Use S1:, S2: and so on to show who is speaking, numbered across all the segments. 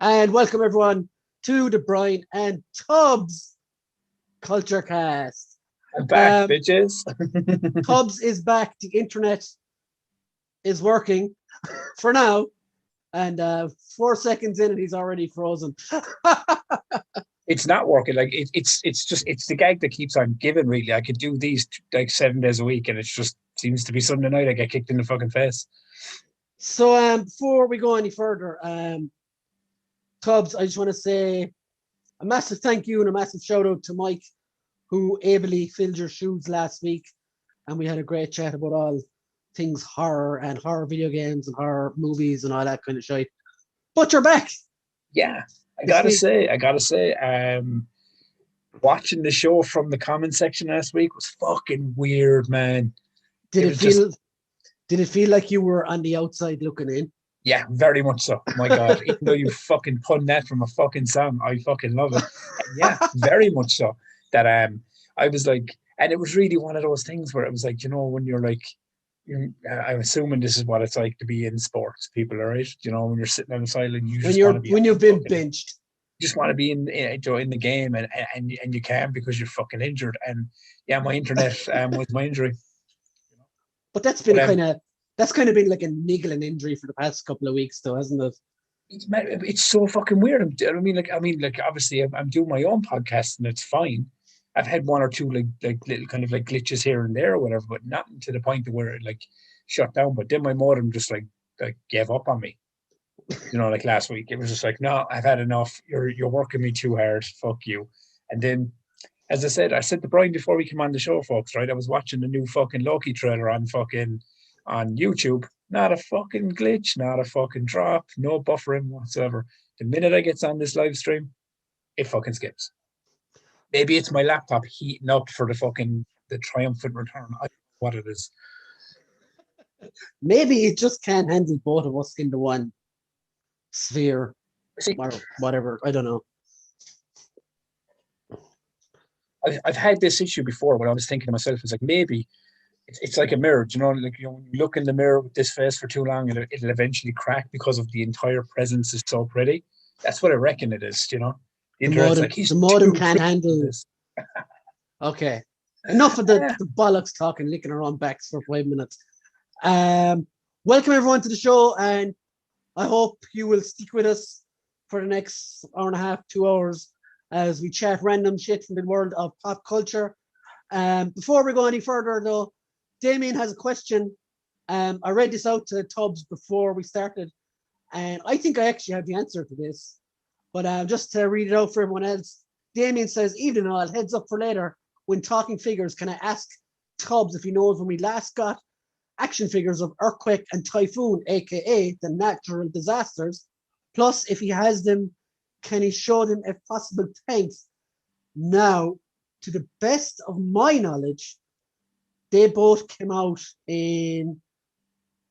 S1: And welcome everyone to the Brian and Tubbs Culture Cast.
S2: I'm back, bitches.
S1: Tubbs is back. The internet is working for now. And 4 seconds in and he's already frozen.
S2: It's not working. Like it's the gag that keeps on giving. Really, I could do these like 7 days a week, and it just seems to be Sunday night I get kicked in the fucking face.
S1: So before we go any further, Tubbs, I just want to say a massive thank you and a massive shout out to Mike, who ably filled your shoes last week, and we had a great chat about all things horror and horror video games and horror movies and all that kind of shit. But you're back.
S2: Yeah, I gotta say, watching the show from the comment section last week was fucking weird, man.
S1: Did it feel like you were on the outside looking in?
S2: Yeah, very much so. My God, even though you fucking pun that from a fucking song, I fucking love it. Yeah, very much so. That I was like, and it was really one of those things where it was like, when you're like, I'm assuming this is what it's like to be in sports. People are right, when you're sitting on the sideline,
S1: when you've been benched,
S2: you just want to be in the game, and you can't because you're fucking injured. And yeah, my internet was my injury.
S1: But that's been kind of been like a niggling injury for the past couple of weeks, though, hasn't it?
S2: It's so fucking weird. I mean, obviously, I'm doing my own podcast and it's fine. I've had one or two like little kind of like glitches here and there or whatever, but nothing to the point where it like shut down. But then my modem just like gave up on me. Like last week, it was just like, no, I've had enough. You're working me too hard. Fuck you. And then, as I said to Brian before we came on the show, folks, right? I was watching the new fucking Loki trailer on YouTube. Not a fucking glitch, not a fucking drop, no buffering whatsoever. The minute I gets on this live stream, it fucking skips. Maybe it's my laptop heating up for the triumphant return. I don't know what it is.
S1: Maybe it just can't handle both of us in the one sphere or whatever. I don't know.
S2: I've had this issue before when I was thinking to myself, it's like maybe it's like a mirror, when you look in the mirror with this face for too long, it'll eventually crack because of the entire presence is so pretty. That's what I reckon it is,
S1: The modem can't handle this. Okay. Enough of the bollocks talking, licking our own backs for 5 minutes. Welcome everyone to the show, and I hope you will stick with us for the next hour and a half, 2 hours, as we chat random shit from the world of pop culture. Before we go any further, though, Damien has a question. I read this out to Tubbs before we started, and I think I actually have the answer to this. But just to read it out for everyone else, Damien says, "Evening all, heads up for later. When talking figures, can I ask Tubbs if he knows when we last got action figures of Earthquake and Typhoon, aka the natural disasters? Plus, if he has them, can he show them if possible? Thanks." Now, to the best of my knowledge, they both came out in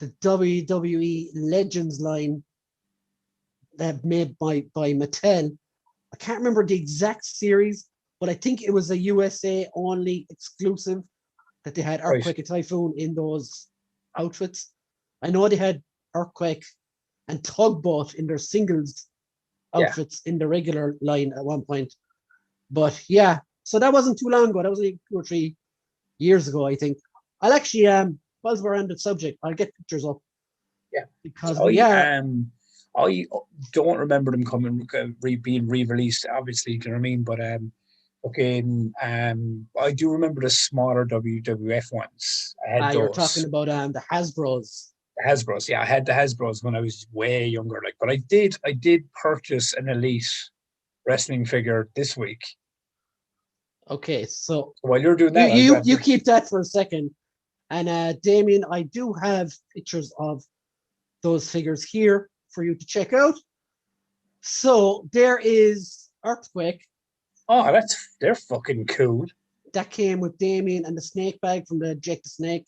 S1: the WWE Legends line that made by Mattel. I can't remember the exact series, but I think it was a USA only exclusive that they had Earthquake and Typhoon in those outfits. I know they had Earthquake and Tugboat in their singles outfits in the regular line at one point. But yeah, so that wasn't too long ago. That was like 2 or 3 years ago, I think. I'll actually, while we're on the subject, I'll get pictures up.
S2: Yeah.
S1: Because
S2: I don't remember them being re-released, obviously, do you know what I mean? But I do remember the smaller WWF ones. I had those.
S1: You're talking about the Hasbros.
S2: The Hasbros, yeah. I had the Hasbros when I was way younger. But I did purchase an Elite wrestling figure this week.
S1: Okay, so
S2: while you're doing that,
S1: you keep that for a second. And Damien, I do have pictures of those figures here for you to check out. So there is Earthquake.
S2: Oh, they're fucking cool.
S1: That came with Damien and the snake bag from the Jake the Snake.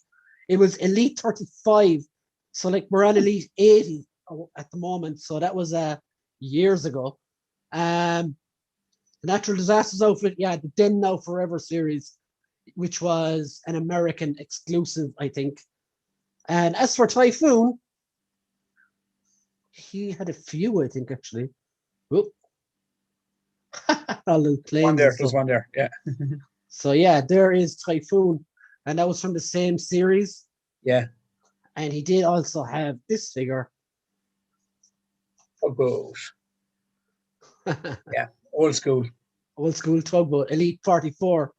S1: It was Elite 35. So like we're on Elite 80 at the moment. So that was years ago. The Natural Disasters outfit, the Then Now Forever series, which was an American exclusive, I think. And as for Typhoon, he had a few, I think, actually. Whoop. All the planes
S2: One there,
S1: and
S2: there's
S1: stuff.
S2: one there. Yeah.
S1: So yeah, there is Typhoon, and that was from the same series.
S2: Yeah.
S1: And he did also have this figure.
S2: Tugboat. Yeah, old school.
S1: Old school tugboat, Elite 44.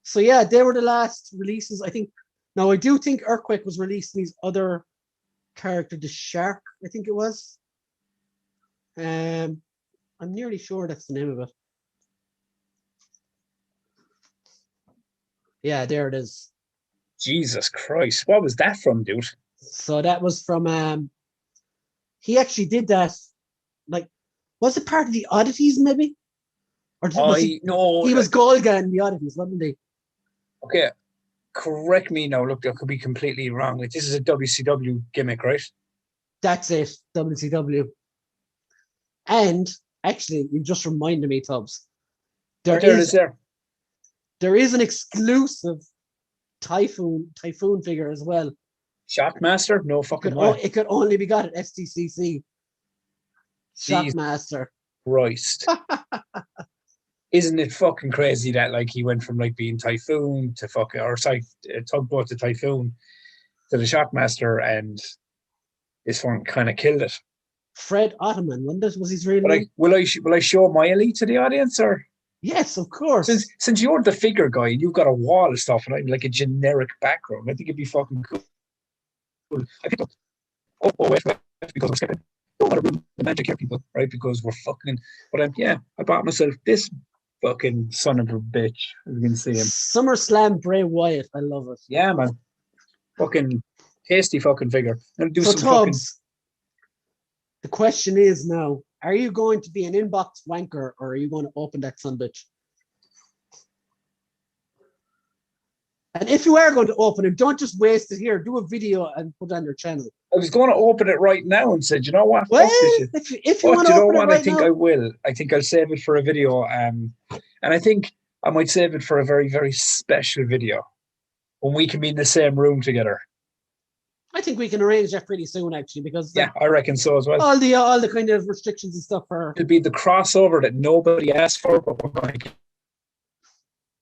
S1: So yeah, they were the last releases. I think. Now I do think Earthquake was releasing his other character, the Shark. I think it was. I'm nearly sure that's the name of it. Yeah, there it is.
S2: Jesus Christ, what was that from, dude?
S1: So that was from. He actually did that. Like, was it part of the Oddities, maybe? Or was he?
S2: No.
S1: He was Golga in the Oddities, wasn't he?
S2: Okay, correct me now. Look, I could be completely wrong. Like, this is a WCW gimmick, right?
S1: That's it, WCW. And actually, you just reminded me, Tubbs. There is an exclusive Typhoon figure as well.
S2: Shockmaster? No fucking way.
S1: It could only be got at STCC. Shockmaster.
S2: Christ. Isn't it fucking crazy that like he went from like being Typhoon to fucking Tugboat to Typhoon to the Shockmaster, and this one kind of killed it.
S1: Fred Ottoman, was his real name?
S2: Will I show my Elite to the audience, or?
S1: Yes, of course.
S2: Since you're the figure guy, you've got a wall of stuff, and I'm like a generic background. I think it'd be fucking cool. I picked up. Wait, because we're scared. Don't want to ruin the magic here, people, right? Because we're fucking. But I bought myself this fucking son of a bitch. As you can see him.
S1: SummerSlam Bray Wyatt. I love it.
S2: Yeah, man. Fucking tasty fucking figure. I'm gonna do some
S1: Tubbs, the question is now: are you going to be an inbox wanker, or are you going to open that son bitch? And if you are going to open it, don't just waste it here. Do a video and put it on your channel.
S2: I was going to open it right now and said, you know what?
S1: Well, if you want to open it right now.
S2: I think I will. I think I'll save it for a video. And I think I might save it for a very, very special video when we can be in the same room together.
S1: I think we can arrange that pretty soon, actually, because
S2: I reckon so as well.
S1: All the kind of restrictions and stuff
S2: it'll be the crossover that nobody asked for, but we're going to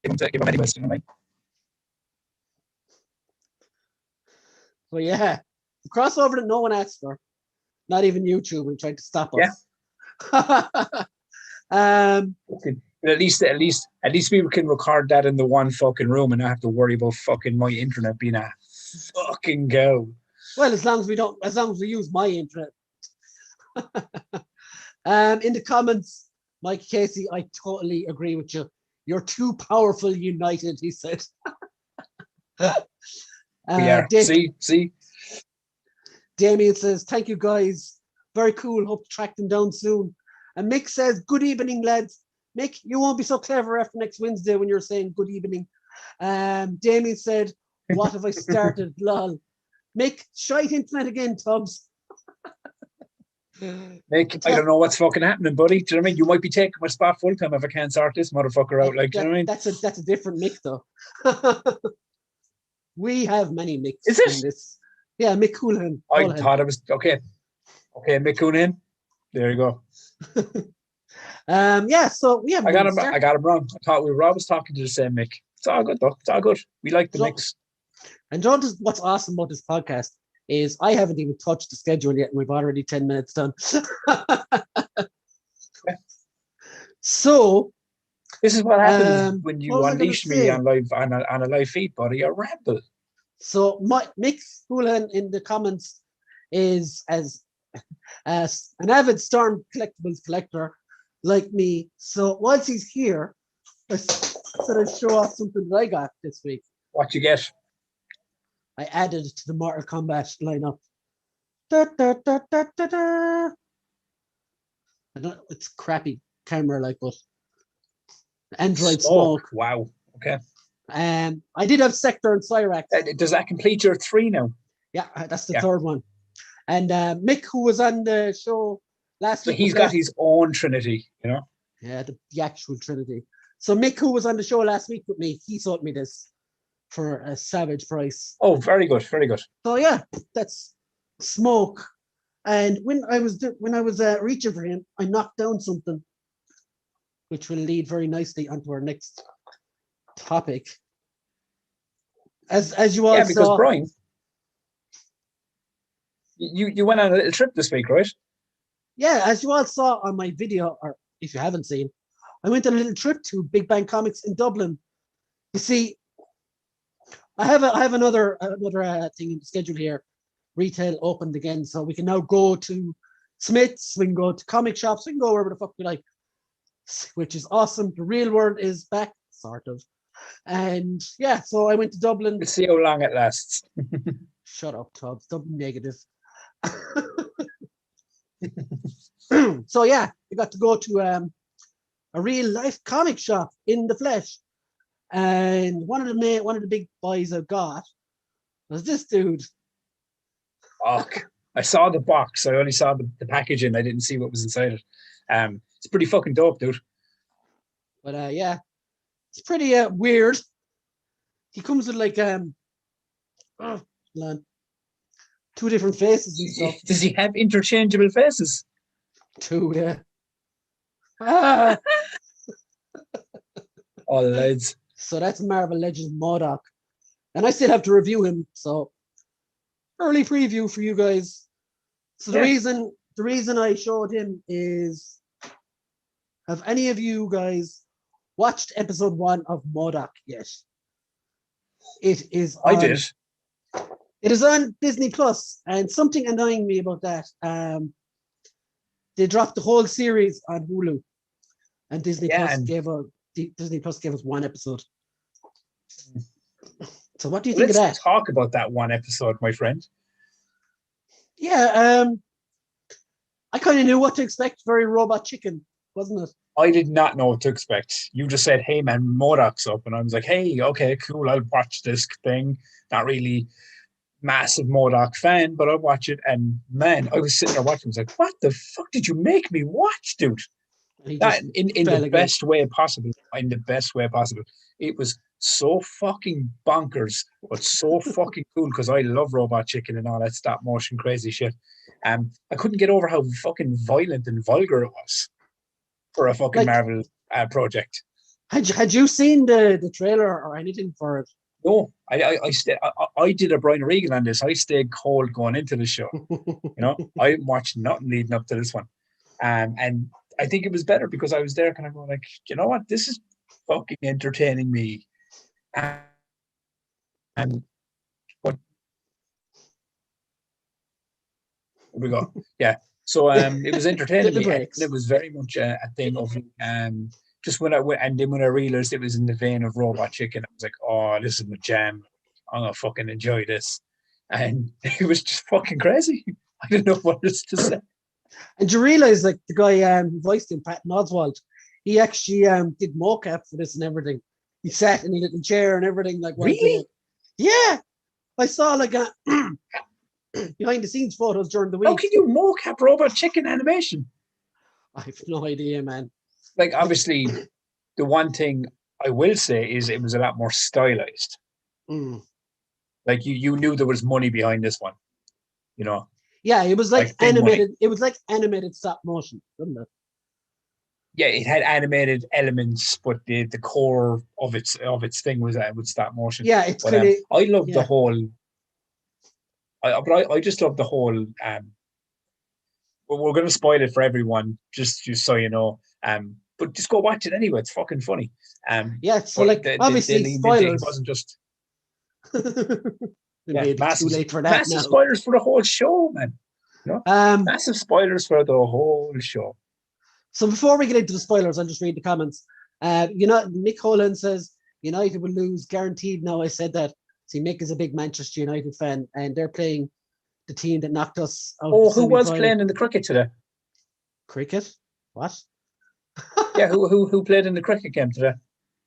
S2: give them anyways. You know what I mean?
S1: So yeah, the crossover that no one asked for, not even YouTube, and tried to stop us.
S2: Yeah. Okay. But at least we can record that in the one fucking room and not have to worry about fucking my internet being a fucking go.
S1: Well, as long as we use my internet. In the comments, Mike Casey, I totally agree with you. You're too powerful united, he said.
S2: We are. See?
S1: Damien says, thank you guys. Very cool. Hope to track them down soon. And Mick says, good evening, lads. Mick, you won't be so clever after next Wednesday when you're saying good evening. Damien said, what have I started? Lol. Mick, shite internet again, Tubbs.
S2: Mick, I don't know what's fucking happening, buddy. Do you know what I mean? You might be taking my spot full time if I can't sort this motherfucker out. Like, do you know what I mean?
S1: That's a different Mick, though. We have many Micks.
S2: Is it?
S1: In this. Yeah, Mick Houlihan.
S2: I thought it was okay. Okay, Mick Houlihan. There you go.
S1: Yeah, so we have.
S2: I got him wrong. I thought we were always talking to the same Mick. It's all good though. It's all good. We like the mix.
S1: And John, what's awesome about this podcast is I haven't even touched the schedule yet, and we've already 10 minutes done. So
S2: this is what happens when you unleash me on a live feed, buddy. A ramble.
S1: So Mick Houlihan in the comments is as an avid Storm Collectibles collector like me. So once he's here, I said I'd show off something that I got this week.
S2: What you get?
S1: I added to the Mortal Kombat lineup. Da, da, da, da, da, da. I don't. It's crappy camera, like, but Android Smoke.
S2: Wow. Okay.
S1: I did have Sector and Cyrax.
S2: Does that complete your 3 now?
S1: Yeah, that's the third one. And Mick, who was on the show last week.
S2: He's got his own Trinity, you know?
S1: Yeah, the actual Trinity. So Mick, who was on the show last week with me, he sold me this for a savage price.
S2: Oh, very good, very good.
S1: So yeah, that's Smoke. And when I was reaching for him, I knocked down something, which will lead very nicely onto our next topic. As you all
S2: Yeah, because
S1: saw,
S2: Brian, you went on a little trip this week, right?
S1: yeah, as you all saw on my video, or if you haven't seen, I went on a little trip to Big Bang Comics in Dublin. You see, I have another thing in the schedule here. Retail opened again, so we can now go to Smith's, we can go to comic shops, we can go wherever the fuck we like, which is awesome. The real world is back, sort of. And yeah, so I went to Dublin.
S2: We'll see how long it lasts.
S1: Shut up, Tubbs. Don't be negative. So yeah, I got to go to a real life comic shop in the flesh. And one of the big boys I got was this dude.
S2: Fuck. I saw the box. I only saw the packaging. I didn't see what was inside it. It's pretty fucking dope, dude.
S1: But yeah, it's pretty weird. He comes with like two different faces and stuff.
S2: Does he have interchangeable faces?
S1: Two, yeah. Ah.
S2: All lads.
S1: So that's Marvel Legends MODOK. And I still have to review him, so early preview for you guys. So the reason I showed him is, have any of you guys watched episode 1 of MODOK yet? It is
S2: I did.
S1: It is on Disney Plus, and something annoying me about that. They dropped the whole series on Hulu, and Disney Plus gave us one episode. So what do you think of that?
S2: Let's talk about that one episode, my friend.
S1: Yeah, I kind of knew what to expect. Very Robot Chicken, wasn't it?
S2: I did not know what to expect. You just said, "Hey man, MODOK's up," and I was like, "Hey, okay, cool. I'll watch this thing." Not really massive MODOK fan, but I'll watch it. And man, I was sitting there watching. I was like, "What the fuck did you make me watch, dude?" That in the best way possible. In the best way possible. It was so fucking bonkers, but so fucking cool because I love Robot Chicken and all that stop motion crazy shit. I couldn't get over how fucking violent and vulgar it was for a fucking Marvel project.
S1: Had you seen the trailer or anything for it?
S2: No, I did a Brian Regan on this. I stayed cold going into the show. I watched nothing leading up to this one, and I think it was better because I was there kind of going like, you know what, this is fucking entertaining me. And what we go, yeah. So it was entertaining me. And it was very much a thing of just when I went, and then when I realized it was in the vein of Robot Chicken, I was like, oh, this is my jam. I'm gonna fucking enjoy this. And it was just fucking crazy. I don't know what else to say.
S1: And you realize, like, the guy who voiced him, Patton Oswalt, he actually did mocap for this and everything. He sat in a little chair and everything. Like,
S2: really?
S1: Yeah. I saw like a behind the scenes photos during the week.
S2: How can you mocap Robot Chicken animation?
S1: I have no idea, man.
S2: Like, obviously, the one thing I will say is it was a lot more stylized. Like, you knew there was money behind this one,
S1: Yeah, it was like animated. Money. It was like animated stop motion, wasn't it?
S2: Yeah, it had animated elements, but the core of its thing was with stop motion.
S1: Yeah, it's kind of.
S2: I love the whole. I just love the whole. We're going to spoil it for everyone, just so you know. But just go watch it anyway. It's fucking funny.
S1: Yeah, so like obviously spoilers.
S2: It wasn't just.
S1: Massive, too late for that.
S2: Massive spoilers for the whole show, man. Massive spoilers for the whole show.
S1: So before we get into the spoilers, I'll just read the comments. Nick Holland says United will lose guaranteed. Now I said that. See, Mick is a big Manchester United fan, and they're playing the team that knocked us out.
S2: Oh, who was playing in the cricket today?
S1: Cricket? What?
S2: Yeah, who played in the cricket game today?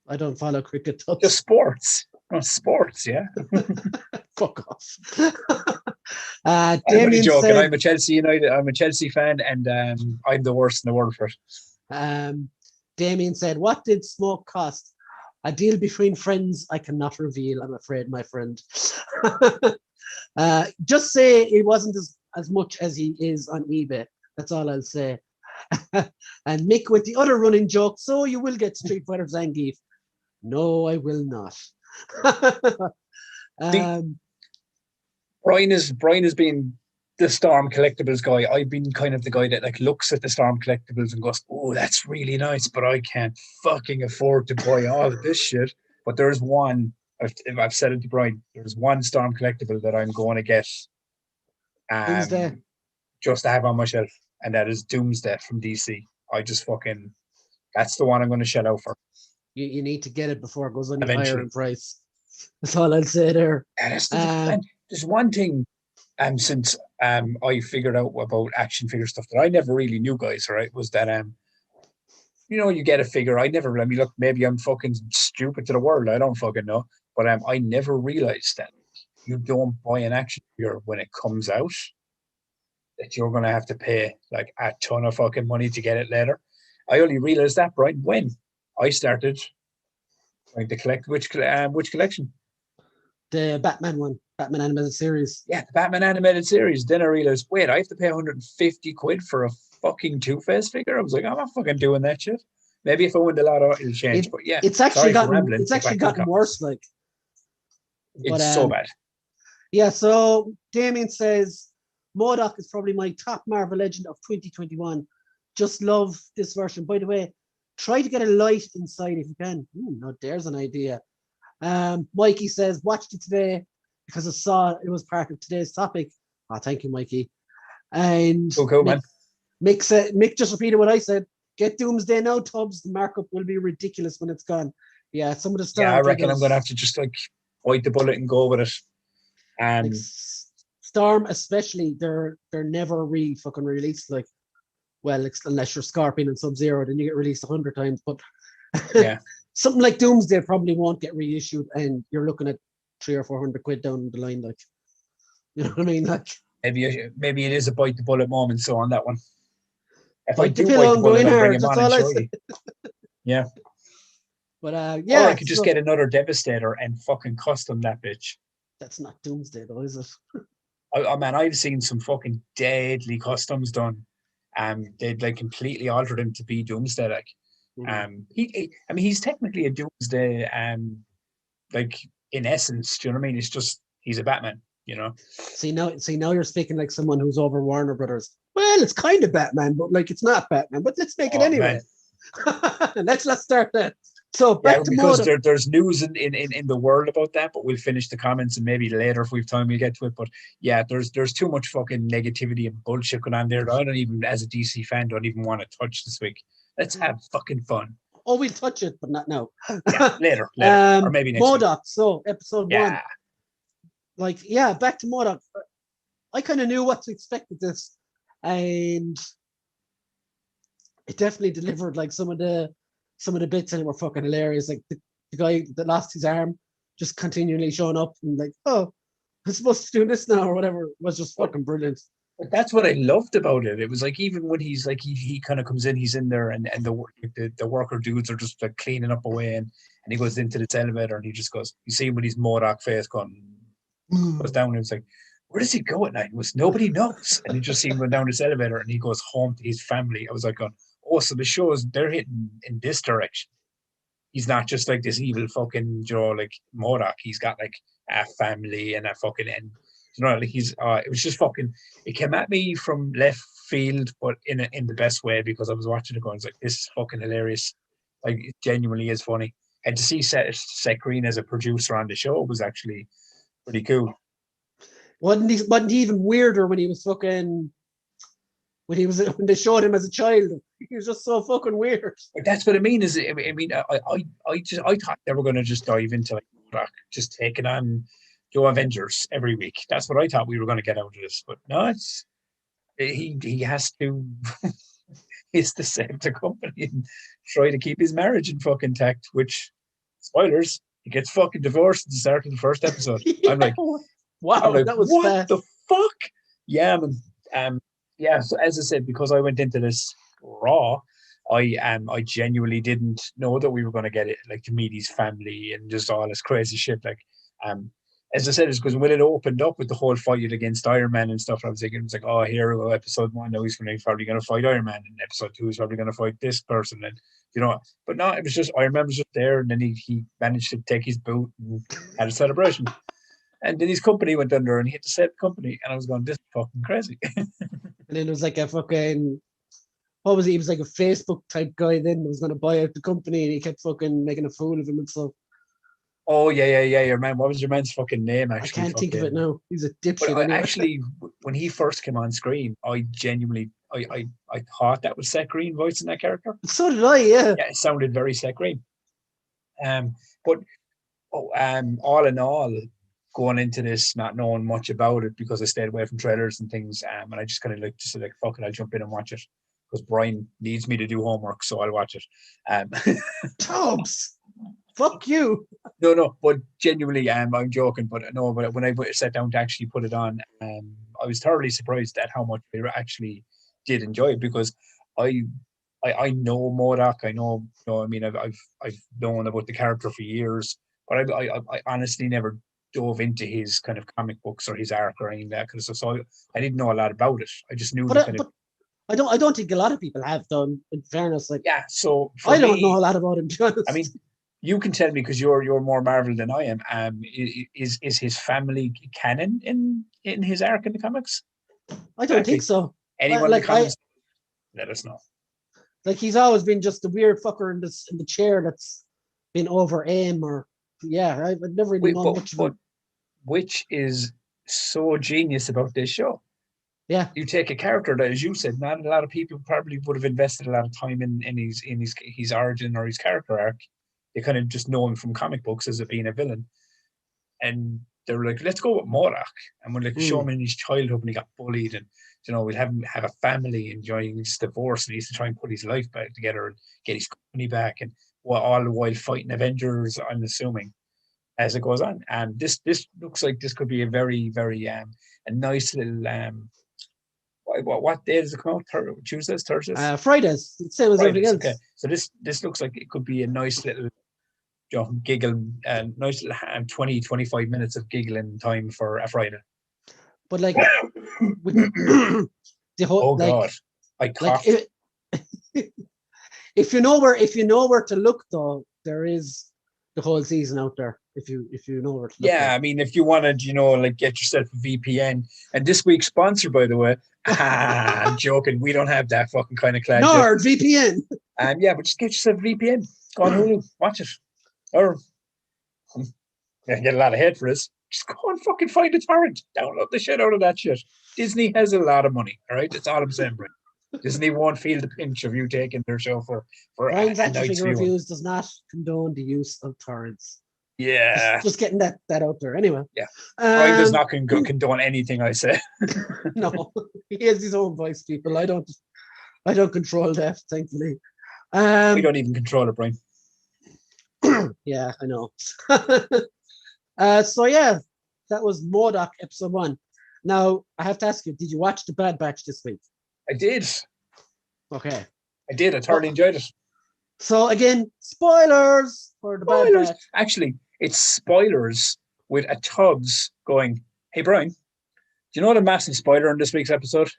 S1: I don't follow cricket.
S2: Just sports. Oh, sports, yeah.
S1: Fuck off.
S2: I'm only joking. I'm a Chelsea United. I'm a Chelsea fan, and I'm the worst in the world for it.
S1: Damien said, "What did smoke cost? A deal between friends I cannot reveal. I'm afraid, my friend." Just say it wasn't as much as he is on eBay. That's all I'll say. And Mick with the other running joke, so you will get Street Fighter Zangief. No, I will not.
S2: Brian has been the Storm Collectibles guy. I've been kind of the guy that like looks at the Storm Collectibles and goes, "Oh, that's really nice," but I can't fucking afford to buy all of this shit. But there's one. I've said it to Brian. There's one Storm Collectible that I'm going to get.
S1: Doomsday.
S2: Just to have on my shelf, and that is Doomsday from DC. That's the one I'm going to shell out for.
S1: You need to get it before it goes any higher in price. That's all I'll say there.
S2: And there's one thing, since I figured out about action figure stuff that I never really knew, guys, right, was that you get a figure. Look, maybe I'm fucking stupid to the world. I don't fucking know. But I never realized that you don't buy an action figure when it comes out, that you're going to have to pay like a ton of fucking money to get it later. I only realized that, Brian, when I started trying to collect which collection?
S1: The Batman one, Batman Animated Series.
S2: Yeah, the Batman Animated Series. Then I realized, wait, I have to pay 150 quid for a fucking Two-Face figure. I was like, I'm not fucking doing that shit. Maybe if I win the lotto, it'll change. But yeah,
S1: it's actually gotten worse. Like,
S2: it's so bad.
S1: Yeah. So Damien says MODOK is probably my top Marvel Legend of 2021. Just love this version. By the way, try to get a light inside if you can. No, there's an idea. Mikey says, watched it today because I saw it was part of today's topic. Oh, thank you, Mikey. And
S2: cool, man.
S1: Mick just repeated what I said. Get Doomsday now, Tubbs. The markup will be ridiculous when it's gone. Yeah, some of the stuff.
S2: Yeah, I reckon I'm going to have to just like bite the bullet and go with it.
S1: Like Storm, especially, they're never really fucking released. Like, well, unless you're Scorpion and Sub-Zero, then you get released 100 times. But
S2: yeah,
S1: something like Doomsday probably won't get reissued, and you're looking at 300 or 400 quid down the line. Like, you know what I mean? Like,
S2: maybe it is a bite the bullet moment. So on that one, if
S1: bite the pillow and go in hard. That's all I say.
S2: Yeah.
S1: But yeah.
S2: Or I could just get another Devastator and fucking custom that bitch.
S1: That's not Doomsday though, is it?
S2: Oh man, I've seen some fucking deadly customs done. They'd like completely altered him to be Doomsday. Like, he's technically a Doomsday. Like in essence, do you know what I mean? It's just he's a Batman. You know. See
S1: now you're speaking like someone who's over Warner Brothers. Well, it's kind of Batman, but like it's not Batman. But let's make it anyway. Let's start that. So back to
S2: because there's news in the world about that, but we'll finish the comments and maybe later if we've time we'll get to it. But yeah, there's too much fucking negativity and bullshit going on there that I don't even, as a DC fan, don't even want to touch this week. Let's have fucking fun.
S1: Oh, we'll touch it, but not now.
S2: Yeah, later, or maybe next
S1: MODOK.
S2: week.
S1: So episode 1. Like, yeah, back to MODOK. I kind of knew what to expect with this, and it definitely delivered. Like some of the bits in it were fucking hilarious. Like the guy that lost his arm just continually showing up and like, oh, I'm supposed to do this now or whatever, was just fucking brilliant.
S2: But that's what I loved about it. It was like, even when he's like he kind of comes in, he's in there, and the worker dudes are just like cleaning up away, and he goes into this elevator and he just goes, you see him with his MODOK face going, goes down, and it's like, where does he go at night? It was nobody knows. And you just see him going down this elevator and he goes home to his family. I was like, oh, so the shows, they're hitting in this direction. He's not just like this evil fucking like MODOK. He's got like a family and a fucking end. Like he's it was just fucking, it came at me from left field, but in the best way, because I was watching it going, it's like, this is fucking hilarious. Like, it genuinely is funny. And to see Seth Green as a producer on the show was actually pretty cool.
S1: Wasn't he even weirder when he was fucking when they showed him as a child? He was just so fucking weird.
S2: But that's what I mean. I thought they were going to just dive into like MODOK, just taking on Joe Avengers every week. That's what I thought we were going to get out of this. But no, he has to is to save the company and try to keep his marriage in fucking intact. Which, spoilers, he gets fucking divorced at the start of the first episode. Yeah. I'm like,
S1: wow, that was
S2: what
S1: fast.
S2: the fuck? Yeah, man. Yeah. So as I said, because I went into this raw, I genuinely didn't know that we were going to get it, like, to meet his family and just all this crazy shit. Like, as I said, it's because when it opened up with the whole fight against Iron Man and stuff, I was thinking, it was like, oh, here we go, episode 1, now he's probably going to fight Iron Man, and episode 2 he's probably going to fight this person, and but no, it was just Iron Man was just there, and then he managed to take his boot and had a celebration, and then his company went under, and he had to save the company, and I was going, this is fucking crazy.
S1: And then it was like a fucking, what was he? He was like a Facebook type guy. Then was going to buy out the company, and he kept fucking making a fool of him and stuff.
S2: Oh yeah. Your man. What was your man's fucking name? Actually,
S1: I can't think of it now. He's a dipshit.
S2: Anyway. Actually, when he first came on screen, I genuinely, I thought that was Seth Green voicing that character.
S1: So did I. Yeah.
S2: Yeah, it sounded very Seth Green. But all in all, going into this not knowing much about it because I stayed away from trailers and things, and I just kind of like just like fuck it, I'll jump in and watch it because Brian needs me to do homework, so I'll watch it.
S1: Tubbs. Fuck you.
S2: No, but genuinely, I'm joking. But no, but when I sat down to actually put it on, I was thoroughly surprised at how much I actually did enjoy it because I know MODOK. I know, I mean, I've known about the character for years, but I honestly never dove into his kind of comic books or his arc or anything like that. So I didn't know a lot about it. I just knew.
S1: But I don't think a lot of people have done. In fairness, like
S2: yeah. So
S1: I don't know a lot about him. To be honest.
S2: I mean, you can tell me because you're more Marvel than I am. Is his family canon in his arc in the comics?
S1: I don't think so.
S2: Anyone in the comments, let us know.
S1: Like he's always been just a weird fucker in the chair that's been over aim or I've never really known much of him.
S2: Which is so genius about this show.
S1: Yeah,
S2: you take a character that, as you said, not a lot of people probably would have invested a lot of time in his origin or his character arc. They kind of just know him from comic books as being a villain. And they're like, let's go with MODOK. And we'll like show him in his childhood when he got bullied. And, we'll have him have a family enjoying his divorce. And he needs to try and put his life back together and get his company back. And all the while fighting Avengers, I'm assuming, as it goes on. And this looks like this could be a very, very, a nice little, what day does it come out? Tuesdays, Thursdays?
S1: Fridays. Same as everything else.
S2: Okay. So this looks like it could be a nice little giggle, nice little 20, 25 minutes of giggling time for a Friday.
S1: But like the whole
S2: God, I coughed.
S1: If you know where to look though, there is the whole season out there. If you know where to look.
S2: Yeah, I mean, if you wanted, get yourself a VPN. And this week's sponsor, by the way, I'm joking. We don't have that fucking kind of class.
S1: Nord VPN.
S2: Yeah, but just get yourself a VPN. Go on Hulu, watch it. Or get a lot of hate for this. Just go and fucking find a torrent. Download the shit out of that shit. Disney has a lot of money. All right, that's all I'm saying, Brian. Disney won't feel the pinch of you taking their show for
S1: Brian's Action Figure Reviews does not condone the use of torrents.
S2: Yeah,
S1: just getting that out there. Anyway,
S2: yeah, Brian does not condone anything I say.
S1: No, he has his own voice, people. I don't control that, thankfully.
S2: We don't even control it, Brian.
S1: Yeah, I know. So yeah, that was MODOK episode 1. Now I have to ask you, did you watch the Bad Batch this week?
S2: I did.
S1: Okay.
S2: I did. I thoroughly enjoyed it.
S1: So again, spoilers for the Bad Batch.
S2: Actually, it's spoilers with a Tubbs going, hey Brian, do you know the massive spoiler in this week's episode?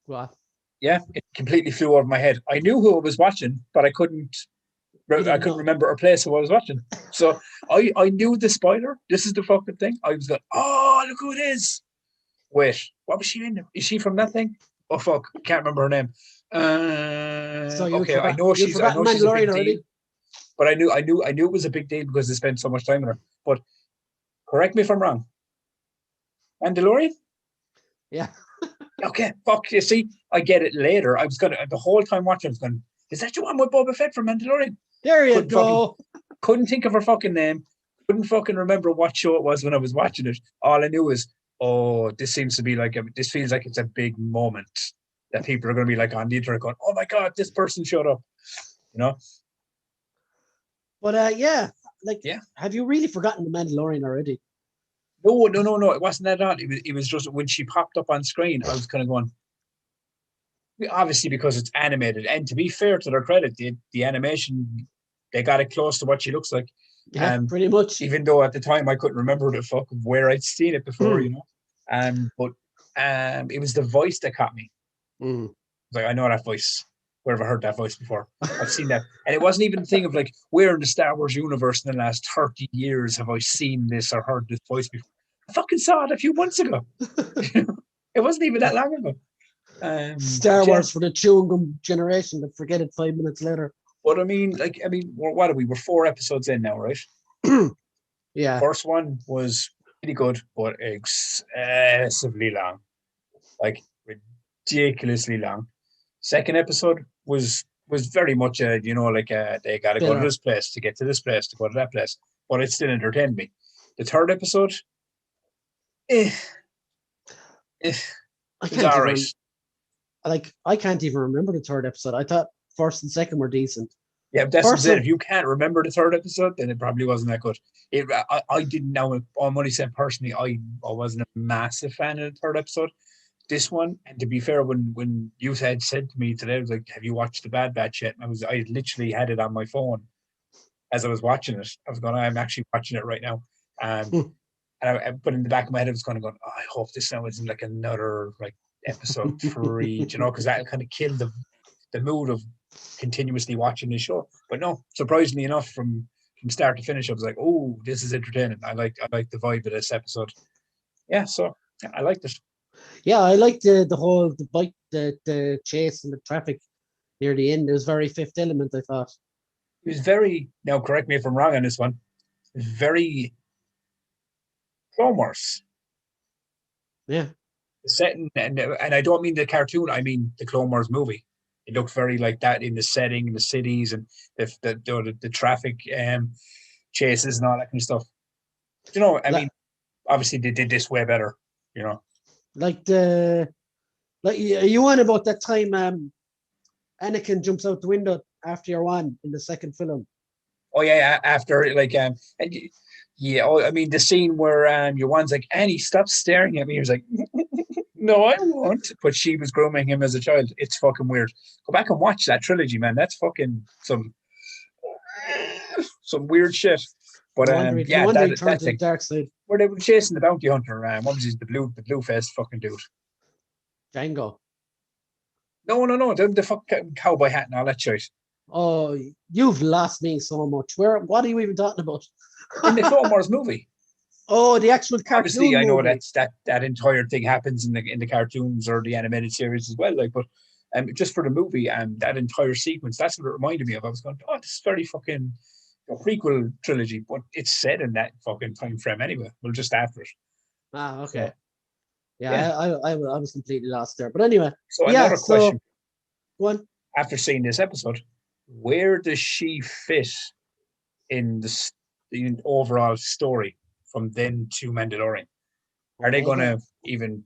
S1: What?
S2: Yeah, it completely flew over my head. I knew who I was watching, but I couldn't remember or place who I was watching. So I knew the spoiler. This is the fucking thing. I was going, oh, look who it is. Wait, what was she in? Is she from that thing? Oh fuck, I can't remember her name. I know she's a big deal. But I knew it was a big deal because they spent so much time with her. But correct me if I'm wrong. Mandalorian?
S1: Yeah.
S2: Okay, fuck. You see, I get it later. I was the whole time watching, I was going, is that the one with Boba Fett from Mandalorian?
S1: There you go.
S2: Couldn't think of her fucking name. Couldn't fucking remember what show it was when I was watching it. All I knew was, oh, this seems to be this feels like it's a big moment that people are going to be like on the internet going, oh my God, this person showed up.
S1: But have you really forgotten the Mandalorian already?
S2: No, it wasn't that at all. It was just when she popped up on screen, I was kind of going, obviously because it's animated, and to be fair to their credit, the animation, they got it close to what she looks like.
S1: Yeah, pretty much.
S2: Even though at the time I couldn't remember the fuck of where I'd seen it before, you know. But it was the voice that caught me. Like, I know that voice. Where have I heard that voice before? I've seen that. And it wasn't even a thing of like, where in the Star Wars universe in the last 30 years have I seen this or heard this voice before? I fucking saw it a few months ago. It wasn't even that long ago.
S1: Star Wars for the chewing gum generation that forget it 5 minutes later.
S2: But I mean, what are we? We're 4 episodes in now, right?
S1: Yeah.
S2: First one was pretty good, but excessively long. Like, ridiculously long. Second episode was very much they gotta go to this place to get to this place to go to that place, but it still entertained me. The third episode,
S1: I can't even remember the third episode. I thought first and second were decent.
S2: Yeah, that's it. If you can't remember the third episode, then it probably wasn't that good. I didn't know. On money said personally, I wasn't a massive fan of the third episode. This one, and to be fair, when you said to me today, I was like, "Have you watched The Bad Batch yet?" And I literally had it on my phone as I was watching it. I was going, "I'm actually watching it right now." But in the back of my head, I was going to go, "Oh, I hope this now isn't like another like episode 3, because that kind of killed the mood of continuously watching this show." But no, surprisingly enough, from start to finish, I was like, "Oh, this is entertaining. I like the vibe of this episode." Yeah, so I liked it.
S1: Yeah, I liked the whole bike, the chase and the traffic near the end. It was very Fifth Element, I thought.
S2: It was very, now correct me if I'm wrong on this one, very Clone Wars.
S1: Yeah.
S2: The setting, and I don't mean the cartoon, I mean the Clone Wars movie. It looked very like that in the setting, the cities, and the traffic chases and all that kind of stuff. I mean, obviously they did this way better,
S1: Like you on about that time Anakin jumps out the window after you're on in the second film.
S2: Oh yeah, after I mean the scene where your one's like, Annie, stop staring at me. He was like, no, I won't. But she was grooming him as a child. It's fucking weird. Go back and watch that trilogy, man. That's fucking some weird shit. But that thing.
S1: Dark side.
S2: Where they were chasing the bounty hunter. What was the blue faced fucking dude?
S1: Django.
S2: No. The fucking cowboy hat and all that shit.
S1: Oh, you've lost me so much. What are you even talking about?
S2: In the Clone Wars movie.
S1: Oh, the actual cartoon.
S2: Obviously, I know
S1: movie.
S2: that entire thing happens in the cartoons or the animated series as well. Like, but just for the movie and that entire sequence, that's what it reminded me of. I was going, oh, this is very fucking prequel trilogy, but it's set in that fucking time frame anyway. Well, just after it.
S1: Ah, okay. So, yeah. I was completely lost there. But anyway.
S2: So another question.
S1: One.
S2: After seeing this episode, where does she fit in the overall story from then to Mandalorian? Are they going to even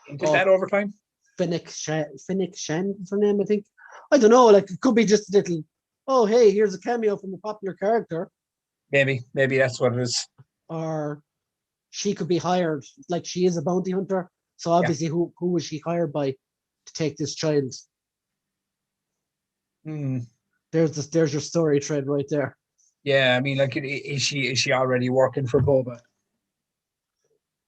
S2: into that over time?
S1: Fennec Shan for name, I think. I don't know. Like, it could be just a little, oh, hey, here's a cameo from a popular character.
S2: Maybe that's what it is.
S1: Or she could be hired, like she is a bounty hunter. So obviously, who was she hired by to take this child? There's your story thread right there.
S2: Yeah, I mean, like, is she already working for Boba?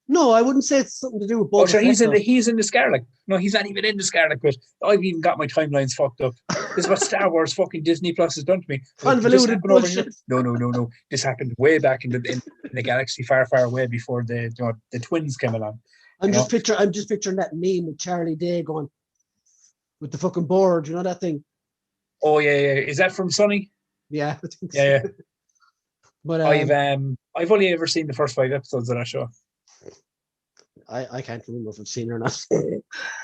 S1: No, I wouldn't say it's something to do with Boba.
S2: Oh, sure, he's in the Scarlet. No, he's not even in the Scarlet, but I've even got my timelines fucked up. This is what Star Wars fucking Disney Plus has done to me.
S1: Convoluted bullshit.
S2: No. This happened way back in the galaxy far, far away before the twins came along.
S1: I'm just picturing that meme with Charlie Day going with the fucking board. You know that thing?
S2: Oh yeah. Is that from Sunny?
S1: Yeah, I think
S2: so. Yeah.
S1: But
S2: I've only ever seen the first 5 episodes of that show.
S1: I can't remember if I've seen it or not.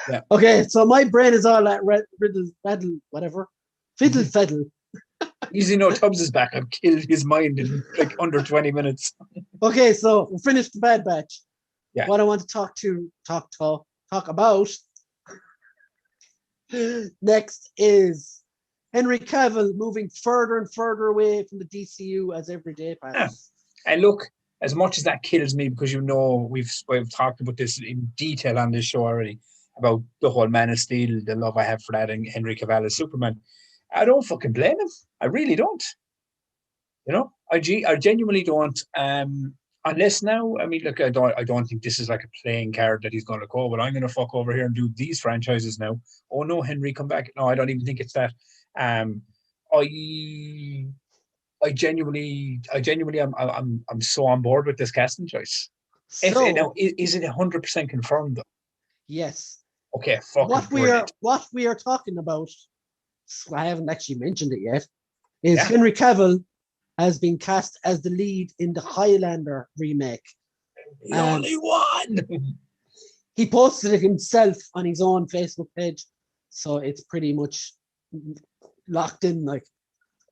S2: Yeah.
S1: Okay, so my brain is all that fiddle faddle.
S2: Easy, no, Tubbs is back. I've killed his mind in like under 20 minutes.
S1: Okay, so we finished the Bad Batch.
S2: Yeah.
S1: What I want to talk about next is Henry Cavill moving further and further away from the DCU as every day passes.
S2: Yeah. And look, as much as that kills me, because we've talked about this in detail on this show already, about the whole Man of Steel, the love I have for that, and Henry Cavill as Superman, I don't fucking blame him. I really don't. You know, I genuinely don't. Unless now, I mean, look, I don't think this is like a playing card that he's going to call. But I'm going to fuck over here and do these franchises now. Oh no, Henry, come back! No, I don't even think it's that. Um, I I genuinely, I'm so on board with this casting choice. If
S1: So
S2: now is it 100% confirmed though?
S1: yes,
S2: Okay, fucking
S1: what we are talking about, I haven't actually mentioned it yet, is
S2: Yeah.
S1: Henry Cavill has been cast as the lead in the Highlander remake.
S2: The only one.
S1: He posted it himself on his own Facebook page, so it's pretty much locked in. Like,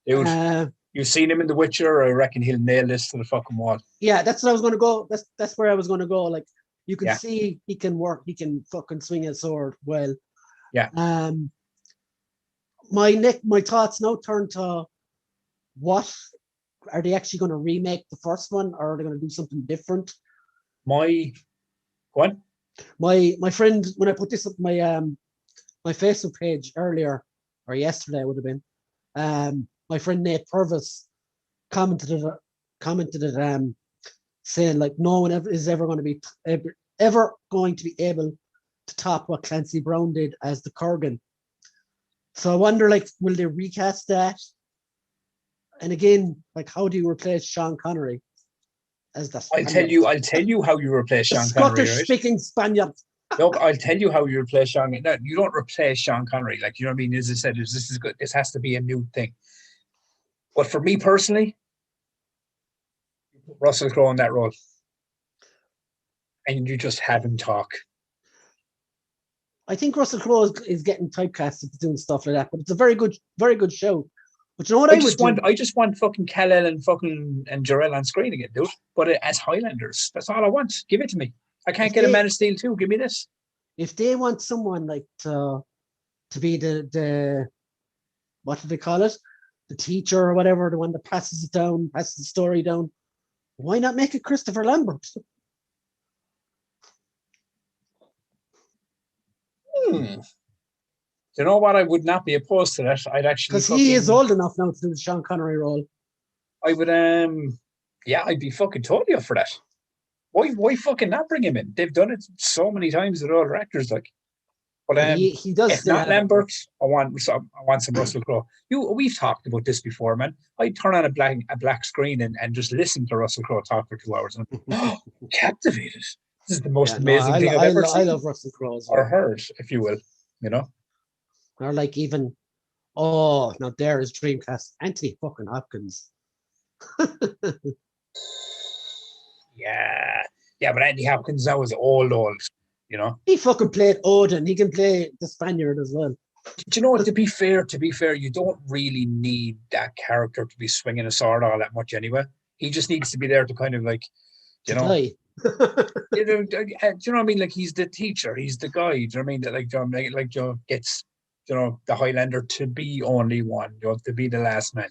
S2: Dude, you've seen him in The Witcher. I reckon he'll nail this to the fucking wall.
S1: yeah, that's what I was gonna go. That's where I was gonna go. Like, you can
S2: Yeah.
S1: see he can work. He can fucking swing a sword well.
S2: Yeah.
S1: My thoughts now turn to, what are they actually going to remake the first one, or are they going to do something different?
S2: Go on.
S1: My friend, when I put this up my my Facebook page earlier, or yesterday it would have been, my friend Nate Purvis commented it, saying like no one is ever going to be ever going to be able to top what Clancy Brown did as the Kurgan. So I wonder, like, will they recast that? And again, like, how do you replace Sean Connery as that?
S2: I'll tell you how you replace Sean Connery.
S1: Scottish speaking Spaniard.
S2: No, I'll tell you how you replace Sean. No, you don't replace Sean Connery. Like, you know what I mean? As I said, this is good. This has to be a new thing. But for me personally, Russell Crowe in that role, and you just have him talk.
S1: I think Russell Crowe is getting typecasted to doing stuff like that, but it's a very good show. But you know what
S2: I just want fucking Kal-El and fucking and Jarrell on screen again, dude. But as Highlanders, that's all I want. Give it to me. I can't get a Man of Steel 2. Give me this.
S1: If they want someone like to be the what do they call it? The teacher or whatever, the one that passes the story down, why not make it Christopher Lambert?
S2: You know what? I would not be opposed to that. I'd actually,
S1: because he is old enough now to do the Sean Connery role.
S2: I would, yeah, I'd be fucking totally up for that. Why fucking not bring him in? They've done it so many times with other actors, like. But
S1: he does.
S2: If not Lambert, I want some Russell Crowe. We've talked about this before, man. I'd turn on a black screen and just listen to Russell Crowe talk for 2 hours. And captivated. This is the most amazing thing I've ever seen.
S1: I love Russell Crowe as well.
S2: Or heard, if you will. You know.
S1: Or like even, now there is Dreamcast. Anthony fucking Hopkins.
S2: Yeah, but Anthony Hopkins now is old, you know.
S1: He fucking played Odin. He can play the Spaniard as well.
S2: Do you know what? To be fair, you don't really need that character to be swinging a sword all that much anyway. He just needs to be there to kind of like, you know. Do you know what I mean? Like, he's the teacher, he's the guy. Do you know what I mean? Like Joe gets, the Highlander to be only one, to be the last man.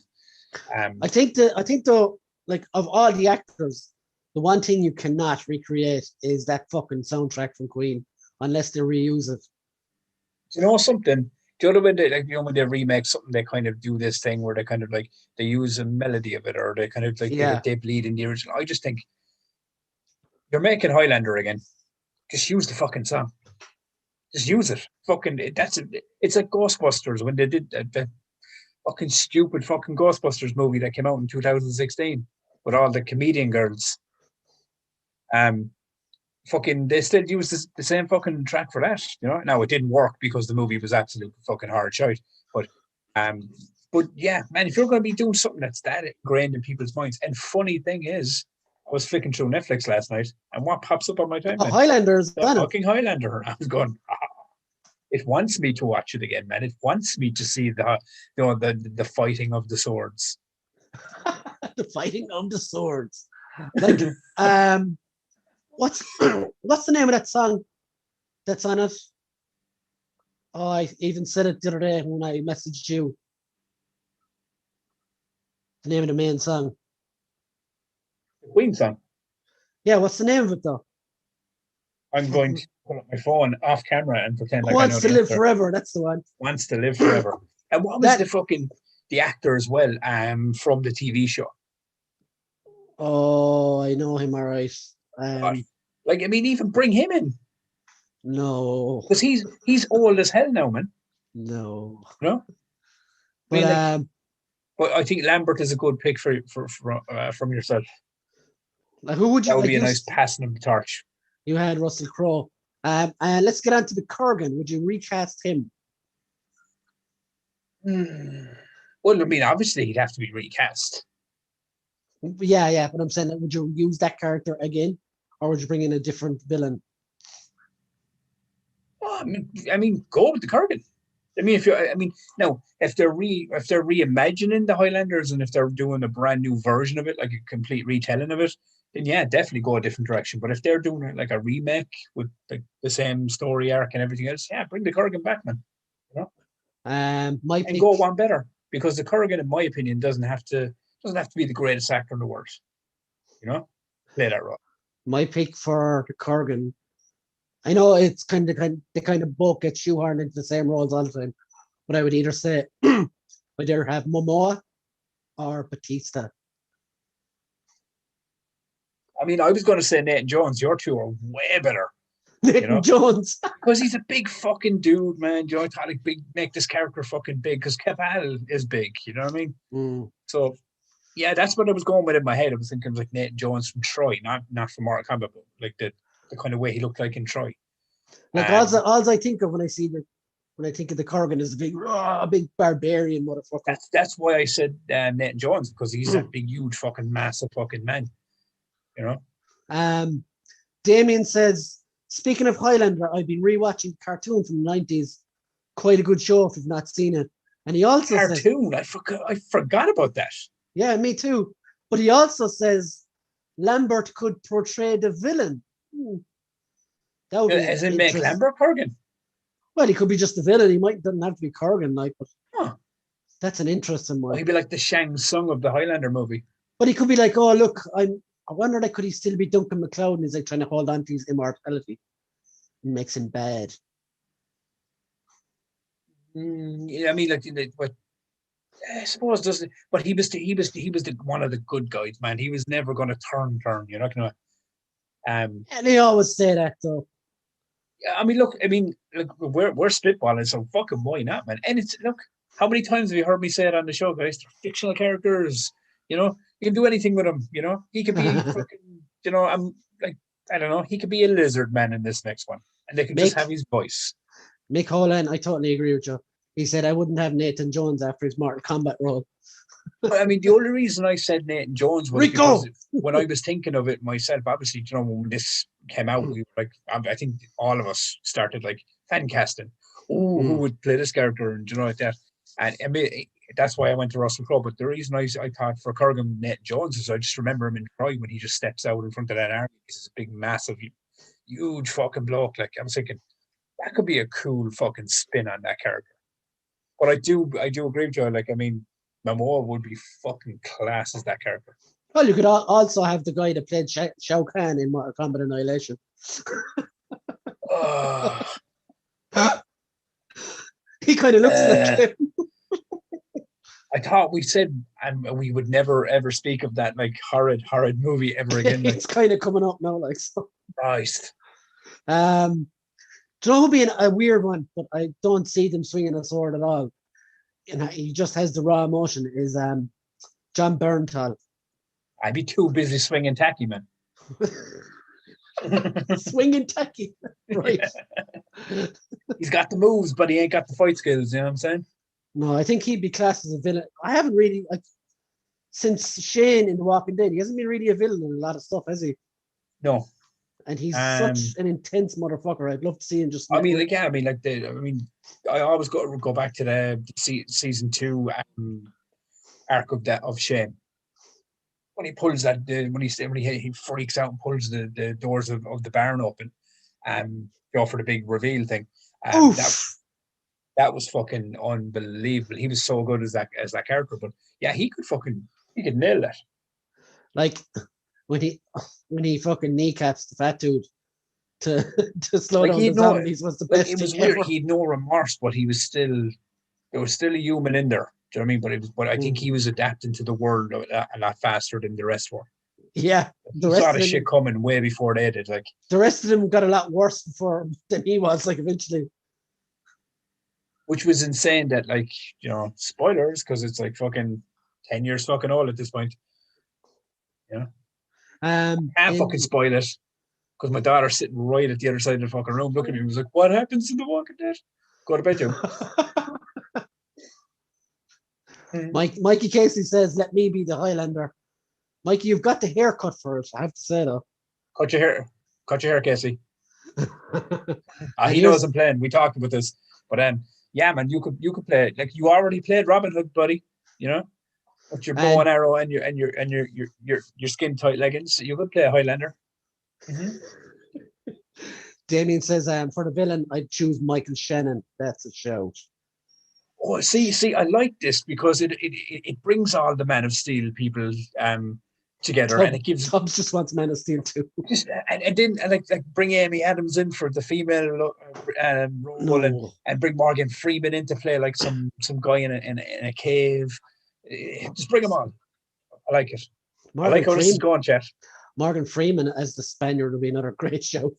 S1: I think though, like, of all the actors, the one thing you cannot recreate is that fucking soundtrack from Queen, unless they reuse it.
S2: Do you know something? The other way they when they remake something, they kind of do this thing where they kind of like they use a melody of it, or they kind of like they bleed in the original. I just think you're making Highlander again. Just use the fucking song. Just use it. Fucking it's like Ghostbusters when they did the fucking stupid fucking Ghostbusters movie that came out in 2016 with all the comedian girls. Fucking they still use the same fucking track for that, Now it didn't work because the movie was absolute fucking hard shite. But yeah, man, if you're going to be doing something that's that ingrained in people's minds, and funny thing is, I was flicking through Netflix last night, and what pops up on my timeline?
S1: Highlanders,
S2: the fucking Highlander. I was going, it wants me to watch it again, man. It wants me to see the fighting of the swords.
S1: The fighting of the swords. Like, what's the name of that song that's on it? Oh, I even said it the other day when I messaged you. The name of the main song.
S2: The Queen song.
S1: Yeah, what's the name of it though?
S2: I'm going to pull up my phone off camera and pretend like
S1: Wants to Live Forever. That's the one.
S2: Wants to Live Forever. And what was the actor as well? From the TV show.
S1: Oh, I know him, all right.
S2: Like, I mean, even bring him in.
S1: No.
S2: Because he's old as hell now, man.
S1: No.
S2: You know? I mean, but I think Lambert is a good pick from yourself.
S1: Like, who would you
S2: That would
S1: like?
S2: be a nice passing of the torch.
S1: You had Russell Crowe. Let's get on to the Kurgan. Would you recast him?
S2: Well, I mean, obviously he'd have to be recast.
S1: Yeah, but I'm saying that would you use that character again, or would you bring in a different villain?
S2: Oh, I mean, go with the Kurgan. I mean, now if they're reimagining the Highlanders and if they're doing a brand new version of it, like a complete retelling of it, then yeah, definitely go a different direction. But if they're doing it like a remake with the same story arc and everything else, yeah, bring the Kurgan back, man. You know, and go one better, because the Kurgan, in my opinion, doesn't have to be the greatest actor in the world. You know, play that role.
S1: My pick for the Kurgan. I know it's the kind of book gets shoehorned into the same roles all the time, but I would either say I'd either have Momoa or Batista.
S2: I mean, I was going to say Nathan Jones. Your two are way better.
S1: Nathan Jones.
S2: Because he's a big fucking dude, man. You know, I thought I'd make this character fucking big, because Cavill is big, you know what I mean? So, yeah, that's what I was going with in my head. I was thinking like Nathan Jones from Troy, not from Mortal Kombat, but like the kind of way he looked like in Troy.
S1: Like, all I think of when I think of the Kurgan is a big barbarian motherfucker.
S2: That's why I said Nathan Jones, because he's that big, huge, fucking massive fucking man. You know?
S1: Damien says, speaking of Highlander, I've been rewatching the cartoon from the 90s. Quite a good show if you've not seen it. And he also
S2: says... I forgot about that.
S1: Yeah, me too. But he also says Lambert could portray the villain. That would be
S2: as in make Lambert Kurgan?
S1: Well, he could be just the villain. He doesn't have to be Kurgan, like, but that's an interesting one.
S2: He'd be like the Shang Tsung of the Highlander movie.
S1: But he could be like, oh, look, I wonder, like, could he still be Duncan MacLeod, and he's like trying to hold on to his immortality? It makes him bad.
S2: Yeah, I mean, like, but I suppose doesn't. But he was the one of the good guys, man. He was never going to turn. You're not going to.
S1: And they always say that, though.
S2: I mean, look, we're spitballing, so fucking why not, man? And it's, look, how many times have you heard me say it on the show, guys? They're fictional characters, you know. You can do anything with him, you know. He could be fucking, you know. I don't know. He could be a lizard man in this next one, and they can just have his voice.
S1: Mick Holland, I totally agree with you. He said I wouldn't have Nathan Jones after his Mortal Kombat role.
S2: But I mean, the only reason I said Nathan Jones was because when I was thinking of it myself, obviously, you know, when this came out, we were like, I think all of us started like fan casting. Oh, who would play this character, and you know, like that. And I mean, that's why I went to Russell Crowe. But the reason I thought for Kurgan Nathan Jones is I just remember him in Troy when he just steps out in front of that army. He's a big, massive, huge fucking bloke. Like, I was thinking that could be a cool fucking spin on that character. But I do agree with you. Like, I mean, Momoa would be fucking class as that character.
S1: Well, you could also have the guy that played Shao Kahn in Mortal Kombat Annihilation. He kind of looks like him.
S2: I thought we said, and we would never ever speak of that like horrid movie ever again. Like.
S1: It's kind of coming up now, like so.
S2: Christ.
S1: Do you know who would be a weird one, but I don't see them swinging a sword at all. And he just has the raw emotion. Is John Bernthal.
S2: I'd be too busy swinging tacky, man.
S1: Swinging tacky, right?
S2: He's got the moves, but he ain't got the fight skills. You know what I'm saying?
S1: No, I think he'd be classed as a villain. I haven't really since Shane in The Walking Dead. He hasn't been really a villain in a lot of stuff, has he?
S2: No.
S1: And he's such an intense motherfucker. I'd love to see him just.
S2: I always go back to the season 2 arc of Shane. When he pulls that, when he freaks out and pulls the doors of the barn open, go for the big reveal thing. That was fucking unbelievable. He was so good as that character. But yeah, he could nail that. Like
S1: when he fucking kneecaps the fat dude to slow down the zombies was the best.
S2: It was weird. He had no remorse, but there was still a human in there. Do you know what I mean? But I think he was adapting to the world a lot faster than the rest were.
S1: Yeah,
S2: He saw the shit coming way before they did. Like
S1: the rest of them got a lot worse before than he was. Like eventually,
S2: which was insane. That like spoilers because it's like fucking 10 years fucking old at this point. Yeah, can't fucking spoil it because my daughter's sitting right at the other side of the fucking room looking at me. Was like, "What happens in The Walking Dead?" Go to bed, Joe.
S1: Mikey Casey says, "Let me be the Highlander." Mikey, you've got the haircut for it. I have to say though.
S2: Cut your hair, Casey. He knows I'm playing. We talked about this, but yeah, man, you could play like you already played Robin Hood, buddy. You know, with your bow and arrow and your skin tight leggings, you could play a Highlander. Mm-hmm.
S1: Damien says, for the villain, I'd choose Michael Shannon. That's a shout.
S2: Oh, see, I like this because it brings all the Man of Steel people together, and it gives.
S1: Tubbs just wants Man of Steel too.
S2: And then like bring Amy Adams in for the female role, and bring Morgan Freeman in to play like some guy in a cave. Just bring them on. I like it. I like how this is going, chat.
S1: Morgan Freeman as the Spaniard would be another great show.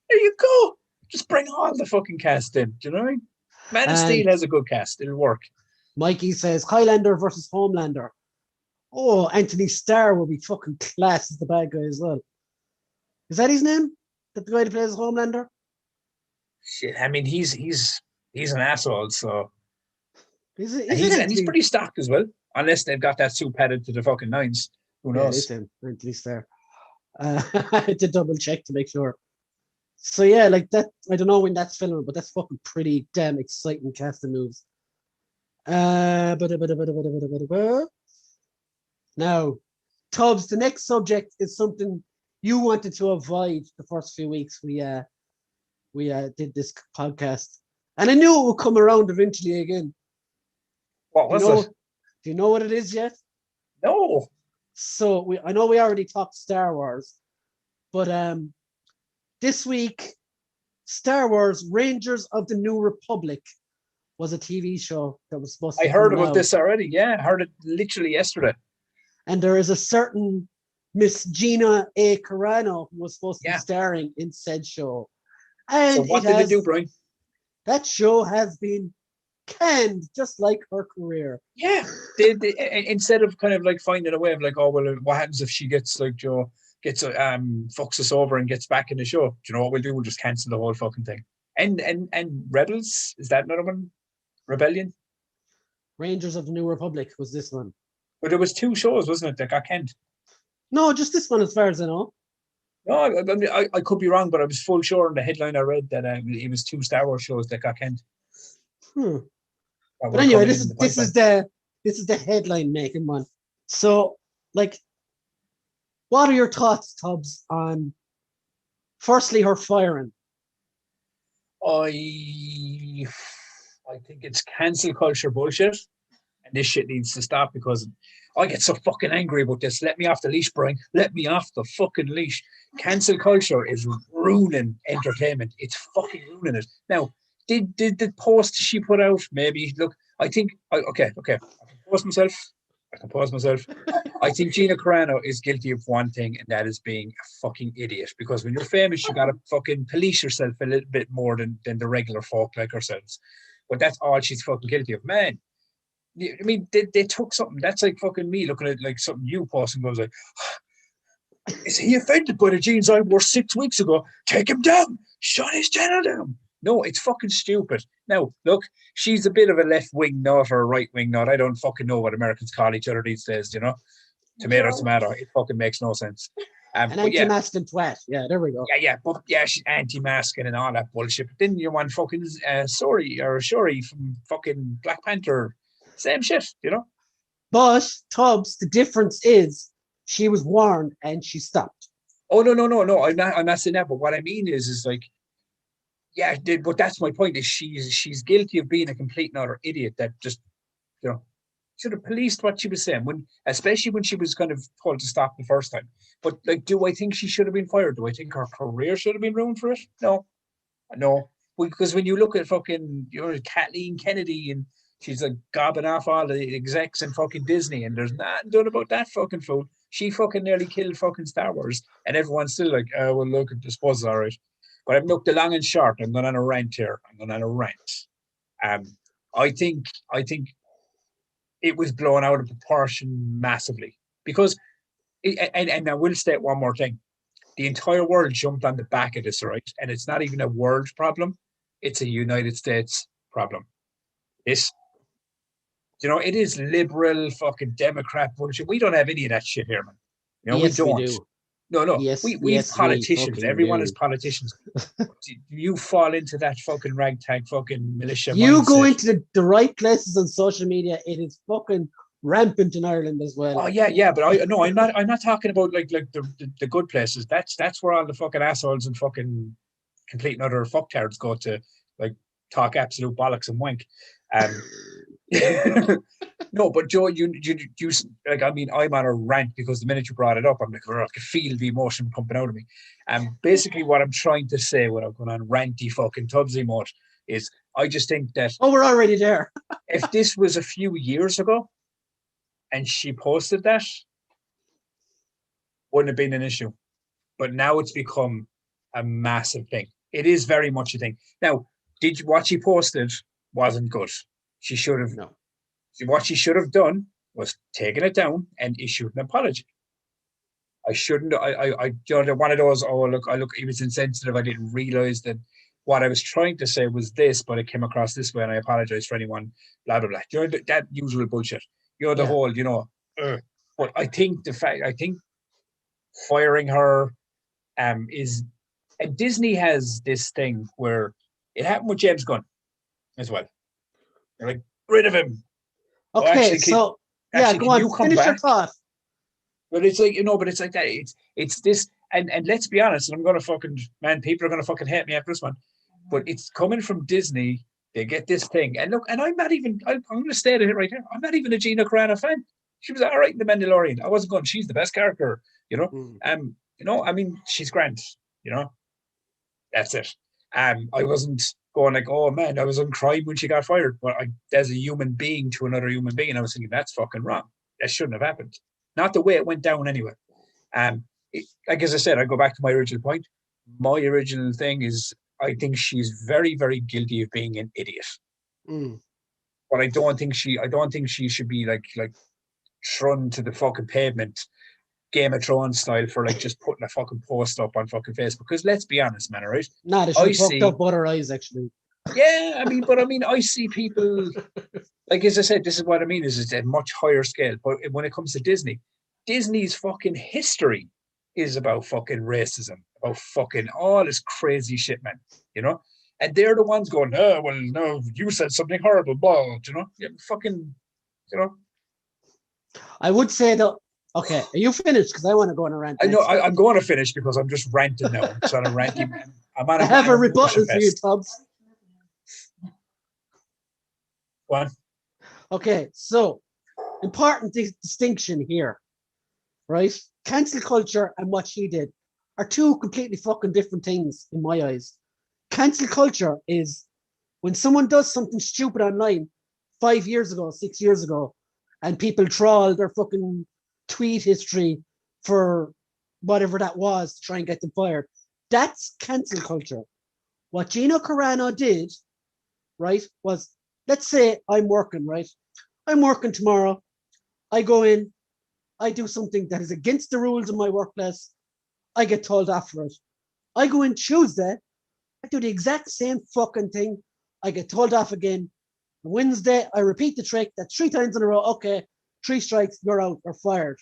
S2: There you go. Just bring all the fucking cast in. Do you know what I mean? Man of Steel has a good cast. It'll work. Mikey
S1: says Highlander versus Homelander. Oh, Anthony Starr will be fucking class as the bad guy as well. Is that his name? That the guy that plays Homelander?
S2: Shit, I mean he's an asshole, so he's pretty stocked as well. Unless they've got that suit padded to the fucking nines. Who knows? Yeah,
S1: Anthony Starr. I had to double check to make sure. So yeah, like that. I don't know when that's filming, but that's fucking pretty damn exciting casting moves. Now, Tubbs, the next subject is something you wanted to avoid the first few weeks we did this podcast, and I knew it would come around eventually again.
S2: What was it?
S1: Do you know what it is yet?
S2: No.
S1: So I know we already talked Star Wars, but this week, Star Wars Rangers of the New Republic was a TV show that was supposed to
S2: I heard about this already. Yeah, I heard it literally yesterday.
S1: And there is a certain Miss Gina A. Carano who was supposed to be starring in said show. And
S2: so what did they do, Brian?
S1: That show has been canned, just like her career.
S2: Yeah. They instead of kind of like finding a way of like, oh, well, what happens if she gets like Joe... gets fucks us over and gets back in the show. Do you know what we'll do? We'll just cancel the whole fucking thing. And Rebels, is that another one? Rebellion?
S1: Rangers of the New Republic was this one.
S2: But there was 2 shows, wasn't it, that got canned?
S1: No, just this one as far as I know.
S2: No, I could be wrong, but I was full sure in the headline I read that it was 2 Star Wars shows that got canned.
S1: But anyway, this is the headline making one. So like, what are your thoughts, Tubbs, on firstly her firing?
S2: I think it's cancel culture bullshit, and this shit needs to stop because I get so fucking angry about this. Let me off the leash, Brian. Let me off the fucking leash. Cancel culture is ruining entertainment. It's fucking ruining it. Now, did the post she put out maybe look? I think okay. I can pause myself. I think Gina Carano is guilty of one thing, and that is being a fucking idiot. Because when you're famous, you gotta fucking police yourself a little bit more than the regular folk like ourselves. But that's all she's fucking guilty of, man. I mean, they took something. That's like fucking me looking at like something you post and goes like, is he offended by the jeans I wore 6 weeks ago? Take him down. Shut his channel down. No, it's fucking stupid. Now, look, she's a bit of a left-wing nut or a right-wing nut. I don't fucking know what Americans call each other these days, you know? Tomato. It fucking makes no sense.
S1: An anti-masking twat. Yeah, there we go.
S2: Yeah. But yeah, she's anti-masking and all that bullshit. But then you want fucking Shuri from fucking Black Panther. Same shit, you know?
S1: But, Tubbs, the difference is she was warned and she stopped.
S2: Oh, no. I'm not saying that. But what I mean is like, yeah, but that's my point. Is she's guilty of being a complete and utter idiot that just, you know, should have policed what she was saying especially when she was kind of told to stop the first time. But like, do I think she should have been fired? Do I think her career should have been ruined for it? No, because when you look at fucking Kathleen Kennedy and she's like gobbing off all the execs in fucking Disney, and there's nothing done about that fucking fool. She fucking nearly killed fucking Star Wars, and everyone's still like, well, look, this was all right. But I've looked the long and short. I'm going on a rant here. I'm going on a rant. I think it was blown out of proportion massively because, and I will state one more thing. The entire world jumped on the back of this, right? And it's not even a world problem. It's a United States problem. This, it is liberal fucking Democrat bullshit. We don't have any of that shit here, man. We don't.
S1: We do.
S2: No.
S1: Yes,
S2: We've politicians. Everyone
S1: do.
S2: is politicians. You fall into that fucking ragtag fucking militia
S1: You
S2: mindset.
S1: go into the right places on social media, it is fucking rampant in Ireland as well.
S2: Oh yeah, but I'm not talking about like the good places. That's where all the fucking assholes and fucking complete and utter fucktards go to like talk absolute bollocks and wank. No, but Joe, you like, I mean, I'm on a rant because the minute you brought it up, I'm like, I can feel the emotion pumping out of me. And basically what I'm trying to say without going on ranty fucking Tubbsy mode is I just think that
S1: we're already there.
S2: If this was a few years ago and she posted that, wouldn't have been an issue. But now it's become a massive thing. It is very much a thing. Now, what she posted wasn't good. She should have.
S1: No.
S2: What she should have done was taken it down and issued an apology. I shouldn't. I one of those. Oh, look! It was insensitive. I didn't realize that what I was trying to say was this, but it came across this way, and I apologize for anyone. Blah blah blah. That usual bullshit. The whole. But I think firing her is. And Disney has this thing where it happened with James Gunn as well. They're like, rid of him.
S1: Okay, go on. Finish your thought.
S2: But it's like, but it's like that. It's this, and let's be honest, and I'm gonna people are gonna fucking hate me after this one, but it's coming from Disney. They get this thing, and look, and I'm gonna state it right here. I'm not even a Gina Carano fan. She was all right in The Mandalorian. I wasn't going, she's the best character, I mean, she's grand, That's it. I wasn't going like, oh man, I was on crying when she got fired. But as a human being to another human being, I was thinking that's fucking wrong. That shouldn't have happened. Not the way it went down anyway. Like as I said, I go back to my original point. My original thing is I think she's very, very guilty of being an idiot. But I don't think she should be like thrown to the fucking pavement, Game of Thrones style, for like just putting a fucking post up on fucking Facebook. Because let's be honest, man, all right?
S1: Nah, they should have fucked up both her eyes, actually.
S2: Yeah, I see people, like as I said, this is what I mean, is it's a much higher scale. But when it comes to Disney's fucking history is about fucking racism, about fucking all this crazy shit, man, And they're the ones going, oh, well, no, you said something horrible, blah, Yeah, fucking,
S1: I would say though, okay, are you finished? Because I want to go on a rant.
S2: I know I'm going to finish because I'm just ranting now. I'm trying to rant. I
S1: have a rebuttal for you, Tubbs.
S2: What?
S1: Okay, so important distinction here, right? Cancel culture and what she did are two completely fucking different things in my eyes. Cancel culture is when someone does something stupid online 5 years ago, 6 years ago, and people trawl their fucking tweet history for whatever that was to try and get them fired. That's cancel culture. What Gina Carano did, right, was, let's say I'm working, right? I'm working tomorrow. I go in, I do something that is against the rules of my workplace. I get told off for it. I go in Tuesday, I do the exact same fucking thing. I get told off again. Wednesday, I repeat the trick. That's 3 times in a row. Okay, 3 strikes, you're out or fired.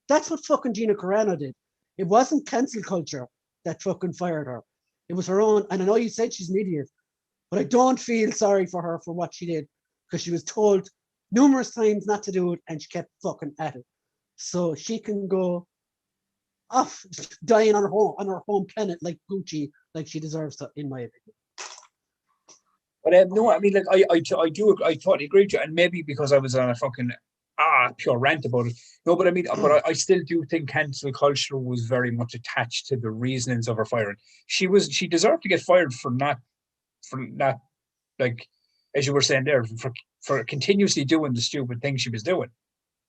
S1: That's what fucking Gina Carano did. It wasn't cancel culture that fucking fired her. It was her own. And I know you said she's an idiot, but I don't feel sorry for her for what she did because she was told numerous times not to do it and she kept fucking at it. So she can go off dying on her home planet like Gucci, like she deserves to, in my opinion.
S2: But no, I mean, like I totally agree with you, and maybe because I was on a fucking pure rant about it. No, but I mean, but I still do think cancel culture was very much attached to the reasonings of her firing. She deserved to get fired for not like, as you were saying there, for continuously doing the stupid thing she was doing.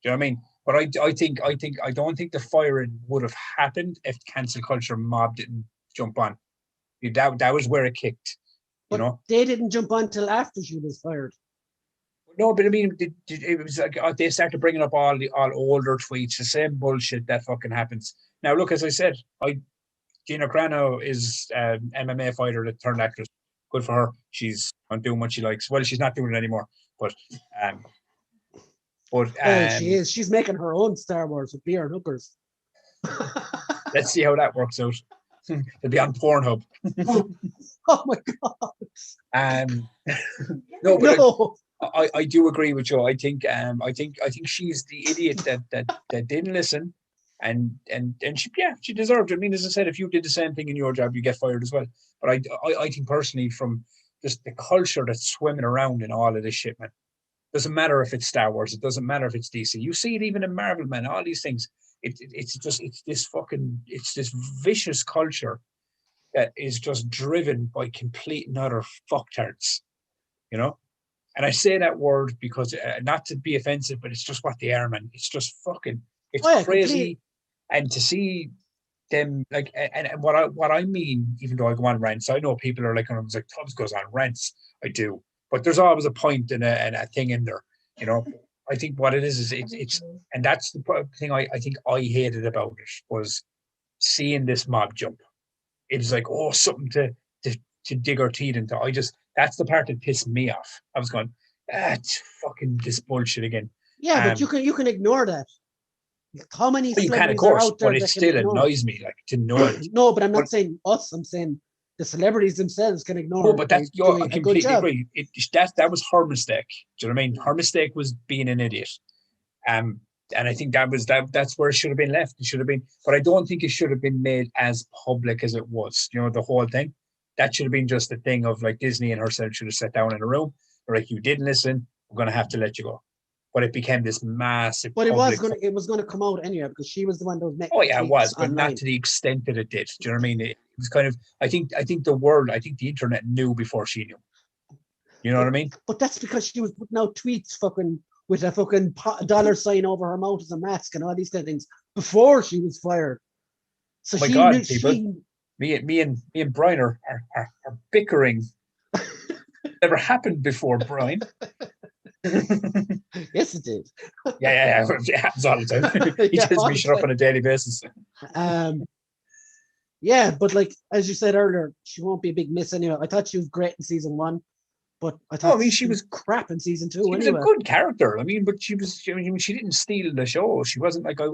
S2: Do you know what I mean? But I don't think the firing would have happened if cancel culture mob didn't jump on. That was where it kicked. You
S1: But
S2: know,
S1: they didn't jump on till after she was fired.
S2: no, but I mean, it was like they started bringing up all older tweets, the same bullshit that fucking happens. Now, look, as I said, Gina Carano is an MMA fighter that turned actress. Good for her. She's doing what she likes. Well, she's not doing it anymore, but
S1: Well, she is. She's making her own Star Wars with beer and hookers.
S2: let's see how that works out. It'll be on Pornhub.
S1: Oh my god.
S2: No, but
S1: No.
S2: I do agree with you. I think she's the idiot that didn't listen, and she deserved it. I mean, as I said, if you did the same thing in your job, you get fired as well. But I think personally, from just the culture that's swimming around in all of this shit, man. Doesn't matter if it's Star Wars. It doesn't matter if it's DC. You see it even in Marvel, man. All these things. It's this vicious culture that is just driven by complete and utter fucktards, you know. And I say that word because not to be offensive, but it's just what they are, man. It's just fucking, it's crazy. And to see them like, and what I mean, even though I go on rants, I know people are like, I was like, Tubbs goes on rants. I do, but there's always a point and a thing in there, you know. I think what it is it's, and that's the thing I think I hated about it was seeing this mob jump. It was like, oh, something to dig our teeth into. That's the part that pissed me off. I was going, it's fucking this bullshit again.
S1: Yeah, but you can ignore that. How many celebrities
S2: are out there?
S1: But
S2: it still annoys me, like, to know it.
S1: No, but I'm not saying us. I'm saying the celebrities themselves can ignore.
S2: No, but that's I completely agree. That was her mistake. Do you know what I mean? Her mistake was being an idiot. And I think that's where it should have been left. It should have been, but I don't think it should have been made as public as it was. You know, the whole thing. That should have been just a thing of like Disney and herself should have sat down in a room. Or like, you didn't listen, we're gonna have to let you go. But it became this massive.
S1: But it was gonna come out anyway because she was the one that was making.
S2: Oh yeah, it was, but not to the extent that it did. Do you know what I mean? It was kind of. I think the internet knew before she knew. You know what I mean?
S1: But that's because she was putting out tweets fucking with a fucking dollar sign over her mouth as a mask and all these kind of things before she was fired. So
S2: my God, people. Me and Brian are bickering. Never happened before, Brian.
S1: Yes, it did.
S2: Yeah. It happens all the time. He tells me shut up on a daily basis.
S1: Yeah, but like as you said earlier, she won't be a big miss anyway. I thought she was great in season 1, but I thought she was crap in season 2. She was a
S2: good character. I mean, but she didn't steal the show. She wasn't like I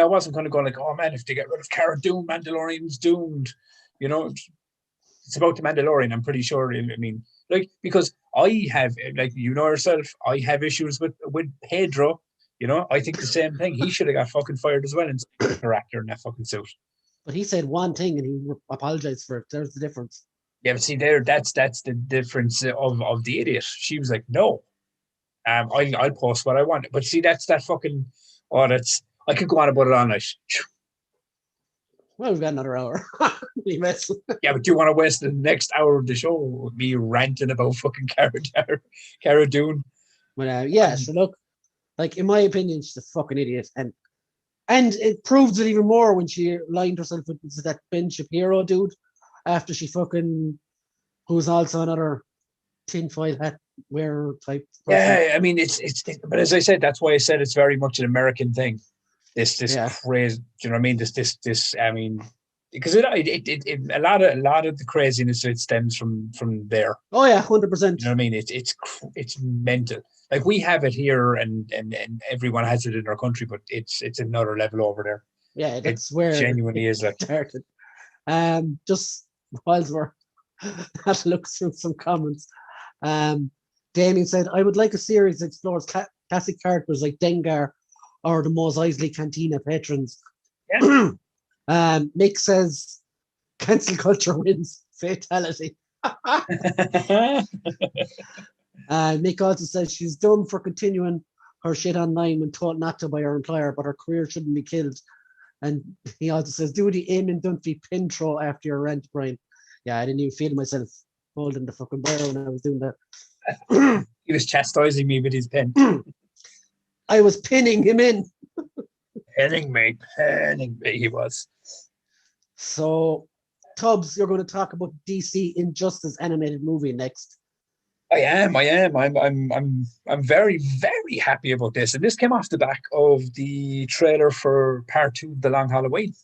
S2: wasn't going to go like, oh man, if they get rid of Cara Dune, Mandalorian's doomed. You know, it's about the Mandalorian. I'm pretty sure. I mean, like, because I have, like, you know yourself, I have issues with Pedro. You know, I think the same thing. He should have got fucking fired as well and her actor in that fucking suit.
S1: But he said one thing and he apologized for it. There's the difference.
S2: Yeah, but see that's the difference of the idiot. She was like, no, I'll post what I want. But see, that's that fucking. Oh, that's. I could go on about it all night.
S1: Well, we've got another hour.
S2: Yeah, but do you want to waste the next hour of the show with me ranting about fucking Cara Dune?
S1: Well, yeah. So look, like in my opinion, she's a fucking idiot, and it proves it even more when she lined herself with that Ben Shapiro dude after she fucking, who's also another tinfoil hat wearer type person.
S2: Yeah, I mean it's but as I said, that's why I said it's very much an American thing. This crazy, do you know what I mean? This I mean, because a lot of the craziness, it stems from there.
S1: Oh yeah, 100%.
S2: You know what I mean? It's mental. Like we have it here, and everyone has it in our country, but it's another level over there.
S1: Yeah, that's where
S2: genuinely is like
S1: started. Just whilst we're had to look through some comments. Damien said, "I would like a series that explores classic characters like Dengar or the Mos Eisley Cantina patrons."
S2: Yeah.
S1: Mick says, "Cancel culture wins. Fatality." Mick also says she's done for continuing her shit online when told not to by her employer, but her career shouldn't be killed. And he also says, "Do the Eamon Dunphy pin throw after your rant, Brian." Yeah, I didn't even feel myself holding the fucking barrel when I was doing that.
S2: He was chastising me with his pen.
S1: I was pinning him in.
S2: Penning me, he was.
S1: So, Tubbs, you're going to talk about DC Injustice animated movie next.
S2: I am. I'm very, very happy about this. And this came off the back of the trailer for part 2 of The Long Halloween.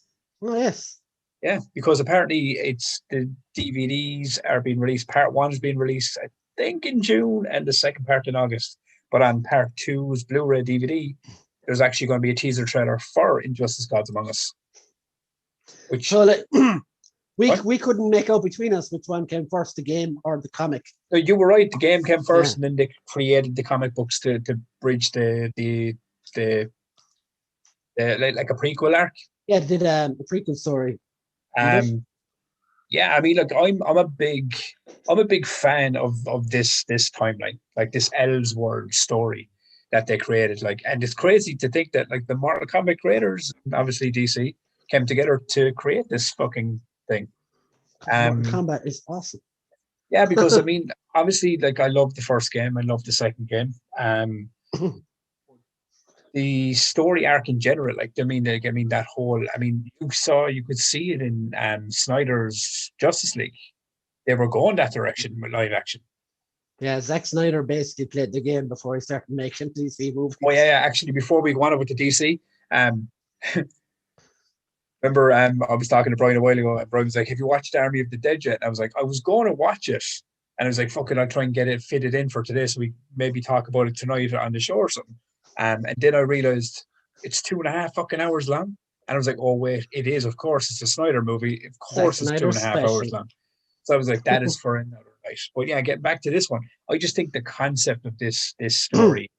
S1: Oh, yes.
S2: Yeah, because apparently it's the DVDs are being released. Part 1 is being released, I think, in June, and the second part in August. But on part 2's Blu-ray DVD, there's actually going to be a teaser trailer for Injustice Gods Among Us. Which
S1: so like we couldn't make out between us which one came first, the game or the comic.
S2: No, you were right. The game came first, and then they created the comic books to bridge the like a prequel arc.
S1: Yeah, they did a prequel story.
S2: Yeah, I mean, look, I'm a big fan of this timeline, like this Elseworld story that they created. Like, and it's crazy to think that like the Mortal Kombat creators, obviously DC, came together to create this fucking thing.
S1: Mortal Kombat is awesome.
S2: Yeah, because I mean, obviously, like I love the first game, I love the second game. The story arc in general, like that whole, I mean, you could see it in Snyder's Justice League. They were going that direction with live action.
S1: Yeah, Zack Snyder basically played the game before he started making DC movies.
S2: Oh yeah. Actually, before we go on with the DC, remember I was talking to Brian a while ago, and Brian was like, "Have you watched Army of the Dead yet?" And I was like, "I was going to watch it," and I was like, "Fuck it, I'll try and get it fitted in for today, so we maybe talk about it tonight on the show or something." And then I realized it's 2.5 fucking hours long. And I was like, oh, wait, it is. Of course, it's a Snyder movie. Of course, it's 2.5 hours long. So I was like, that is for another night. But yeah, getting back to this one, I just think the concept of this story,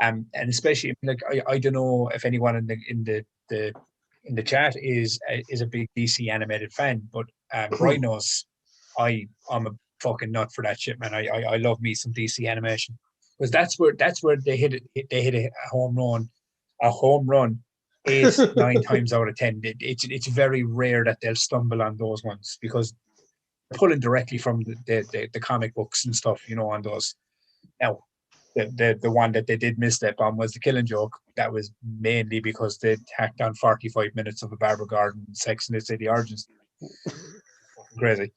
S2: and especially like I don't know if anyone in the chat is a big DC animated fan, but Brian knows I'm a fucking nut for that shit, man. I love me some DC animation. Because that's where they hit a home run. A home run is 9 times out of 10. It's very rare that they'll stumble on those ones because they're pulling directly from the comic books and stuff, on those. Now, the one that they did misstep on was the Killing Joke. That was mainly because they tacked on 45 minutes of a Barbara Gordon Sex and the City origins. Crazy.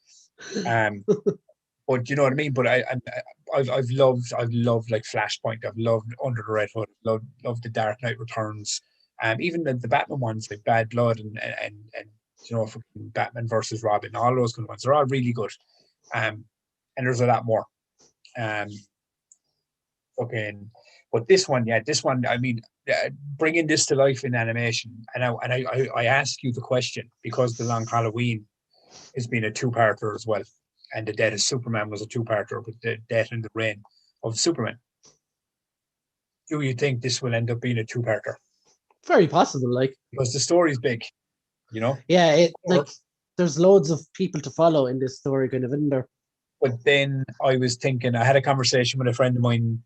S2: But you know what I mean. But I've loved like Flashpoint. I've loved Under the Red Hood. Loved the Dark Knight Returns. Even the Batman ones like Bad Blood and Batman versus Robin. All those kind of ones. They're all really good. And there's a lot more. But this one, I mean, bringing this to life in animation. And I ask you the question because The Long Halloween has been a 2-parter as well. And The Death of Superman was a 2-parter with the death and the reign of Superman. Do you think this will end up being a 2-parter?
S1: Very possible, like.
S2: Because the story's big,
S1: Yeah, there's loads of people to follow in this story, kind of, isn't there?
S2: But then I was thinking, I had a conversation with a friend of mine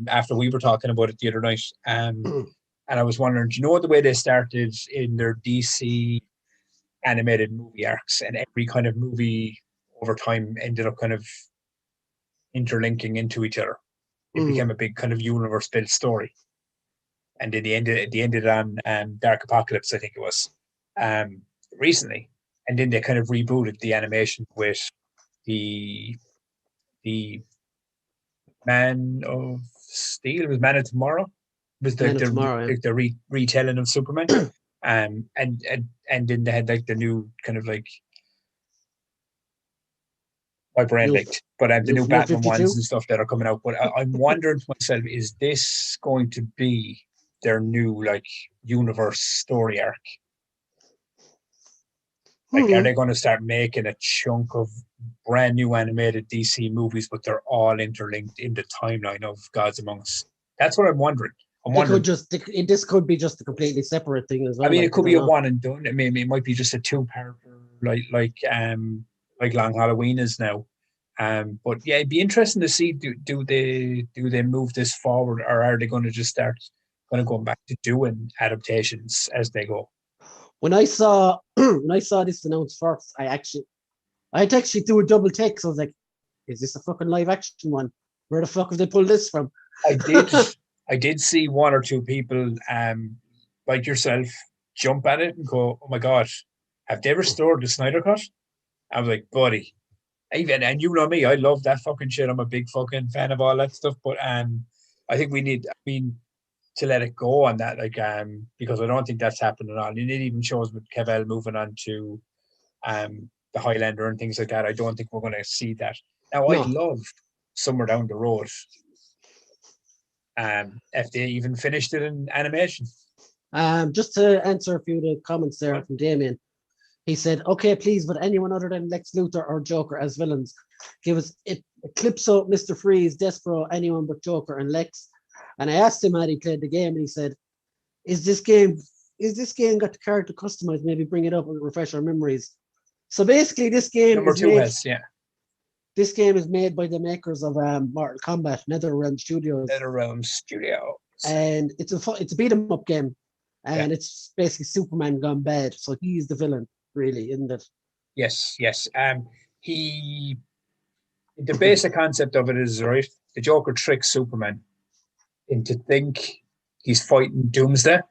S2: after we were talking about it the other night. And I was wondering, do you know the way they started in their DC animated movie arcs, and every kind of movie over time ended up kind of interlinking into each other. It became a big kind of universe built story. And then they ended on Dark Apocalypse, I think it was, recently. And then they kind of rebooted the animation with the Man of Steel. It was Man of Tomorrow. It was the retelling of Superman. And then they had like the new kind of like my brain linked, but the new Batman 52? Ones and stuff that are coming out. But I'm wondering to myself, is this going to be their new like universe story arc? Like, are they going to start making a chunk of brand new animated DC movies, but they're all interlinked in the timeline of Gods Among Us? That's what I'm wondering.
S1: This could be just a completely separate thing as well.
S2: I mean, it could be a one and done. I mean, it might be just a 2-parter, like Long Halloween is now. But yeah, it'd be interesting to see do they move this forward, or are they going to just start going back to doing adaptations as they go?
S1: When I saw this announced first, I had to actually do a double take. So I was like, "Is this a fucking live action one? Where the fuck have they pulled this from?"
S2: I did. I did see one or two people, like yourself, jump at it and go, "Oh my god, have they restored the Snyder Cut?" I was like, "Buddy, even and you know me, I love that fucking shit. I'm a big fucking fan of all that stuff." But I think we need, I mean, to let it go on that, like because I don't think that's happening at all. And it even shows with Cavell moving on to the Highlander and things like that. I don't think we're going to see that. Now, I'd
S1: No.
S2: love somewhere down the road, if they even finished it in animation.
S1: Just to answer a few of the comments there from Damien, he said, "Okay, please, but anyone other than Lex Luthor or Joker as villains, give us Eclipso, Mr. Freeze, Despero, anyone but Joker and Lex." And I asked him how he played the game, and he said, "Is this game got the character customized? Maybe bring it up and refresh our memories." So basically, this game
S2: Number
S1: is
S2: two
S1: made.
S2: has, yeah.
S1: This game is made by the makers of Mortal Kombat, NetherRealm Studios.
S2: NetherRealm Studios.
S1: And it's a beat 'em up game, and it's basically Superman gone bad. So he's the villain, really, isn't it?
S2: Yes. The basic concept of it is, right, the Joker tricks Superman into think he's fighting Doomsday.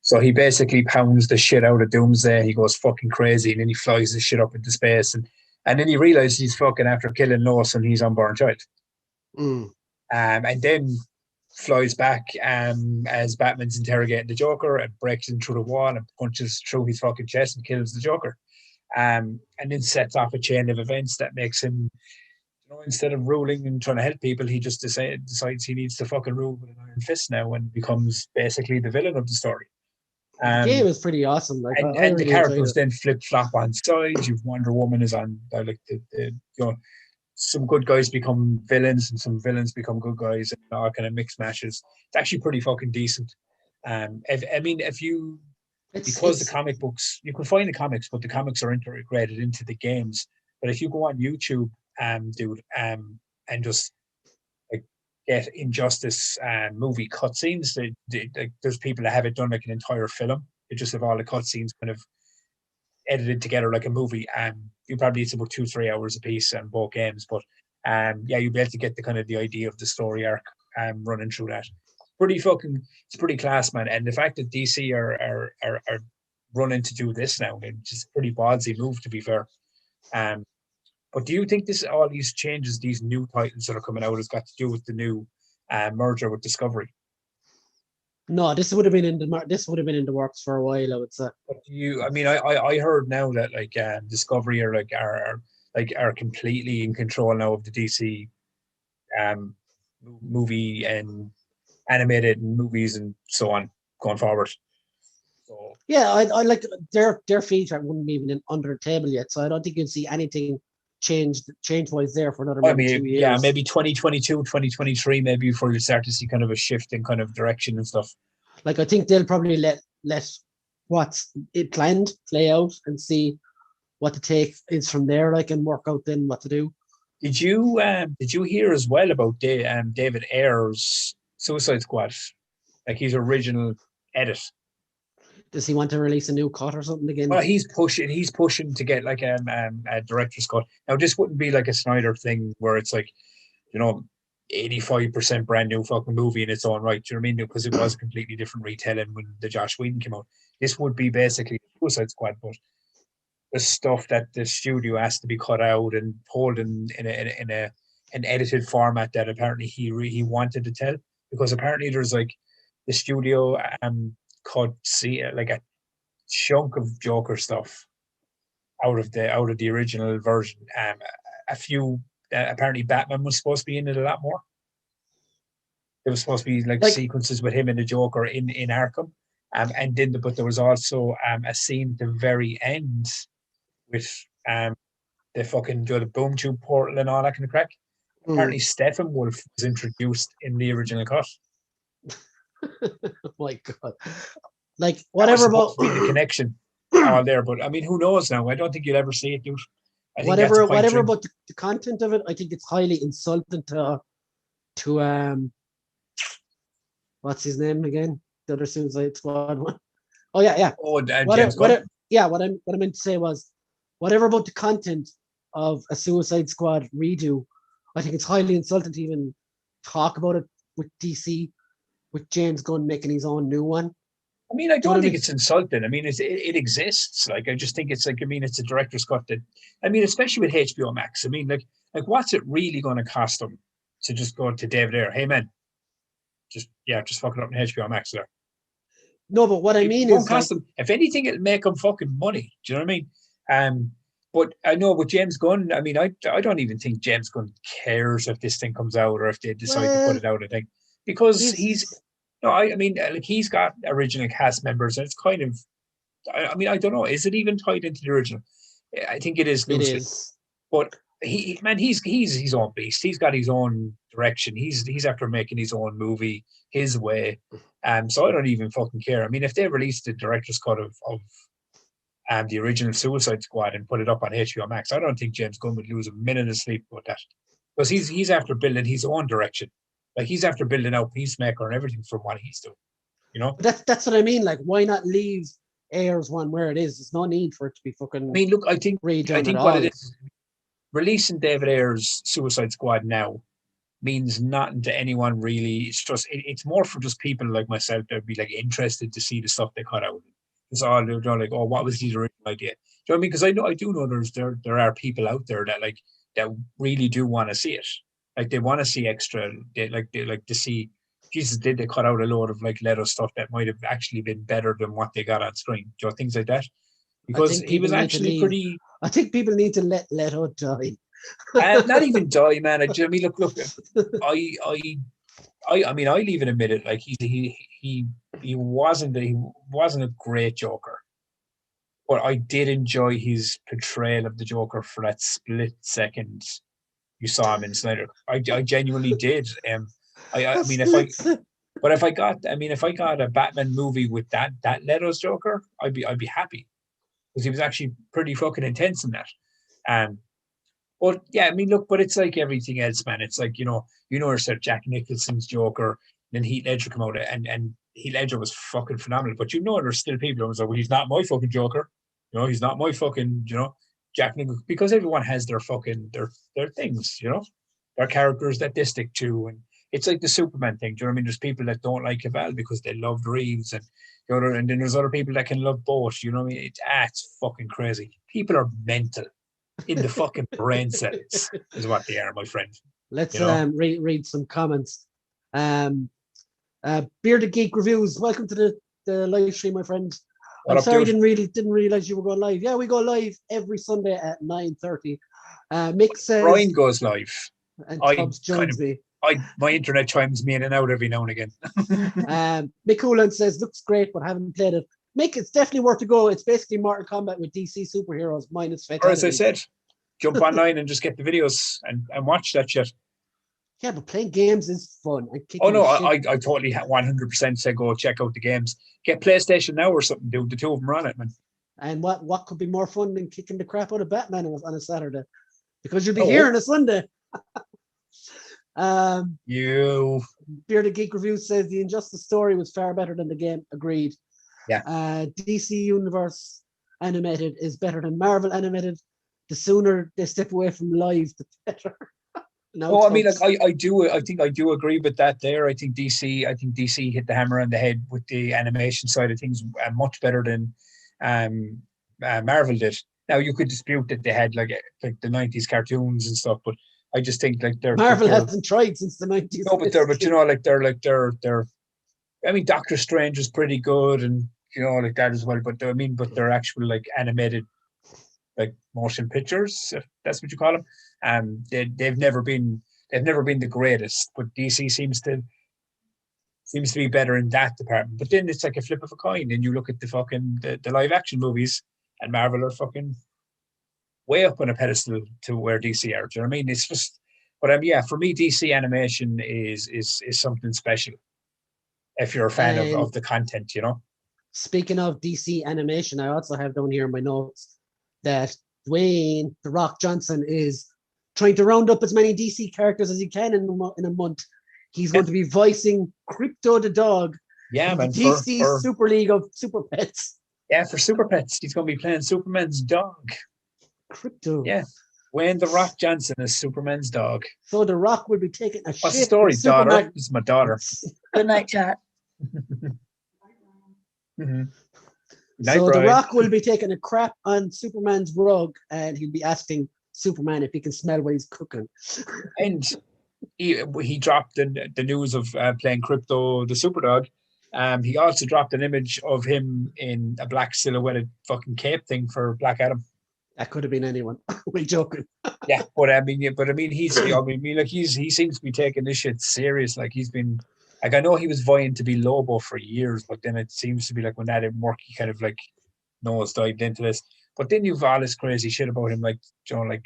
S2: So he basically pounds the shit out of Doomsday. He goes fucking crazy, and then he flies the shit up into space, and then he realizes he's fucking after killing Lois and he's unborn child. And then flies back as Batman's interrogating the Joker and breaks in through the wall and punches through his fucking chest and kills the Joker. And then sets off a chain of events that makes him, instead of ruling and trying to help people, he just decides he needs to fucking rule with an iron fist now and becomes basically the villain of the story.
S1: The game is pretty awesome. Like,
S2: and
S1: really
S2: the characters then flip flop on sides. You've Wonder Woman is on, like some good guys become villains and some villains become good guys, and all kind of mixed matches. It's actually pretty fucking decent. Because the comic books, you can find the comics, but the comics are integrated into the games. But if you go on YouTube, dude, and just like get Injustice movie cutscenes, there's people that have it done like an entire film. It just have all the cutscenes kind of edited together like a movie. You probably it's about 2-3 hours a piece on both games, but you'll be able to get the kind of the idea of the story arc running through that. It's pretty class, man. And the fact that DC are running to do this now, it's just a pretty ballsy move, to be fair. But do you think all these changes, these new titles that are coming out, has got to do with the new merger with Discovery?
S1: No, this would have been in the works for a while, I would say.
S2: But I heard now that like Discovery are completely in control now of the DC movie and animated movies and so on going forward. So
S1: yeah, I like their feet wouldn't be even under the table yet, so I don't think you'd see anything change wise there for another 2 years.
S2: Yeah, maybe 2022, 2023, maybe before you start to see kind of a shift in kind of direction and stuff.
S1: Like, I think they'll probably let what's it planned play out and see what the take is from there, like, and work out then what to do.
S2: Did you hear as well about David Ayer's Suicide Squad, like his original edit?
S1: Does he want to release a new cut or something again?
S2: Well, he's pushing to get like a director's cut. Now, this wouldn't be like a Snyder thing where it's like, 85% brand new fucking movie in its own right. Do you know what I mean? Because it was a completely different retelling when the Josh Whedon came out. This would be basically Suicide Squad, but the stuff that the studio has to be cut out and pulled in an edited format that apparently he wanted to tell, because apparently there's like the studio cut like a chunk of Joker stuff out of the original version. A few apparently Batman was supposed to be in it a lot more. There was supposed to be like sequences with him and the Joker in Arkham, but there was also a scene at the very end with the fucking the boom tube portal and all that kind of crack. Apparently Steppenwolf was introduced in the original cut.
S1: Oh my God. Like, whatever about
S2: the connection all there, but I mean, who knows now? I don't think you'll ever see it, dude.
S1: Whatever about the content of it, I think it's highly insulting to what's his name again? The other Suicide Squad one. Oh yeah.
S2: Oh,
S1: James Gunn. What I meant to say was, whatever about the content of a Suicide Squad redo, I think it's highly insulting to even talk about it with DC, with James Gunn making his own new one.
S2: I mean, I don't think it's insulting. I mean, it exists. Like, I just think it's like, I mean, it's a director's cut that, I mean, especially with HBO Max. I mean, like what's it really going to cost them to just go to David Ayer? Hey, man, just fuck it up in HBO Max there.
S1: No, but what I mean
S2: won't
S1: is,
S2: cost them. If anything, it'll make them fucking money. Do you know what I mean? But I know with James Gunn, I mean, I don't even think James Gunn cares if this thing comes out or if they decide to put it out. I think because I mean, like he's got original cast members, and it's kind of, I mean, I don't know, is it even tied into the original? I think it is loosely. It is. But he's his own beast. He's got his own direction. He's after making his own movie his way. So I don't even fucking care. I mean, if they released the director's cut of the original Suicide Squad and put it up on HBO Max, I don't think James Gunn would lose a minute of sleep about that, because he's after building his own direction. Like he's after building out Peacemaker and everything from what he's doing. You know,
S1: but that's what I mean. Like, why not leave Ayers one where it is? There's no need for it to be fucking.
S2: I mean, look, I think what it is, releasing David Ayer's Suicide Squad now means nothing to anyone really. It's just it's more for just people like myself that'd be like interested to see the stuff they cut out. It's all they're like, oh, what was the original idea? Do you know what I mean? Because I do know there are people out there that really do want to see it. Like they want to see extra. They like to see. Jesus, did they cut out a load of like Leto stuff that might have actually been better than what they got on screen? Do you know, things like that? Because he was actually pretty.
S1: I think people need to let Leto die.
S2: Not even die, man. I mean, look. I mean, I'll even admit it. Like he wasn't a great Joker, but I did enjoy his portrayal of the Joker for that split second you saw him in Snyder. I genuinely did. I mean, if I got a Batman movie with that Leto's Joker, I'd be happy, because he was actually pretty fucking intense in that. But yeah, I mean, look, but it's like everything else, man. It's like, you know yourself, Jack Nicholson's Joker, then Heath Ledger come out, and Heath Ledger was fucking phenomenal. But there's still people who are like, well, he's not my fucking Joker. He's not my fucking, Jack Nicholson, because everyone has their fucking their things, their characters that they stick to. And it's like the Superman thing. Do you know what I mean? There's people that don't like Cavill because they love Reeves, and and then there's other people that can love both. You know what I mean? It's fucking crazy. People are mental in the fucking brain cells, is what they are, my friend.
S1: Let's read some comments. Bearded Geek Reviews, welcome to the live stream, my friend. I'm sorry, didn't realize you were going live. Yeah, we go live every Sunday at 9:30. Mick says
S2: Brian goes live,
S1: and Tubbs joins me.
S2: My internet chimes me in and out every now and again.
S1: Mick Hoolan says looks great, but haven't played it. Mick, it's definitely worth a go. It's basically Mortal Kombat with DC superheroes minus fatalities.
S2: Or as I said, jump online and just get the videos and watch that shit.
S1: Yeah, but playing games is fun.
S2: Oh no, I totally 100% say go check out the games. Get PlayStation Now or something, dude. The two of them are on it, man.
S1: And what could be more fun than kicking the crap out of Batman on a Saturday? Because you'll be here on a Sunday. Bearded Geek Review says the Injustice story was far better than the game. Agreed.
S2: Yeah.
S1: DC Universe animated is better than Marvel animated. The sooner they step away from live, the better.
S2: I mean, like, I think I do agree with that there. I think DC hit the hammer on the head with the animation side of things much better than Marvel did. Now you could dispute that they had like the 90s cartoons and stuff, but I just think like
S1: Marvel hasn't tried since the 90s.
S2: No, but they're I mean, Doctor Strange is pretty good, and like that as well. But they're actual like animated, like motion pictures, if that's what you call them. They've never been the greatest, but DC seems to be better in that department. But then it's like a flip of a coin, and you look at the fucking the live action movies, and Marvel are fucking way up on a pedestal to where DC are. Do you know what I mean? It's just, but for me, DC animation is something special. If you're a fan of the content,
S1: Speaking of DC animation, I also have down here in my notes that Dwayne "The Rock" Johnson is trying to round up as many DC characters as he can in a month. He's going to be voicing Crypto the dog.
S2: Yeah, man.
S1: DC Super League of Super Pets.
S2: Yeah, for Super Pets, he's going to be playing Superman's dog.
S1: Crypto.
S2: Yeah. Dwayne "The Rock" Johnson is Superman's dog.
S1: So The Rock will be taking a shit.
S2: What's the story, daughter? This is my daughter.
S3: Good night, chat.
S2: Mm-hmm.
S1: So The Rock will be taking a crap on Superman's rug, and he'll be asking Superman if he can smell what he's cooking.
S2: And he dropped the news of playing Crypto the Superdog. He also dropped an image of him in a black silhouetted fucking cape thing for Black Adam.
S1: That could have been anyone. We're joking.
S2: Yeah, but I mean, he seems to be taking this shit serious. Like he's been, like I know he was vying to be Lobo for years, but then it seems to be like when that didn't work, he kind of like nose dived into this. But then you've all this crazy shit about him, like like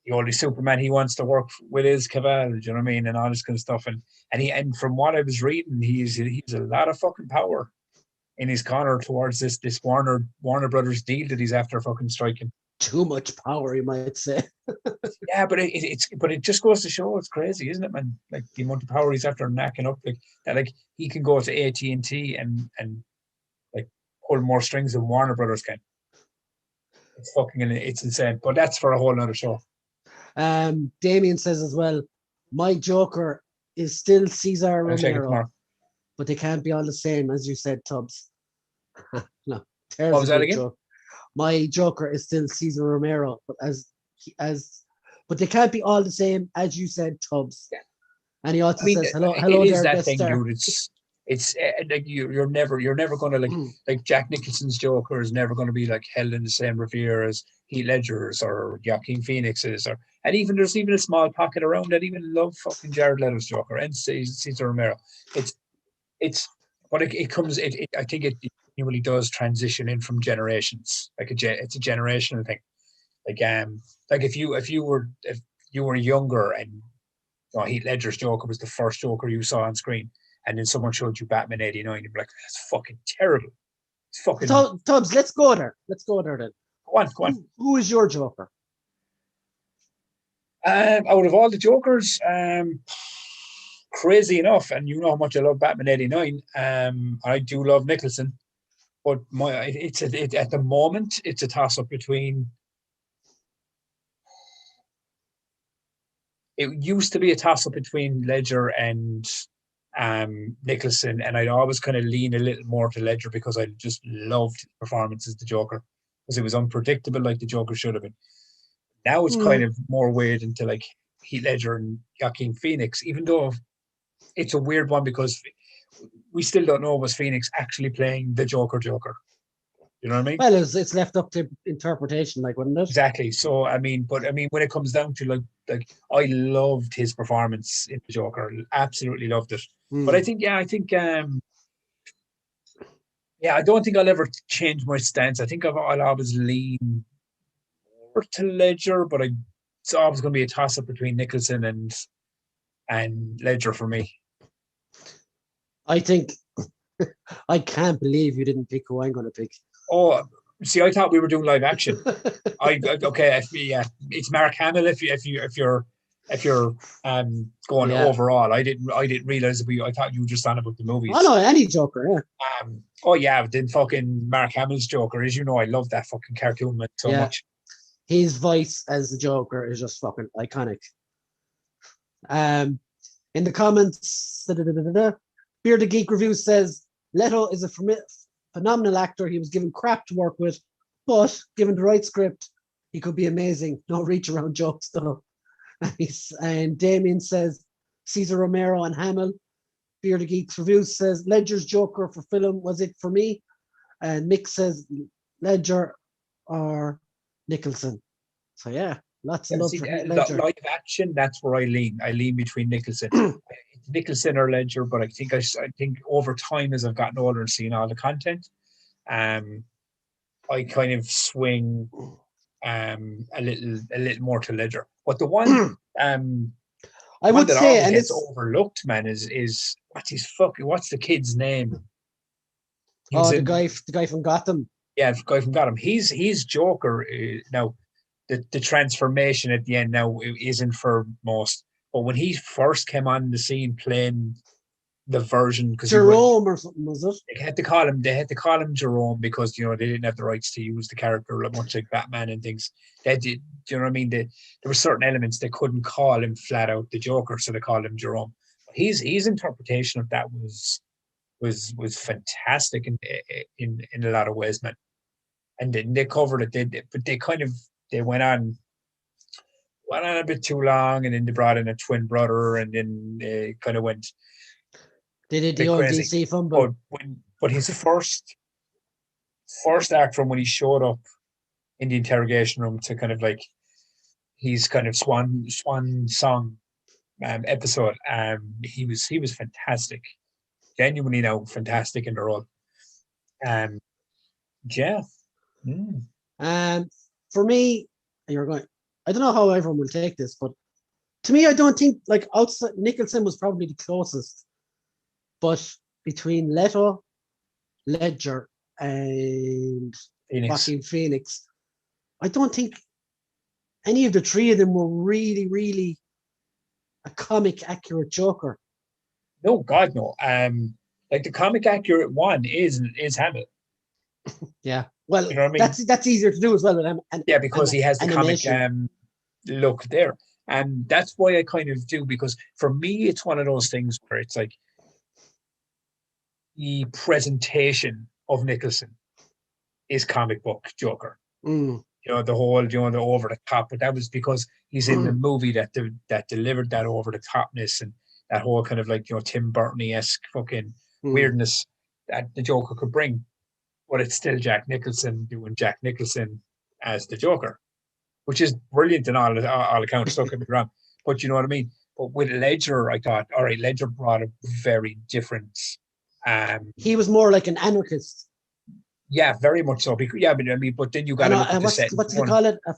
S2: the only Superman he wants to work with is Cavill, do you know what I mean, and all this kind of stuff. And from what I was reading, he's a lot of fucking power in his corner towards this Warner Brothers deal that he's after fucking striking.
S1: Too much power, you might say.
S2: Yeah, but it just goes to show it's crazy, isn't it, man? Like the amount of power he's after knacking up, like that, like he can go to AT&T and like pull more strings than Warner Brothers can. It's insane. But that's for a whole other show.
S1: Damien says as well, my Joker is still Cesar Romero, but they can't be all the same, as you said, Tubbs. No,
S2: what was that again?
S1: Joke. My Joker is still Cesar Romero, but but they can't be all the same, as you said, Tubbs. Yeah. And he also says, "Hello
S2: it
S1: there,
S2: is that
S1: best
S2: thing,
S1: star."
S2: dude. It's like you're never going to like Jack Nicholson's Joker is never going to be like held in the same revere as Heath Ledger's or Joaquin Phoenix's, and even there's a small pocket around that even love fucking Jared Leto's Joker and Cesar Romero. But it comes. I think it really does transition in from generations. Like it's a generational thing. Like if you were younger and Heath Ledger's Joker was the first Joker you saw on screen, and then someone showed you Batman '89, you'd be like, "That's fucking terrible." It's fucking.
S1: Tubbs, let's go there. Go then.
S2: Go on.
S1: Who is your Joker?
S2: Out of all the Jokers, crazy enough, and you know how much I love Batman '89. I do love Nicholson, but at the moment it's a toss up between. It used to be a toss up between Ledger and Nicholson, and I'd always kind of lean a little more to Ledger because I just loved his performance as the Joker, because it was unpredictable like the Joker should have been. Now it's kind of more weird into like Heath Ledger and Joaquin Phoenix, even though it's a weird one because we still don't know was Phoenix actually playing the Joker. You know what I mean?
S1: Well, it's left up to interpretation, like, wouldn't it?
S2: Exactly. So I mean, when it comes down to like I loved his performance in the Joker, absolutely loved it. But I think I don't think I'll ever change my stance. I think I'll always lean more to Ledger, but it's always going to be a toss up between Nicholson and Ledger for me.
S1: I think I can't believe you didn't pick who I'm going to pick.
S2: Oh, see, I thought we were doing live action. It's Mark Hamill. If you're going overall, I didn't realize I thought you were just on about the movies.
S1: Oh no, any Joker,
S2: yeah. Then fucking Mark Hamill's Joker, as you know, I love that fucking cartoon so much.
S1: His voice as the Joker is just fucking iconic. In the comments, Beer the Geek Review says Leto is a phenomenal actor. He was given crap to work with, but given the right script, he could be amazing. No reach around jokes though. And Damien says Cesar Romero and Hamill. Beer the Geeks Review says Ledger's Joker for film was it for me. And Mick says Ledger or Nicholson. So yeah, lots of love for Ledger.
S2: Live action, that's where I lean. I lean between Nicholson. Nicholson or Ledger, but I think over time as I've gotten older and seen all the content, I kind of swing a little more to Ledger. But the one
S1: I would say, and
S2: it's overlooked, man, is what's the kid's name?
S1: The guy from Gotham.
S2: Yeah, the guy from Gotham. He's Joker now. The transformation at the end now isn't for most. But when he first came on the scene playing the version, because
S1: Jerome or something, was it?
S2: They had to call him Jerome because they didn't have the rights to use the character much like Batman and things. They did, you know what I mean? There were certain elements they couldn't call him flat out the Joker, so they called him Jerome. His interpretation of that was was fantastic in a lot of ways, man. And then they covered it, but they went on a bit too long, and then they brought in a twin brother, and then they kind of went
S1: They did
S2: a
S1: the
S2: bit
S1: old
S2: crazy.
S1: DC fumble.
S2: But he's the first act from when he showed up in the interrogation room to kind of like he's kind of swan song episode. He was fantastic, genuinely now fantastic in the role. Yeah.
S1: For me, you're going. I don't know how everyone will take this, but to me, I don't think like outside Nicholson was probably the closest, but between Leto, Ledger, and Joaquin Phoenix, I don't think any of the three of them were really, really a comic accurate Joker.
S2: No, God, no. Like the comic accurate one is Hamlet.
S1: Yeah, well,
S2: you know what I mean?
S1: That's easier to do as well with him.
S2: Yeah, because he has the
S1: animation.
S2: comic look there, and that's why I kind of do, because for me it's one of those things where it's like the presentation of Nicholson is comic book Joker. You know, the whole, the over the top, but that was because he's in the movie that delivered that over the topness and that whole kind of like, Tim Burton-esque fucking weirdness that the Joker could bring. But it's still Jack Nicholson doing Jack Nicholson as the Joker, which is brilliant in all accounts, don't get me wrong. But you know what I mean? But with Ledger, I thought, all right, Ledger brought a very different...
S1: he was more like an anarchist.
S2: Yeah, very much so. Because, yeah, but then you got to look at the set.
S1: What do they call it? A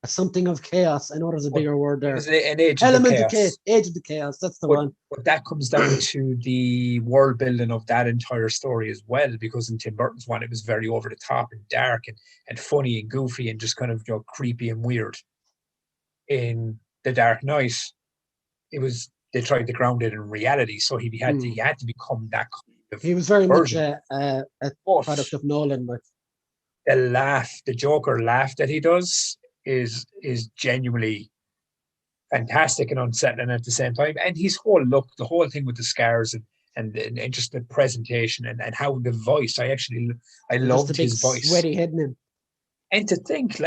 S1: something of chaos. I know there's a bigger word there.
S2: An age
S1: Element
S2: of chaos.
S1: Age of the chaos. That's the one.
S2: But that comes down to the world building of that entire story as well, because in Tim Burton's one, it was very over the top and dark and funny and goofy and just kind of creepy and weird. In The Dark Knight, they tried to ground it in reality, so he had to become that kind of.
S1: He was very
S2: version.
S1: much a product of Nolan. But
S2: the Joker laugh that he does is genuinely fantastic and unsettling at the same time. And his whole look, the whole thing with the scars and just the presentation and how the voice, I loved his voice.
S1: Sweaty head in him.
S2: And to think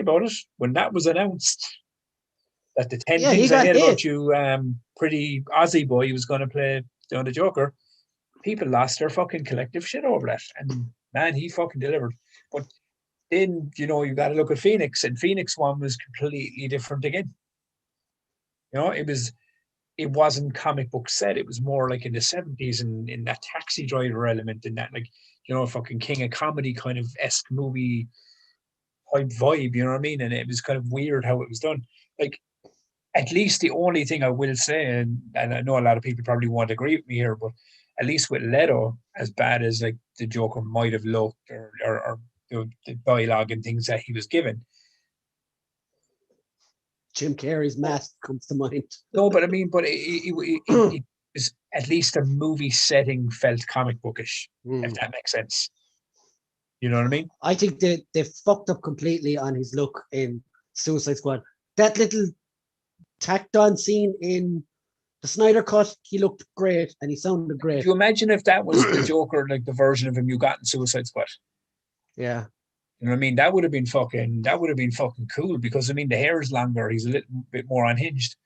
S2: about it, when that was announced, that the 10 things I hate about you, pretty Aussie boy, he was going to play the Joker, people lost their fucking collective shit over that. And man, he fucking delivered. But then, you got to look at Phoenix, and Phoenix one was completely different again. It wasn't comic book set. It was more like in the 70s and in that taxi driver element and that, like, fucking King of Comedy kind of esque movie type vibe, you know what I mean? And it was kind of weird how it was done. Like, at least the only thing I will say, and I know a lot of people probably won't agree with me here, but at least with Leto, as bad as like the Joker might have looked or the dialogue and things that he was given,
S1: Jim Carrey's mask comes to mind.
S2: No, but it was at least a movie setting felt comic bookish, if that makes sense. You know what I mean?
S1: I think they fucked up completely on his look in Suicide Squad. That little tacked on scene in the Snyder Cut, he looked great and he sounded great.
S2: Can you imagine if that was the Joker, like the version of him you got in Suicide Squad?
S1: Yeah.
S2: You know what I mean? That would have been fucking cool, because the hair is longer, he's a little bit more unhinged.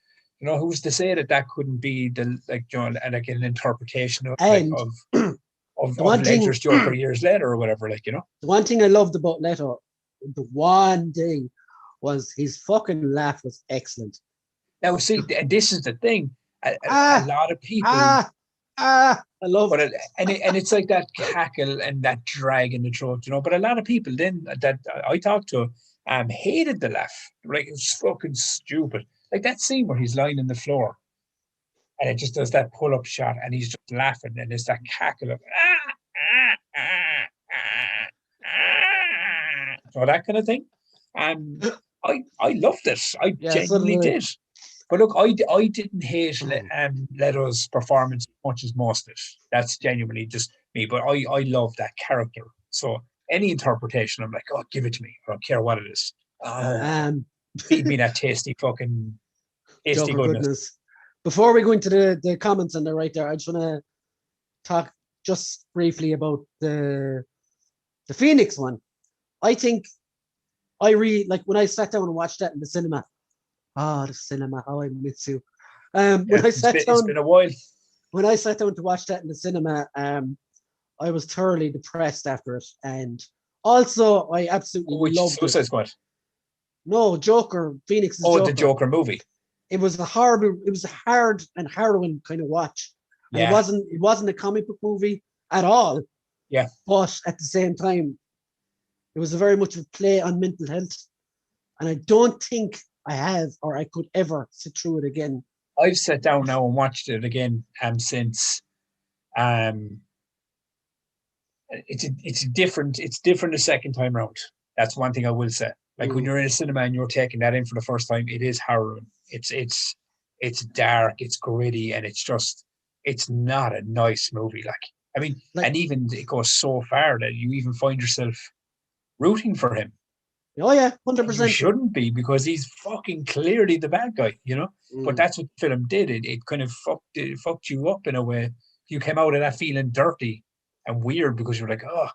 S2: Who's to say that couldn't be like an interpretation of Ledger's Joker years later or whatever, The
S1: one thing I loved about Leto, was his fucking laugh was excellent.
S2: Now, see, and this is the thing. A lot of people.
S1: I love
S2: it. And it's like that cackle and that drag in the throat, But a lot of people then that I talked to hated the laugh. Like, it was fucking stupid. Like that scene where he's lying on the floor and it just does that pull-up shot and he's just laughing and there's that cackle of so that kind of thing. I loved it. I genuinely did. But look, I didn't hate Leto's performance as much as most of it. That's genuinely just me. But I love that character. So any interpretation, I'm like, oh, give it to me. I don't care what it is. Feed me that tasty goodness.
S1: Before we go into the comments on the right there, I just want to talk just briefly about the Phoenix one. I think I really like when I sat down and watched that in the cinema. Ah, the cinema, how I miss you. When I sat
S2: it's
S1: down,
S2: been a while.
S1: when I sat down to watch that in the cinema, I was thoroughly depressed after it, and also I absolutely
S2: Which
S1: loved it.
S2: Suicide Squad?
S1: No, Joker, Phoenix's
S2: Oh,
S1: Joker.
S2: the Joker movie.
S1: It was a horrible, it was a hard and harrowing kind of watch. And
S2: Yeah.
S1: it wasn't a comic book movie at all.
S2: Yeah.
S1: But at the same time, it was a very much a play on mental health. And I don't think I have or I could ever sit through it again.
S2: I've sat down now and watched it again since it's different the second time round. That's one thing I will say. Like when you're in a cinema and you're taking that in for the first time, it is harrowing. It's dark, it's gritty, and it's not a nice movie. Like, I mean, and even it goes so far that you even find yourself rooting for him.
S1: Oh yeah, 100%.
S2: You shouldn't be, because he's fucking clearly the bad guy, you know. But that's what the film did. It kind of fucked you up in a way. You came out of that feeling dirty and weird because you're like, oh,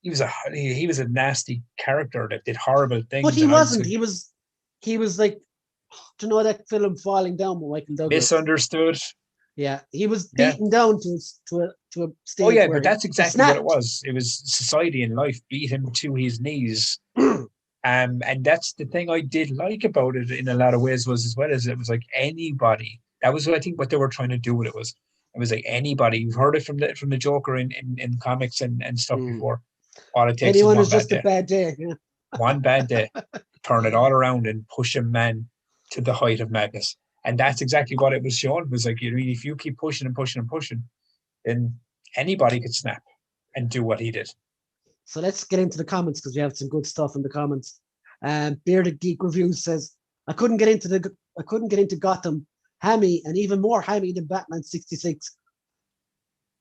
S2: he was a nasty character that did horrible things.
S1: But he wasn't. He was like, do you know that film Falling Down with Michael Douglas?
S2: Misunderstood.
S1: Yeah, he was beaten down to a stage.
S2: Oh yeah, but that's exactly what it was. It was society and life beat him to his knees. And that's the thing I did like about it in a lot of ways was, as well as it was like anybody. That was what I think what they were trying to do with it was. It was like anybody. You've heard it from the Joker in comics and stuff before. All it takes
S1: anyone
S2: is
S1: just a bad day. Yeah.
S2: One bad day, turn it all around and push a man to the height of madness. And that's exactly what it was showing. It was like, you mean, if you keep pushing and pushing and pushing, then anybody could snap and do what he did.
S1: So let's get into the comments because we have some good stuff in the comments. Bearded Geek Reviews says, I couldn't get into Gotham, hammy, and even more hammy than Batman 66.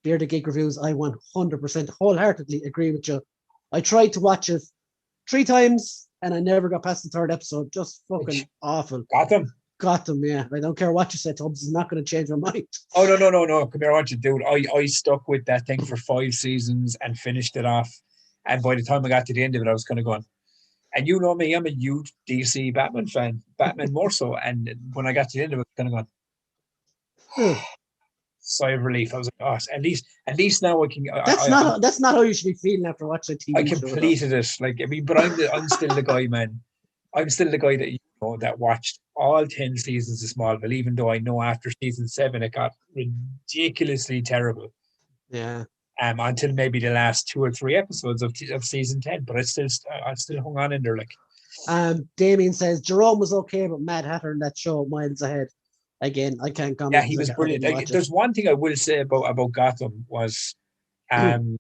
S1: Bearded Geek Reviews, I 100% wholeheartedly agree with you. I tried to watch it 3 times and I never got past the 3rd episode. Just fucking awful. Gotham, yeah. I don't care what you say, Tubbs. It's not going to change my mind.
S2: Oh, no. Come here, I want you to do it. I stuck with that thing for 5 seasons and finished it off. And by the time I got to the end of it, I was kind of going, and you know me, I'm a huge DC Batman fan, Batman more so. And when I got to the end of it, I was kind of going, sigh of relief. I was like, oh, at least now I can.
S1: That's not how you should be feeling after watching a TV show. I
S2: completed it. Like, I mean, but I'm still the guy, man. I'm still the guy that that watched all 10 seasons of Smallville, even though I know after season 7 it got ridiculously terrible.
S1: Yeah.
S2: Until maybe the last 2 or 3 episodes of season 10, but I still hung on in there. Like,
S1: Damien says Jerome was okay, but Mad Hatter in that show miles ahead. Again, I can't comment.
S2: Yeah, he was brilliant. Like, there's one thing I will say about Gotham was, not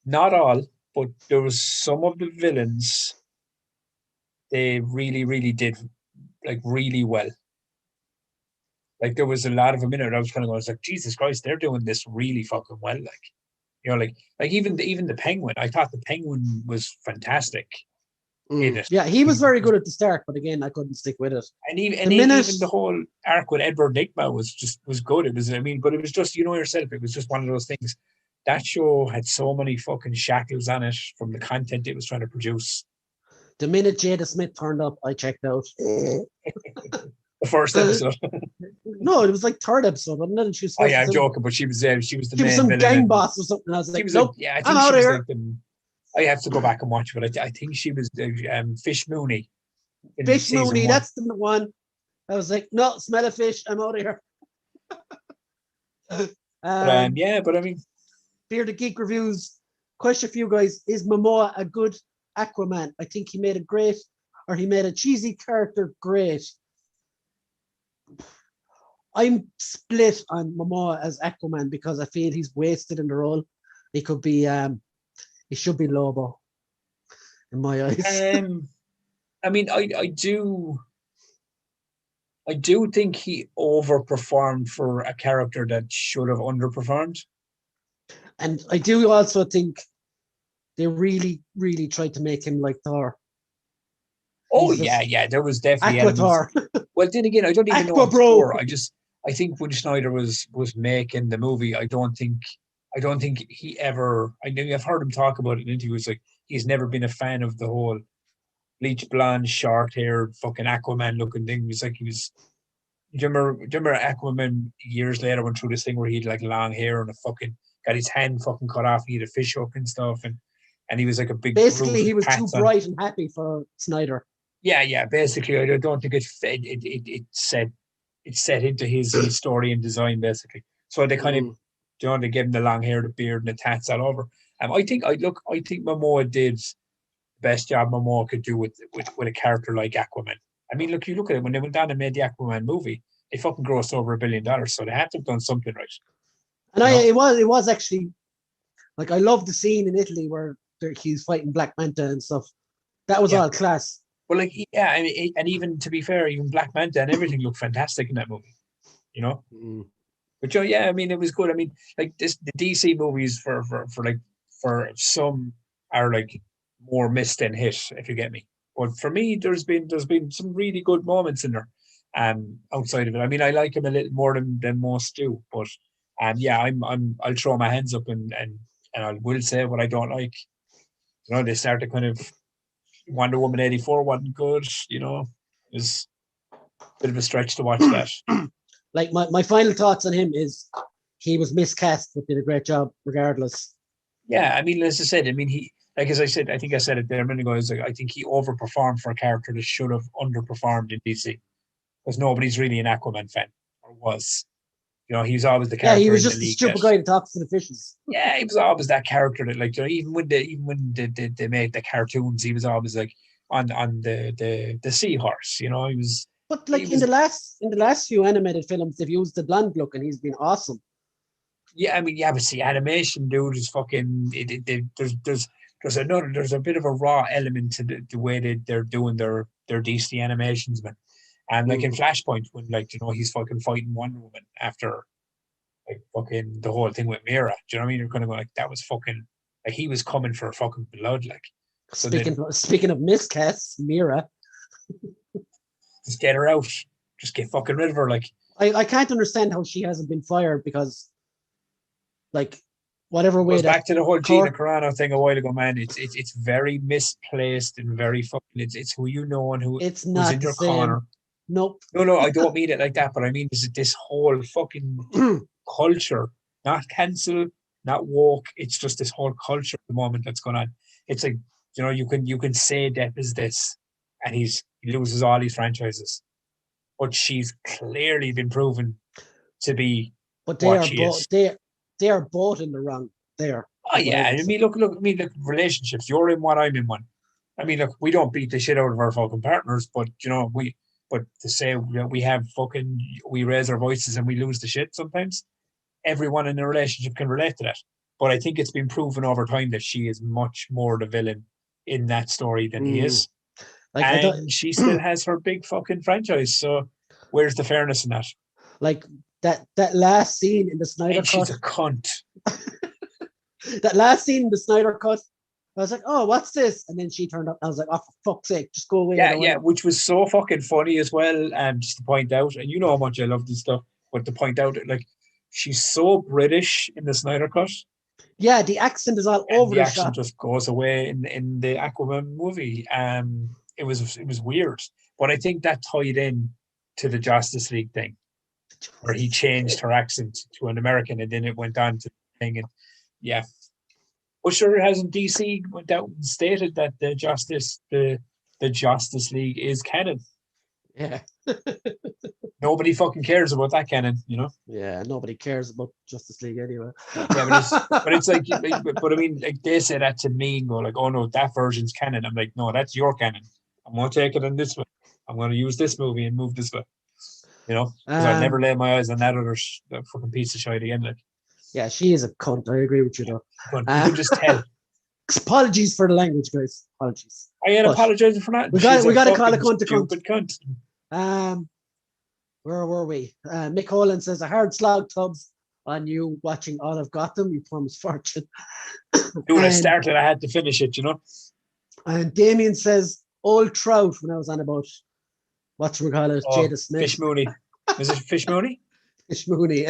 S2: all, but there was some of the villains. They really, really did like really well. Like, there was a lot of them in it. I was kind of going, I was like, Jesus Christ, they're doing this really fucking well. Like, you know, like even the Penguin. I thought the Penguin was fantastic in it.
S1: Yeah, he was very good at the start, but again, I couldn't stick with it.
S2: And even the whole arc with Edward Nygma was good. It was, I mean, but it was just, you know yourself, it was just one of those things. That show had so many fucking shackles on it from the content it was trying to produce.
S1: The minute Jada Smith turned up, I checked out.
S2: The first episode.
S1: No, it was like 3rd episode, wasn't it? And she was
S2: I'm joking, but she was the
S1: she
S2: main
S1: was some gang boss or something. I was like, nope, I'm out of here.
S2: I have to go back and watch, but I think she was Fish Mooney.
S1: Fish Mooney, that's the one. I was like, no, smell of fish, I'm out of here.
S2: But I mean,
S1: Bearded Geek Reviews. Question for you guys: is Momoa a good Aquaman? I think he made a cheesy character great. I'm split on Momoa as Aquaman because I feel he's wasted in the role. He could be, he should be Lobo, in my eyes.
S2: I mean, I do think he overperformed for a character that should have underperformed.
S1: And I do also think they really, really tried to make him like Thor.
S2: Oh, yeah. There was definitely
S1: Aqua Thor.
S2: Well, then again, I don't even know Thor. I I think when Snyder was making the movie, I don't think he ever. I know I've heard him talk about it in interviews. Like he's never been a fan of the whole bleach blonde, short haired, fucking Aquaman looking thing. He's like he was. Do you remember Aquaman years later went through this thing where he had like long hair and got his hand fucking cut off. He had a fish hook and stuff, and he was like a big.
S1: Basically, he was too bright and happy for Snyder.
S2: Yeah. Basically, I don't think it set into his story and design basically. So they kind of, they gave him the long hair, the beard, and the tats all over. I think Momoa did the best job Momoa could do with a character like Aquaman. I mean, look, you look at it when they went down and made the Aquaman movie, they fucking grossed over $1 billion, so they had to have done something right.
S1: And it was actually like, I love the scene in Italy where he's fighting Black Manta and stuff. That was all class.
S2: Well, like, yeah, I mean, and even to be fair, even Black Manta and everything looked fantastic in that movie, you know. But yeah, I mean, it was good. I mean, like the DC movies for some are like more missed than hit, if you get me. But for me, there's been some really good moments in there. Outside of it, I mean, I like him a little more than most do. But yeah, I'll throw my hands up and I will say what I don't like. You know, they start to kind of Wonder Woman 84 wasn't good. You know, it was a bit of a stretch to watch that.
S1: Like my final thoughts on him is he was miscast, but did a great job regardless.
S2: Yeah, I mean, as I said, I mean he. Like as I said, I think I said it there a minute ago. I think he overperformed for a character that should have underperformed in DC, because nobody's really an Aquaman fan, or was. You know, he was always the character.
S1: Yeah, he was just the stupid guy that talks to the fishes.
S2: Yeah, he was always that character that, like, you know, even when they made the cartoons, he was always like on the seahorse. You know, he was.
S1: But like in the last few animated films, they've used the blonde look, and he's been awesome.
S2: Yeah, I mean, yeah, but see, animation, dude, is fucking. There's a bit of a raw element to the way they're doing their DC animations, man. And like in Flashpoint, when, like, you know, he's fucking fighting Wonder Woman after like fucking the whole thing with Mira. Do you know what I mean? You're kind of going like, that was fucking, like, he was coming for fucking blood, like. So
S1: speaking of miscasts, Mira.
S2: Just get her out. Just get fucking rid of her, like.
S1: I can't understand how she hasn't been fired, because like whatever way.
S2: Goes back to the whole Gina Carano thing a while ago, man. It's very misplaced and very fucking. It's who you know and who's in your corner.
S1: Nope.
S2: No, I don't mean it like that, but I mean this whole fucking culture, not cancel, not woke. It's just this whole culture at the moment that's going on. It's like, you know, you can say Depp is this, and he loses all these franchises, but she's clearly been proven to be.
S1: But they are both in the wrong there.
S2: Oh yeah, I mean, look, relationships. You're in one, I'm in one. I mean, look, we don't beat the shit out of our fucking partners, but you know, but to say we raise our voices and we lose the shit sometimes. Everyone in a relationship can relate to that. But I think it's been proven over time that she is much more the villain in that story than he is. Like, and she still has her big fucking franchise. So where's the fairness in that?
S1: Like that last scene in the Snyder Cut.
S2: She's a cunt.
S1: That last scene in the Snyder Cut, I was like, oh, what's this? And then she turned up. I was like, oh, for fuck's sake, just go away.
S2: Yeah, which was so fucking funny as well. And just to point out, and you know how much I love this stuff, but to point out, like, she's so British in the Snyder Cut.
S1: Yeah, the accent is all over the shop.
S2: The accent just goes away in the Aquaman movie. It was weird, but I think that tied in to the Justice League thing, where he changed her accent to an American, and then it went on to the thing, and yeah. But sure, hasn't DC went out and stated that the Justice League is canon?
S1: Yeah.
S2: Nobody fucking cares about that canon, you know?
S1: Yeah, nobody cares about Justice League anyway.
S2: Yeah, but it's like, but I mean, like, they say that to me and go like, oh no, that version's canon. I'm like, no, that's your canon. I'm going to take it in this way. I'm going to use this movie and move this way. You know? Because I'd never lay my eyes on that other fucking piece of shit again. Like.
S1: Yeah, she is a cunt. I agree with you, though.
S2: You can just tell.
S1: Apologies for the language, guys. Apologies.
S2: I ain't apologizing for that.
S1: We got to call a cunt a
S2: cunt.
S1: Where were we? Mick Holland says, a hard slog, Tubbs, on you watching all of Gotham. You poor misfortune.
S2: Dude, I started. I had to finish it, you know.
S1: And Damien says, old Trout, when I was on about, Jada Smith.
S2: Fish Mooney. Is it Fish Mooney?
S1: Fish Mooney.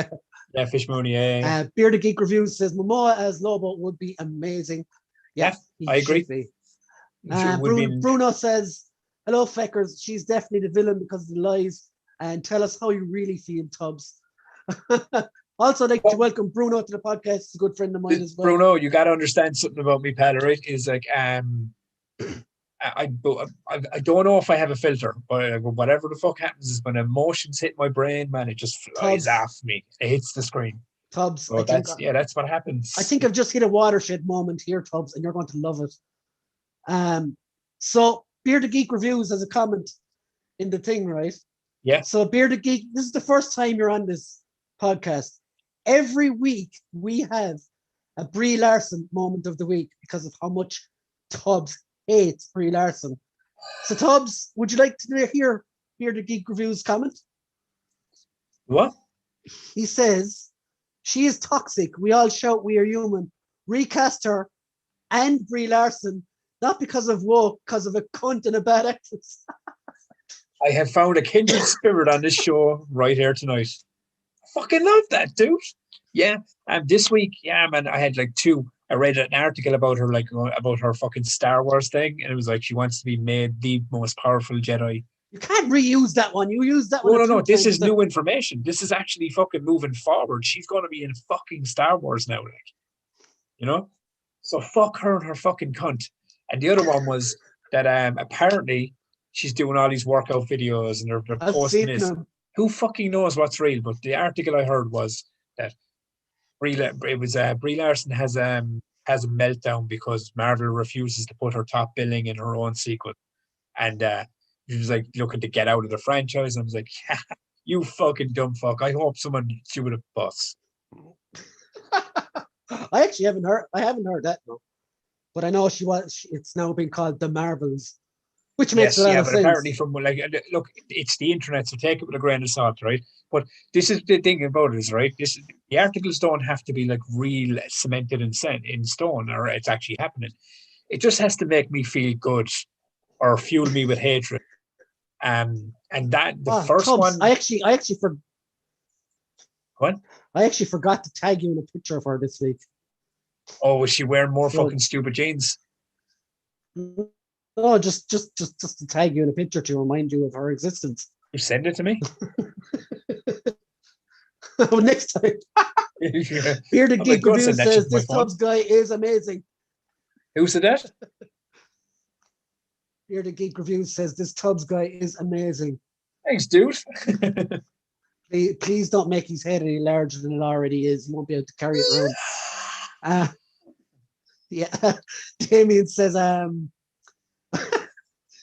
S2: Yeah, Fish Mooney. Yeah.
S1: Bearded Geek Reviews says Momoa as Lobo would be amazing. Yeah,
S2: I agree.
S1: Should be. Bruno says, hello, Feckers. She's definitely the villain because of the lies. And tell us how you really feel, Tubbs. Also, I'd like to welcome Bruno to the podcast. He's a good friend of mine as well.
S2: Bruno, you got to understand something about me, pal, right? Is like, I don't know if I have a filter, but whatever the fuck happens is when emotions hit my brain, man, it just flies off me. It hits the screen.
S1: Tubbs,
S2: so that's what happens.
S1: I think I've just hit a watershed moment here, Tubbs, and you're going to love it. So Bearded Geek Reviews has a comment in the thing, right?
S2: Yeah.
S1: So Bearded Geek, this is the first time you're on this podcast. Every week we have a Brie Larson moment of the week because of how much Tubbs hates Brie Larson. So Tubbs, would you like to hear Bearded Geek Reviews comment?
S2: What?
S1: He says, she is toxic. We all shout we are human. Recast her and Brie Larson, not because of woke, because of a cunt and a bad actress.
S2: I have found a kindred spirit on this show right here tonight. I fucking love that, dude. Yeah. This week, man, I had like I read an article about her, like about her fucking Star Wars thing, and it was like she wants to be made the most powerful Jedi.
S1: You can't reuse that one. You use that one.
S2: No. This is new information. This is actually fucking moving forward. She's going to be in fucking Star Wars now, like, So fuck her and her fucking cunt. And the other one was that apparently she's doing all these workout videos and they're posting this. Who fucking knows what's real? But the article I heard was that Brie Larson has a meltdown because Marvel refuses to put her top billing in her own sequel, and she was like looking to get out of the franchise. And I was like, you fucking dumb fuck. I hope someone hits you with a bus.
S1: I actually haven't heard that though, but I know it's now being called the Marvels, which makes a lot of sense.
S2: Apparently from look, it's the internet, so take it with a grain of salt, right? But this is the thing about it, is right. The articles don't have to be like real cemented in stone, or it's actually happening. It just has to make me feel good or fuel me with hatred. And that first
S1: Tubbs,
S2: one,
S1: I actually forgot to tag you in a picture of her this week.
S2: Oh, was she wearing more fucking stupid jeans?
S1: No, just to tag you in a picture to remind you of her existence.
S2: You send it to me.
S1: Next time. Bearded Geek Review says this Tubbs guy is amazing.
S2: Who said that?
S1: Bearded Geek Review says this Tubbs guy is amazing.
S2: Thanks, dude.
S1: Please don't make his head any larger than it already is. He won't be able to carry it around. Damien says,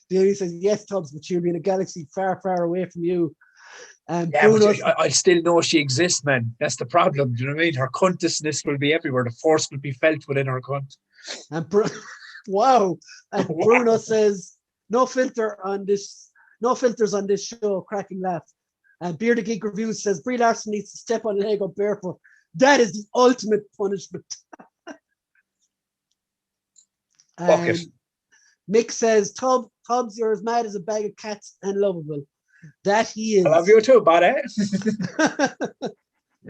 S1: Damien says, yes, Tubbs, but she'll be in a galaxy far, far away from you.
S2: I still know she exists, man. That's the problem. Do you know what I mean? Her cuntishness will be everywhere. The force will be felt within her cunt.
S1: And wow. And Bruno says, no filters on this show, cracking laugh. And Bearded Geek Reviews says, Brie Larson needs to step on a Lego barefoot. That is the ultimate punishment. And Mick says, Tubbs, you're as mad as a bag of cats and lovable. That he is.
S2: I love you too, buddy.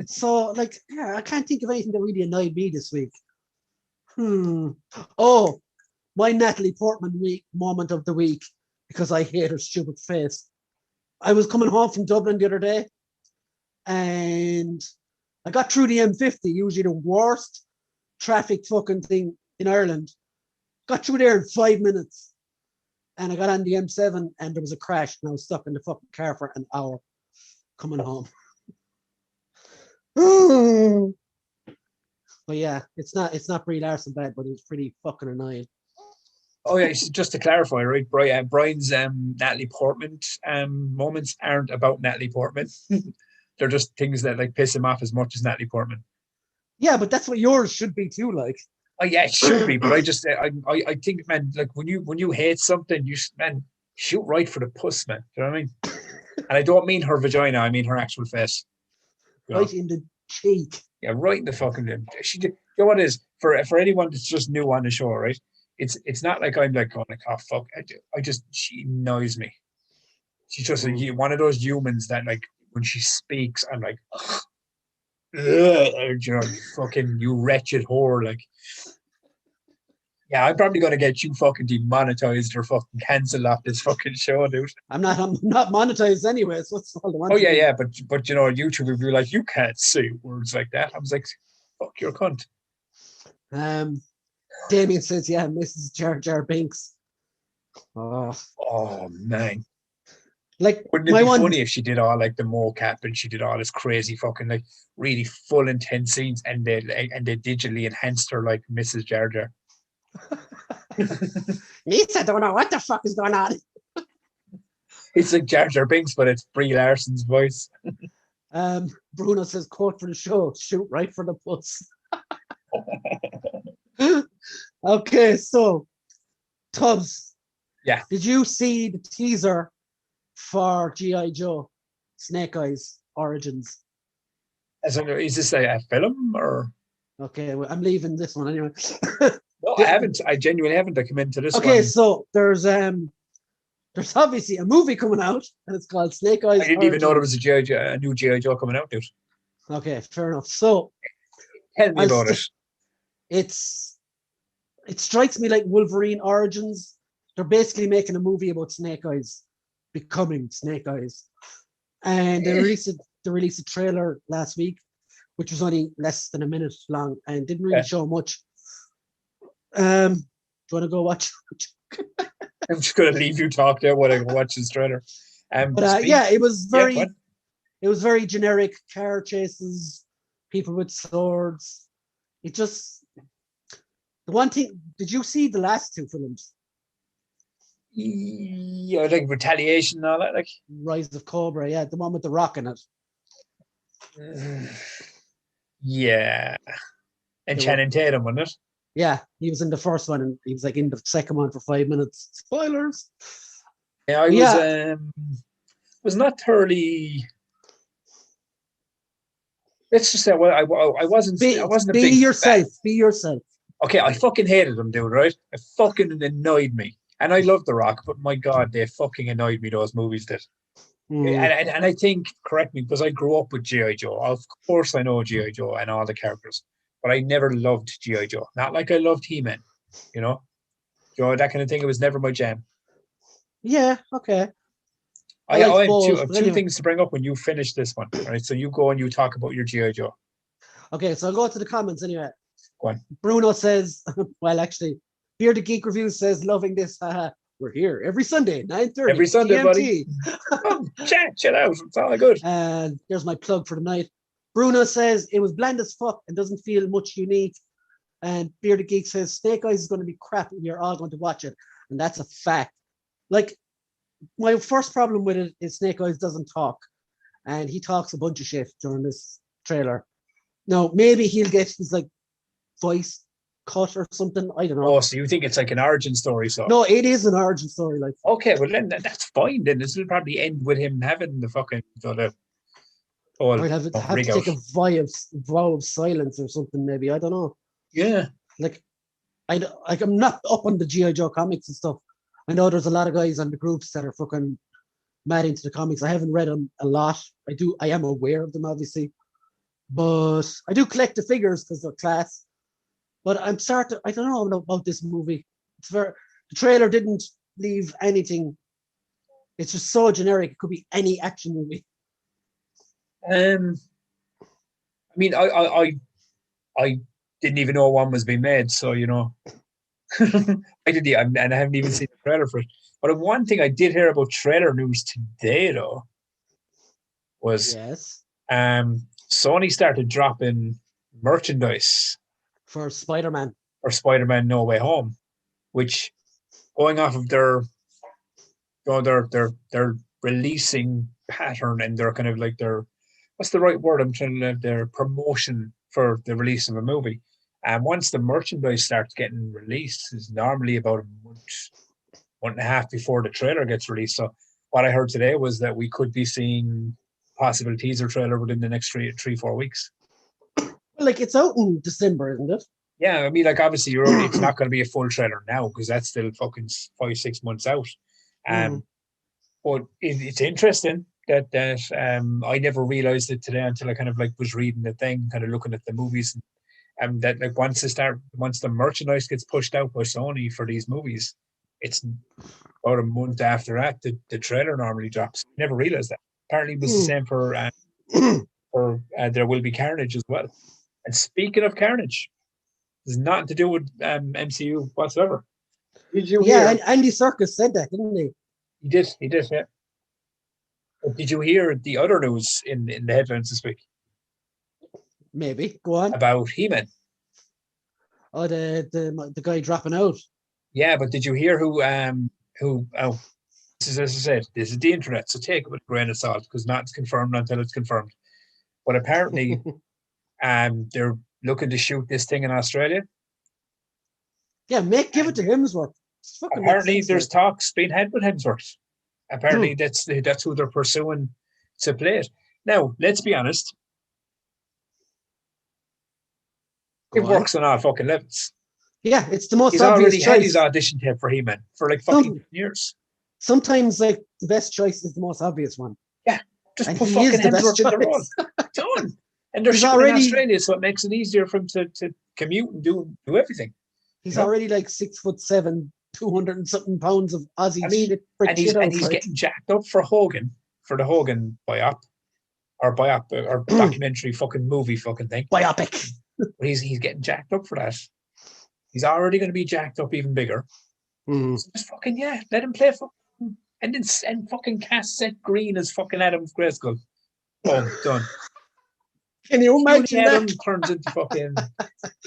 S1: So, I can't think of anything that really annoyed me this week. Oh, my Natalie Portman moment of the week, because I hate her stupid face. I was coming home from Dublin the other day, and I got through the M50, usually the worst traffic fucking thing in Ireland. Got through there in 5 minutes, and I got on the M7, and there was a crash, and I was stuck in the fucking car for an hour coming home. But yeah, it's not Brie Larson bad, but it's pretty fucking annoying.
S2: Oh yeah, just to clarify, right? Brian's Natalie Portman moments aren't about Natalie Portman. They're just things that like piss him off as much as Natalie Portman.
S1: Yeah, but that's what yours should be too, like.
S2: Oh yeah, it should be, but I think, man, like when you hate something, you shoot right for the puss, man. Do you know what I mean? And I don't mean her vagina, I mean her actual face.
S1: Right in the cheek.
S2: Yeah, right in the fucking. You know what it is for anyone that's just new on the show, right? It's not like I'm like going like, oh fuck, she annoys me. She's just one of those humans that like when she speaks, I'm like, ugh, you fucking, you wretched whore. Like, yeah, I'm probably gonna get you fucking demonetized or fucking cancelled off this fucking show, dude.
S1: I'm not monetized anyway, so what's all the one?
S2: Oh yeah, but YouTube would be like, you can't say words like that. I was like, fuck your cunt.
S1: Damien says, yeah, Mrs. Jar Jar Binks.
S2: Oh man.
S1: Like,
S2: wouldn't it be funny if she did all like the mocap and she did all this crazy fucking like really full intense scenes and they digitally enhanced her like Mrs. Jar Jar.
S1: Lisa don't know what the fuck is going on.
S2: It's like Jar Jar Binks, but it's Brie Larson's voice.
S1: Bruno says, quote for the show, shoot right for the puss. Okay, so Tubbs.
S2: Yeah.
S1: Did you see the teaser for G.I. Joe Snake Eyes Origins?
S2: Is this a film or?
S1: Okay, well, I'm leaving this one anyway.
S2: No, I haven't. I genuinely haven't. I come into this
S1: okay,
S2: one.
S1: so there's obviously a movie coming out and it's called Snake Eyes.
S2: I didn't even know there was a new G.I. Joe coming out, dude.
S1: Okay, fair enough. So
S2: tell me about it.
S1: It strikes me like Wolverine Origins. They're basically making a movie about Snake Eyes becoming Snake Eyes. And they released a trailer last week, which was only less than a minute long and didn't really show much. Do you want to go watch?
S2: I'm just going to leave you talk there while I go watch this trailer.
S1: It was very generic car chases, people with swords. The one thing, did you see the last two films?
S2: Yeah, like Retaliation and all that, like
S1: Rise of Cobra, yeah, the one with the Rock in it.
S2: Yeah. And Channing Tatum, wasn't it?
S1: Yeah, he was in the first one and he was like in the second one for 5 minutes. Spoilers.
S2: Yeah, I was not thoroughly. Let's just say, well, I wasn't. I wasn't a big
S1: yourself.
S2: fan.
S1: Be yourself.
S2: Okay, I fucking hated him, dude. Right? It fucking annoyed me, and I love The Rock, but my God, they fucking annoyed me. Those movies did. And I think, correct me, because I grew up with G.I. Joe. Of course, I know G.I. Joe and all the characters, but I never loved G.I. Joe. Not like I loved He-Man, that kind of thing. It was never my jam.
S1: Yeah, okay.
S2: I have two things to bring up when you finish this one. Right, so you go and you talk about your G.I. Joe.
S1: Okay, so I'll go to the comments anyway.
S2: Go on.
S1: Bruno says, well, actually, Bearded Geek Review says, loving this. We're here every Sunday, 9:30.
S2: Every Sunday, buddy. Chill out. It's all good.
S1: And there's my plug for the night. Bruno says, it was bland as fuck and doesn't feel much unique. And Bearded Geek says, Snake Eyes is going to be crap and we're all going to watch it. And that's a fact. Like, my first problem with it is Snake Eyes doesn't talk. And he talks a bunch of shit during this trailer. Now, maybe he'll get his, like, voice cut or something. I don't know.
S2: Oh, so you think it's like an origin story? So
S1: no, it is an origin story. Like,
S2: okay, well then that's fine. Then this will probably end with him having the fucking
S1: I'd have to take a vow of silence or something. Maybe I don't know.
S2: Yeah,
S1: I'm not up on the G.I. Joe comics and stuff. I know there's a lot of guys on the groups that are fucking mad into the comics. I haven't read them a lot. I am aware of them obviously, but I do collect the figures because they're class. But I don't know about this movie. The trailer didn't leave anything. It's just so generic. It could be any action movie.
S2: I mean, I didn't even know one was being made, so I didn't, and I haven't even seen the trailer for it. But one thing I did hear about trailer news today, though, was Sony started dropping merchandise
S1: for Spider-Man
S2: or Spider-Man No Way Home, which going off of their releasing pattern and their kind of like what's the right word? Their promotion for the release of a movie. And once the merchandise starts getting released, is normally about a month and a half before the trailer gets released. So what I heard today was that we could be seeing possible teaser trailer within the next 3-4 weeks.
S1: Like it's out in December, isn't it?
S2: Yeah, I mean, like obviously it's not going to be a full trailer now because that's still fucking 5-6 months out. But it's interesting. I never realized it today until I kind of like was reading the thing, kind of looking at the movies, and that like once the merchandise gets pushed out by Sony for these movies, it's about a month after that the trailer normally drops. Never realized that. Apparently, it was the same for There Will Be Carnage as well. And speaking of Carnage, there's nothing to do with MCU whatsoever. Did you hear?
S1: Yeah, and Andy Serkis said that, didn't he?
S2: He did, yeah. But did you hear the other news in the headlines this week?
S1: Maybe. Go on.
S2: About He-Man.
S1: Oh, the guy dropping out.
S2: Yeah, but did you hear who this is, as I said, this is the internet, so take it with a grain of salt because nothing's confirmed until it's confirmed. But apparently they're looking to shoot this thing in Australia.
S1: Yeah, give it to Hemsworth.
S2: Apparently there's talks being had with Hemsworth. Apparently that's who they're pursuing to play it. Now, let's be honest. It works on all fucking levels.
S1: Yeah, it's the most
S2: He's
S1: obvious
S2: already
S1: choice.
S2: had his audition tape for He-Man for like fucking years.
S1: Sometimes like the best choice is the most obvious one.
S2: Yeah, just put fucking Hemsworth in the role. Done. And they're shooting in Australia, so it makes it easier for him to commute and do everything.
S1: He's already like 6'7", 200 and something pounds of Aussie.
S2: I mean, and he's getting jacked up for Hogan, for the Hogan biopic or documentary fucking movie fucking thing.
S1: Biopic.
S2: But he's getting jacked up for that. He's already going to be jacked up even bigger. So just fucking let him play and then fucking cast Seth Green as fucking Adam Grayskull. Boom, done.
S1: Can you imagine
S2: Adam turns into fucking.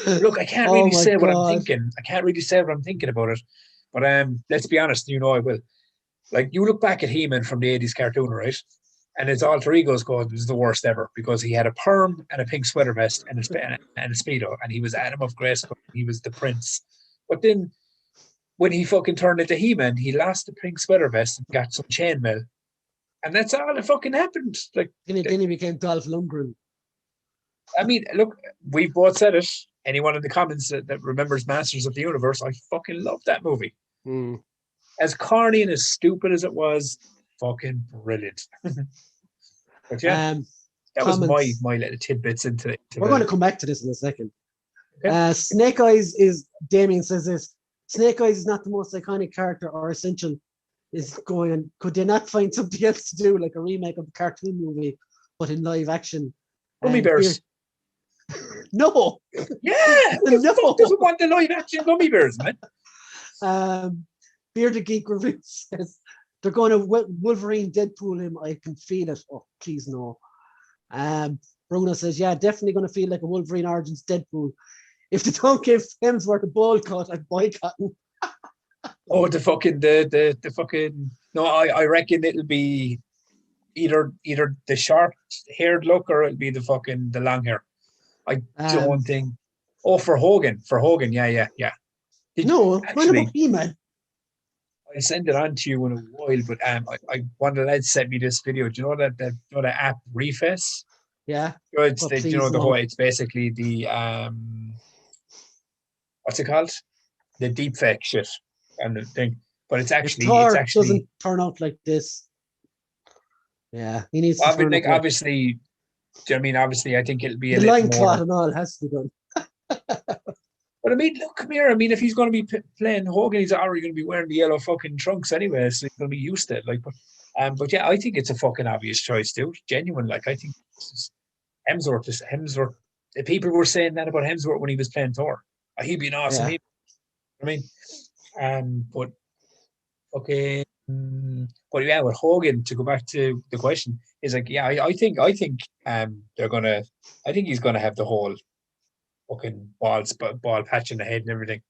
S2: Look, I can't really say what I'm thinking. I can't really say what I'm thinking about it. But let's be honest, you know I will. Like, you look back at He-Man from the 80s cartoon, right? And his alter egos go, it was the worst ever because he had a perm and a pink sweater vest and a Speedo, and he was Adam of Grayskull. He was the prince. But then when he fucking turned into He-Man, he lost the pink sweater vest and got some chainmail. And that's all that fucking happened. Like,
S1: then he became Dolph Lundgren.
S2: I mean, look, we've both said it. Anyone in the comments that remembers Masters of the Universe, I fucking love that movie. As corny and as stupid as it was, fucking brilliant. But yeah, that was my little tidbits into it.
S1: We're going to come back to this in a second.
S2: Okay.
S1: Snake Eyes Damien says this, Snake Eyes is not the most iconic character or essential. Could they not find something else to do, like a remake of the cartoon movie, but in live action?
S2: Gummy bears.
S1: No.
S2: Yeah. Who the fuck doesn't want the live action gummy bears, man?
S1: Bearded Geek Review says they're going to Wolverine Deadpool him. I can feel it. Oh, please no. Bruno says, yeah, definitely going to feel like a Wolverine Origins Deadpool. If they don't give Hemsworth a bowl cut, I'd boycott him.
S2: Oh, the fucking no, I reckon it'll be either the short haired look or it'll be the long hair. I don't think. Oh, for Hogan, yeah.
S1: What about He-Man?
S2: I'll send it on to you in a while, but one of the lads sent me this video. Do you know that app Reface?
S1: Yeah.
S2: It's basically the what's it called? The deep fake shit and the thing. But it's actually
S1: doesn't turn out like this. Yeah, he needs to turn out
S2: obviously. Do you know what I mean? Obviously, I think it'll be
S1: the line clot and all has to be done.
S2: But I mean, look, come here. I mean, if he's going to be playing Hogan, he's already going to be wearing the yellow fucking trunks anyway, so he's going to be used to it. Like, but yeah, I think it's a fucking obvious choice, dude. Genuine. Like, I think Hemsworth. The people were saying that about Hemsworth when he was playing Thor. He'd be an awesome. Yeah. I mean, but okay. But yeah, with Hogan, to go back to the question, is like, yeah, I think they're gonna. I think he's gonna have the whole fucking ball patch in the head and everything.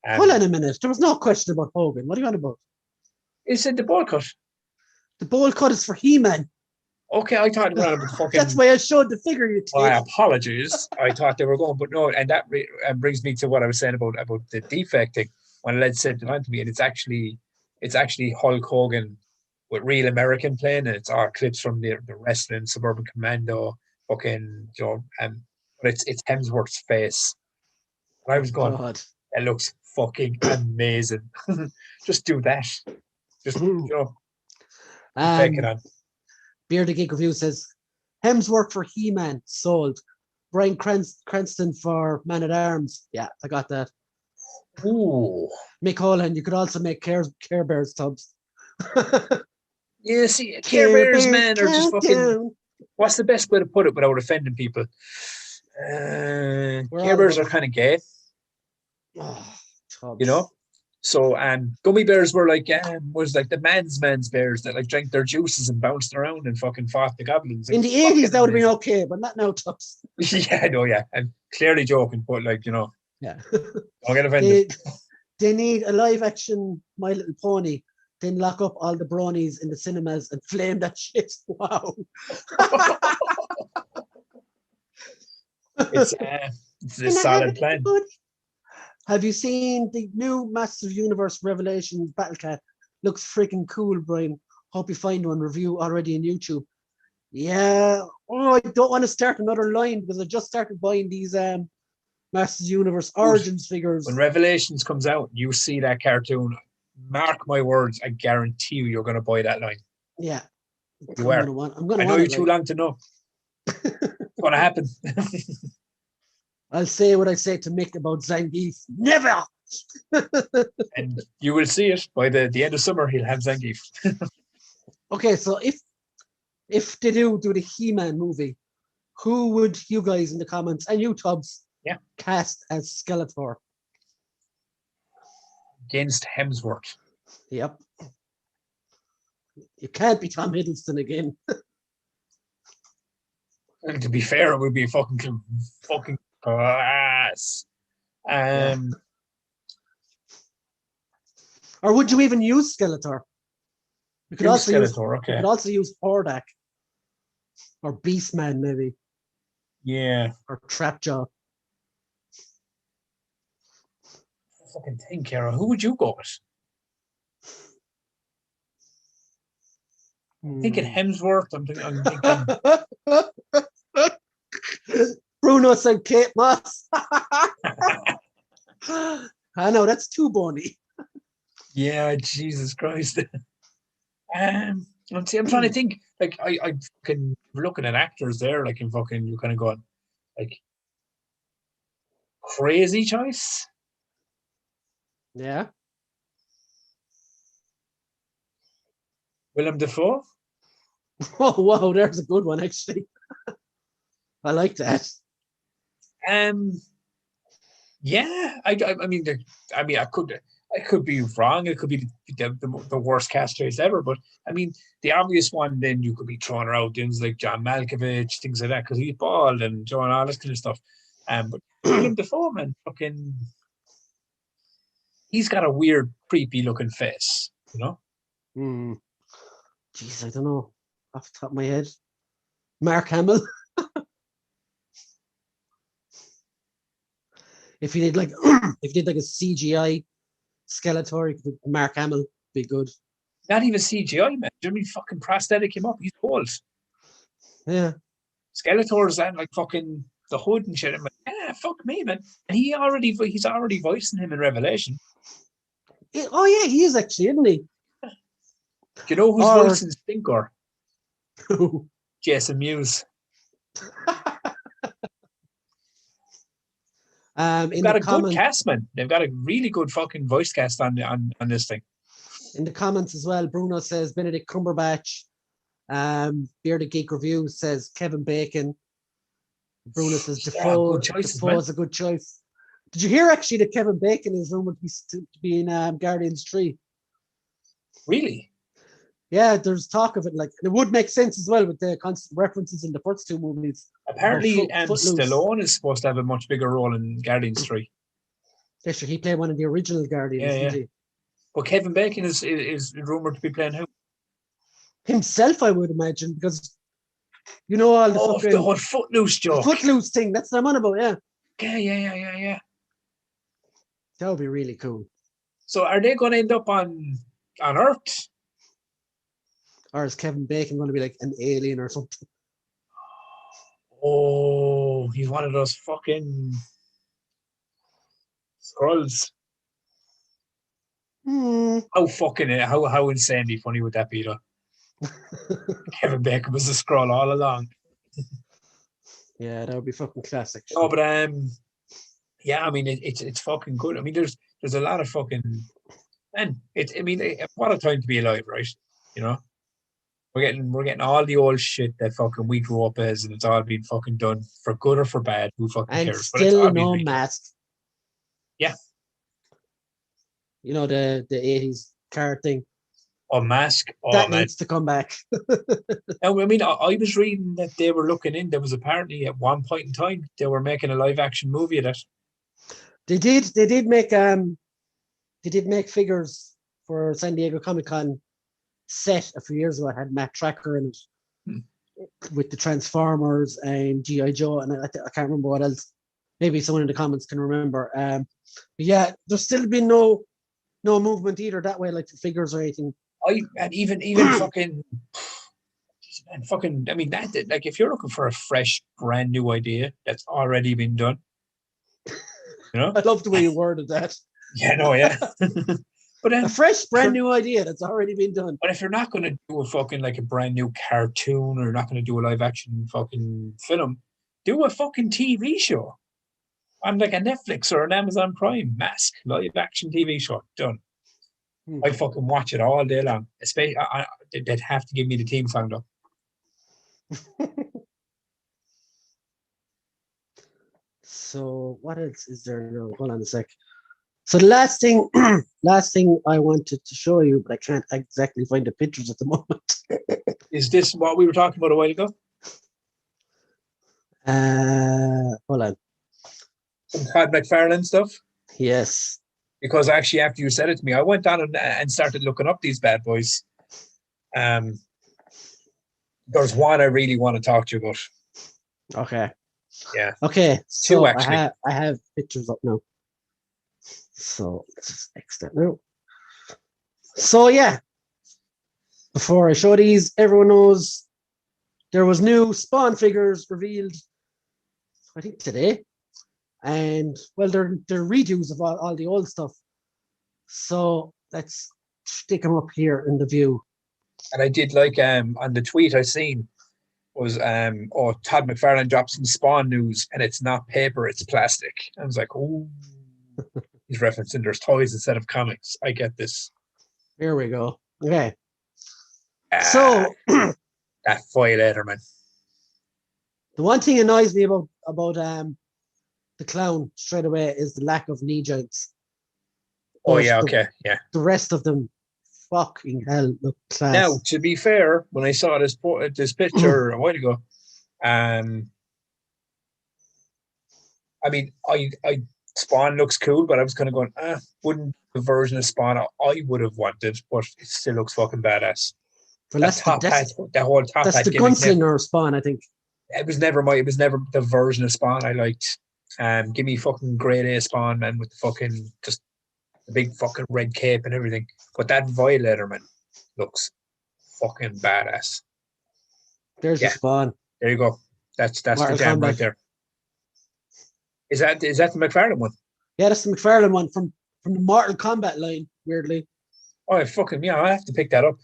S1: Hold on a minute. There was no question about Hogan. What are you on about?
S2: He said the ball cut.
S1: The ball cut is for He-Man.
S2: Okay, I thought about fucking.
S1: That's why I showed the figure you take.
S2: My apologies. I thought they were going, but no, and that brings me to what I was saying about the defect thing. When Led said it on to me, and it's actually Hulk Hogan with real American playing, and it's all clips from the wrestling, Suburban Commando, fucking, but it's Hemsworth's face. And I was going, it looks fucking amazing. Just do that. Just, take it on.
S1: Bearded Geek Review says, Hemsworth for He-Man, sold. Brian Cranston for Man at Arms. Yeah, I got that.
S2: Ooh.
S1: Mick Holland, you could also make Care Bears tubs.
S2: Yeah, see, Care Bears, man, are just fucking...
S1: down.
S2: What's the best way to put it without offending people? Care Bears are kind of gay.
S1: Oh, tubs.
S2: You know? So gummy bears were like was like the man's bears that like drank their juices and bounced around and fucking fought the goblins.
S1: In the 80s, that would have been okay, but not now, tubs.
S2: Yeah, I know, yeah. I'm clearly joking, but like, you know.
S1: Yeah.
S2: Don't get offended.
S1: They need a live action My Little Pony, then lock up all the bronies in the cinemas and flame that shit. Wow.
S2: It's a solid plan.
S1: Have you seen the new Massive Universe Revelations Battle Cat? Looks freaking cool, Brian. Hope you find one review already on YouTube. Yeah. Oh, I don't want to start another line because I just started buying these Masters Universe Origins figures.
S2: When Revelations comes out, you see that cartoon. Mark my words, I guarantee you're going to buy that line.
S1: Yeah.
S2: You are. I know you're too long to know. It's going to happen.
S1: I'll say what I say to Mick about Zangief. Never!
S2: And you will see it by the end of summer. He'll have Zangief.
S1: Okay, so if they do the He-Man movie, who would you guys in the comments, and you, Tubbs, cast as Skeletor?
S2: Against Hemsworth.
S1: Yep. You can't be Tom Hiddleston again.
S2: And to be fair, it would be fucking class.
S1: Or would you even use Skeletor? You could also
S2: Skeletor, okay.
S1: You could also use Hordak. Or Beastman, maybe.
S2: Yeah.
S1: Or Trapjaw.
S2: Fucking think, Kara. Who would you go with? I'm thinking Hemsworth. I'm thinking.
S1: Bruno said Kate Moss. I know, that's too bony.
S2: Yeah, Jesus Christ. I'm trying to think. Like, I fucking looking at actors there, like in fucking, you kind of going, like, crazy choice.
S1: Yeah.
S2: Willem Dafoe.
S1: Oh wow, there's a good one actually. I like that.
S2: Yeah, I mean, I could be wrong. It could be the worst cast choice ever. But I mean, the obvious one, then you could be throwing out things like John Malkovich, things like that, because he's bald and doing all this kind of stuff. But Willem Dafoe, man, fucking, he's got a weird, creepy looking face, you know.
S1: Jeez, I don't know off the top of my head. Mark Hamill. If you did like a CGI Skeletor, Mark Hamill be good.
S2: Not even CGI, man. Do you mean fucking prosthetic him up? He's old.
S1: Yeah.
S2: Skeletor's and like fucking the hood and shit. I'm like, fuck me, man. And he's already voicing him in Revelation.
S1: Oh yeah, he is actually, isn't he?
S2: Do you know who's voicing Stinker?
S1: Who?
S2: Jason Mewes. They've got a good cast, man. They've got a really good fucking voice cast on this thing.
S1: In the comments as well, Bruno says Benedict Cumberbatch. Bearded Geek Review says Kevin Bacon. Bruno says Defoe is a good choice. Did you hear actually that Kevin Bacon is rumored to be in Guardians 3?
S2: Really?
S1: Yeah, there's talk of it. Like, it would make sense as well with the constant references in the first two movies.
S2: Apparently, Stallone is supposed to have a much bigger role in Guardians 3.
S1: Yeah, sure. He played one of the original Guardians, didn't he?
S2: But Kevin Bacon is rumored to be playing who?
S1: Himself, I would imagine, because you know all the
S2: the whole Footloose joke.
S1: Footloose thing. That's what I'm on about. Yeah.
S2: Yeah.
S1: That would be really cool.
S2: So, are they going to end up on Earth?
S1: Or is Kevin Bacon going to be like an alien or something?
S2: Oh, he's one of those fucking Skrulls. How insanely funny would that be, though? Kevin Bacon was a Skrull all along.
S1: Yeah, that would be fucking classic.
S2: No, but yeah, I mean it's fucking good. I mean, there's a lot of fucking, and what a time to be alive, right? You know, we're getting all the old shit that fucking we grew up as, and it's all been fucking done for good or for bad. Who fucking
S1: And
S2: cares? But it's
S1: still
S2: all been
S1: no
S2: redone.
S1: mask.
S2: Yeah.
S1: You know, the 80s card thing.
S2: Or Mask. Oh,
S1: that
S2: man.
S1: needs to come back.
S2: Now, I mean, I was reading that they were looking in. There was apparently at one point in time they were making a live action movie of that.
S1: They did make figures for San Diego Comic-Con set a few years ago. It had Matt Tracker in it with the Transformers and G.I. Joe, and I can't remember what else. Maybe someone in the comments can remember. But yeah, there's still been no movement either that way, like for figures or anything.
S2: And even fucking, and fucking, I mean, that like if you're looking for a fresh, brand new idea that's already been done, you know.
S1: I love the way you worded that.
S2: Yeah, no, yeah. But then,
S1: a fresh, brand new idea that's already been done.
S2: But if you're not going to do a fucking like a brand new cartoon, or you're not going to do a live action fucking film, do a fucking TV show on like a Netflix or an Amazon Prime. Mask live action TV show done. I fucking watch it all day long. Especially, they'd have to give me the theme song though.
S1: So what else is there? No, hold on a sec. So the last thing I wanted to show you, but I can't exactly find the pictures at the moment.
S2: Is this what we were talking about a while ago?
S1: Hold on.
S2: Some Todd McFarlane stuff?
S1: Yes.
S2: Because actually, after you said it to me, I went on and started looking up these bad boys. There's one I really want to talk to you about.
S1: Okay.
S2: Yeah.
S1: Okay. So
S2: two, actually.
S1: I have pictures up now. So let's just X that now. So yeah. Before I show these, everyone knows there was new Spawn figures revealed, I think today. And well, they're redos of all the old stuff. So let's stick them up here in the view.
S2: And I did like on the tweet I seen was Todd McFarlane dropped some Spawn news, and it's not paper, it's plastic. I was like, oh, he's referencing there's toys instead of comics. I get this.
S1: Here we go. Okay. So
S2: that Violator, man.
S1: The one thing annoys me about the clown straight away is the lack of knee joints.
S2: Oh yeah, okay, yeah.
S1: The rest of them, fucking hell, look class.
S2: Now, to be fair, when I saw this picture a while ago, I mean, I Spawn looks cool, but I was kind of going, wouldn't the version of Spawn I would have wanted, but it still looks fucking badass.
S1: Well, that's the whole top hat. That's the gunslinger Spawn, I think.
S2: It was never the version of Spawn I liked. Give me fucking grade A Spawn, man, with the fucking just the big fucking red cape and everything. But that Violator, man, looks fucking badass.
S1: There's the Spawn.
S2: There you go. That's the jam right there. Is that the McFarlane one?
S1: Yeah, that's the McFarlane one from the Mortal Kombat line, weirdly.
S2: Oh, fucking yeah, I have to pick that up.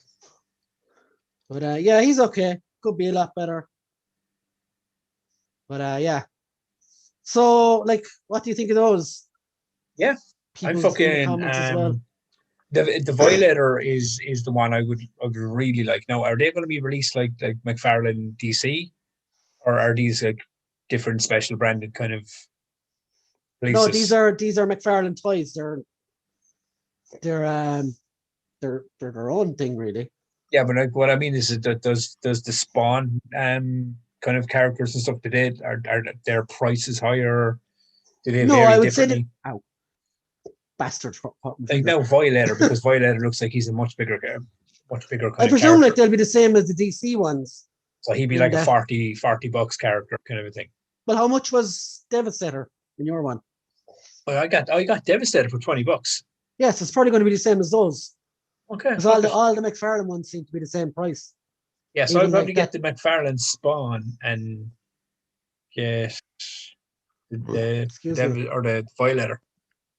S1: But yeah, he's okay. Could be a lot better. But yeah. So, like, what do you think of those?
S2: Yeah, I'm fucking. Well. The Violator is the one I would really like. Now, are they going to be released like McFarlane DC, or are these like different special branded kind of releases?
S1: No, these are McFarlane toys. They're their own thing, really.
S2: Yeah, but like, what I mean is that does the Spawn kind of characters and stuff, are their prices higher? Do they vary differently?
S1: Ow, bastard!
S2: Like now Violator, because Violator looks like he's a much bigger kind
S1: I presume like they'll be the same as the DC ones.
S2: So he'd be like a $40 character kind of a thing.
S1: Well, how much was Devastator in your one?
S2: Well, I got Devastator for $20.
S1: Yes, it's probably going to be the same as those.
S2: Okay.
S1: Because all the McFarlane ones seem to be the same price.
S2: Yeah, so I'll probably get the McFarlane Spawn and get the Devil or the Violator.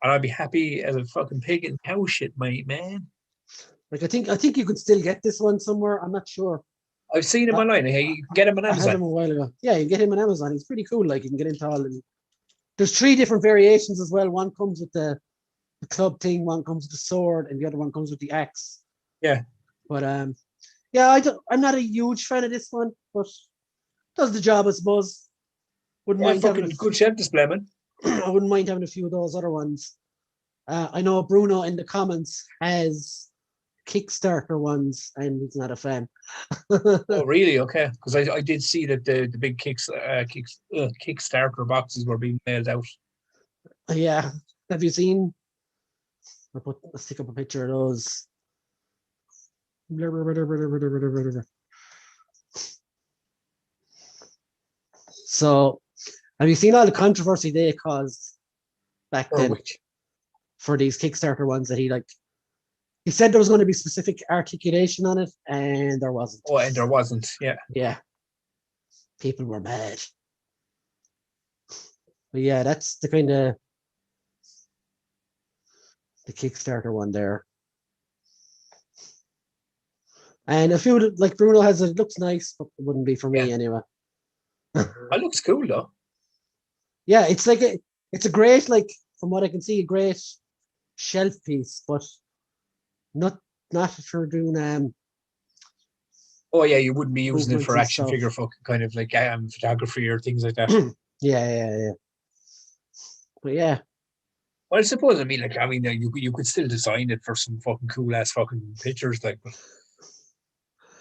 S2: And I'd be happy as a fucking pig in cow shit, mate, man.
S1: Like I think you could still get this one somewhere. I'm not sure.
S2: I've seen him online. Hey, you can get him on
S1: I had
S2: Amazon.
S1: him a while ago. Yeah, you can get him on Amazon. He's pretty cool. Like you can get into all. There's 3 different variations as well. One comes with the club thing. One comes with the sword, and the other one comes with the axe.
S2: Yeah.
S1: But yeah, I'm not a huge fan of this one, but does the job, I suppose. Wouldn't mind having
S2: fucking good shelf display, man.
S1: I wouldn't mind having a few of those other ones. I know Bruno in the comments has Kickstarter ones, and he's not a fan.
S2: Oh, really? Okay, because I did see that the big Kickstarter boxes were being mailed out.
S1: Yeah, have you seen? I'll stick up a picture of those. So, have you seen all the controversy they caused back then for these Kickstarter ones that he said there was going to be specific articulation on it, and there wasn't.
S2: Oh, and there wasn't. Yeah.
S1: Yeah. People were mad. But yeah, that's the kind of the Kickstarter one there. And a few like Bruno has it looks nice, but it wouldn't be for me anyway.
S2: It looks cool though.
S1: Yeah, it's like it's a great, like from what I can see, a great shelf piece, but not for doing
S2: oh yeah, you wouldn't be using it for action
S1: stuff.
S2: figure fucking kind of like photography or things like that.
S1: yeah. But yeah.
S2: Well, I suppose you could still design it for some fucking cool ass fucking pictures, like,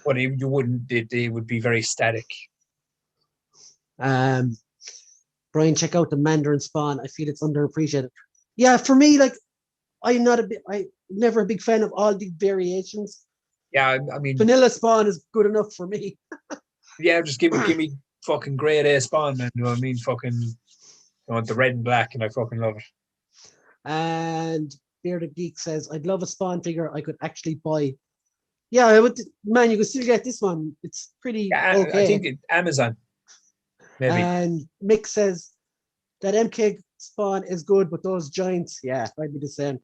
S2: but you wouldn't. They would be very static.
S1: Brian, check out the Mandarin Spawn. I feel it's underappreciated. Yeah, for me, like I'm never a big fan of all the variations.
S2: Yeah, I mean,
S1: vanilla Spawn is good enough for me.
S2: Yeah, just give me fucking grade A Spawn, man. You know what I mean? Fucking, the red and black, and I fucking love it.
S1: And Bearded Geek says, I'd love a Spawn figure I could actually buy. Yeah, I would. Man, you could still get this one. It's pretty okay.
S2: I think Amazon. Maybe.
S1: And Mick says that MK Spawn is good, but those joints, yeah, I'd be the same.